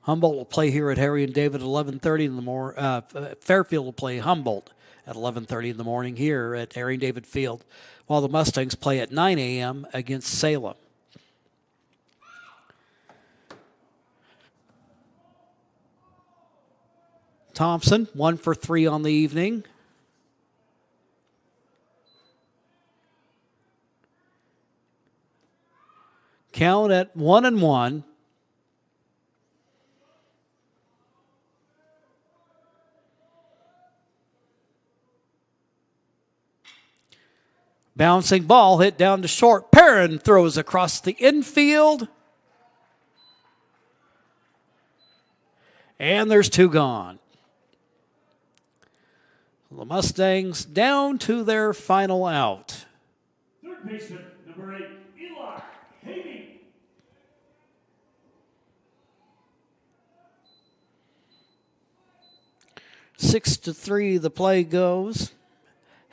Humboldt will play here at Harry and David at 11:30 in the morning. Fairfield will play Humboldt at 11:30 in the morning here at Harry and David Field, while the Mustangs play at 9 a.m. against Salem. Thompson, 1 for 3 on the evening. Count at 1-1. Bouncing ball hit down to short. Perrin throws across the infield. And there's 2 gone. The Mustangs down to their final out. Third baseman, number 8, Eli Havey. Six to 3 the play goes.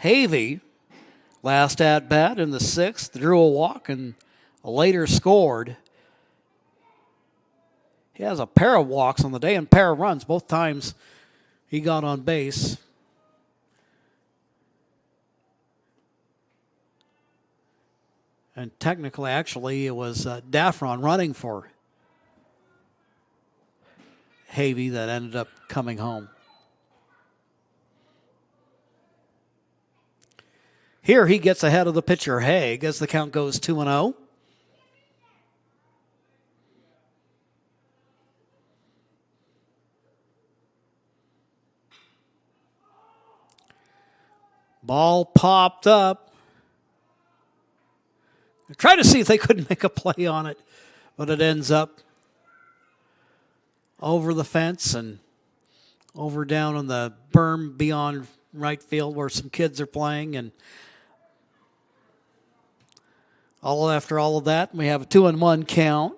Havey, last at bat in the 6th, drew a walk and later scored. He has a pair of walks on the day and a pair of runs. Both times he got on base. And technically, actually, it was Daffron running for Havey that ended up coming home. Here he gets ahead of the pitcher, Haig, as the count goes 2-0. Ball popped up. Try to see if they couldn't make a play on it, but it ends up over the fence and over down on the berm beyond right field where some kids are playing. And after all of that, we have a 2-1 count.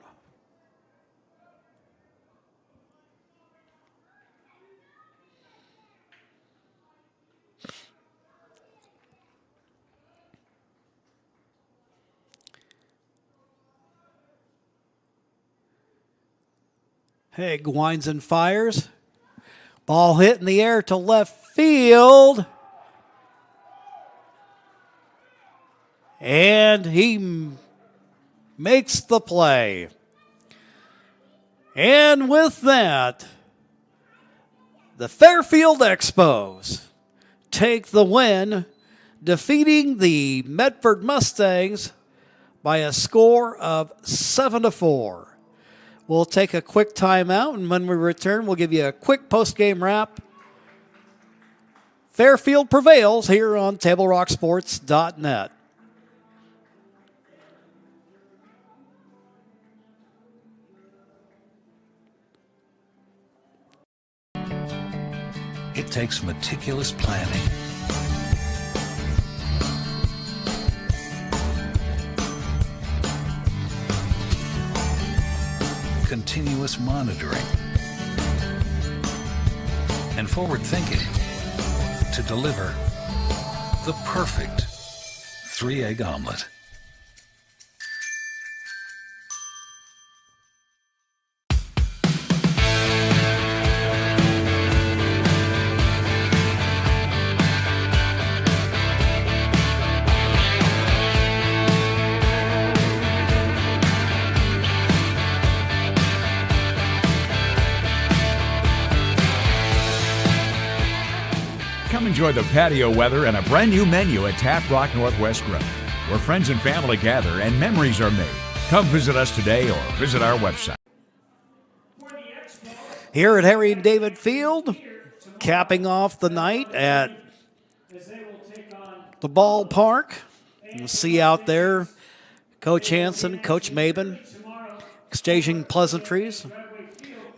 Haig winds and fires. Ball hit in the air to left field. And he makes the play. And with that, the Fairfield Expos take the win, defeating the Medford Mustangs by a score of 7-4. We'll take a quick timeout, and when we return, we'll give you a quick post-game wrap. Fairfield prevails here on TableRockSports.net. It takes meticulous planning, continuous monitoring, and forward thinking to deliver the perfect 3-egg omelet. Come enjoy the patio weather and a brand new menu at Tap Rock Northwest Grill. where friends and family gather and memories are made. Come visit us today or visit our website. Here at Harry and David Field, capping off the night at the ballpark. You'll see out there Coach Hansen, Coach Maben exchanging pleasantries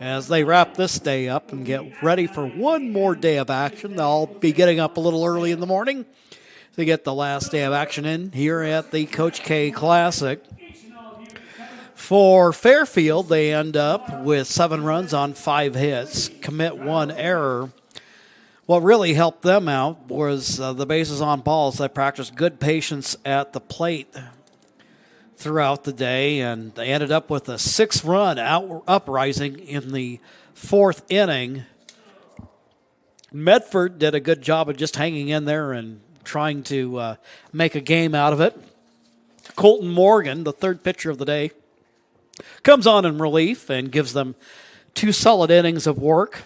as they wrap this day up and get ready for one more day of action. They'll be getting up a little early in the morning to get the last day of action in here at the Coach K Classic. For Fairfield, they end up with 7 runs on 5 hits, commit 1 error. What really helped them out was the bases on balls. They practiced good patience at the plate throughout the day, and they ended up with a 6-run uprising in the 4th inning. Medford did a good job of just hanging in there and trying to make a game out of it. Colton Morgan, the 3rd pitcher of the day, comes on in relief and gives them 2 solid innings of work.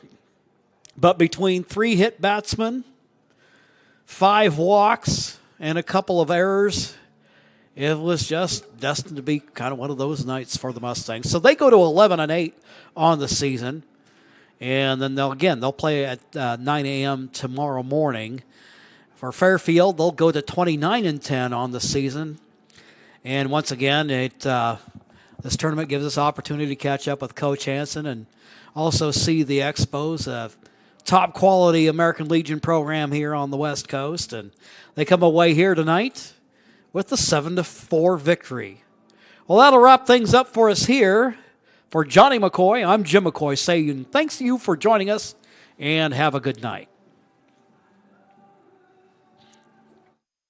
But between 3 hit batsmen, 5 walks, and a couple of errors, it was just destined to be kind of one of those nights for the Mustangs. So they go to 11-8 on the season, and then they'll play at 9 a.m. tomorrow morning. For Fairfield, they'll go to 29-10 on the season. And once again, this tournament gives us opportunity to catch up with Coach Hansen and also see the Expos, top quality American Legion program here on the West Coast. And they come away here tonight with the 7-4 victory. Well, that'll wrap things up for us here. For Johnny McCoy, I'm Jim McCoy saying thanks to you for joining us and have a good night.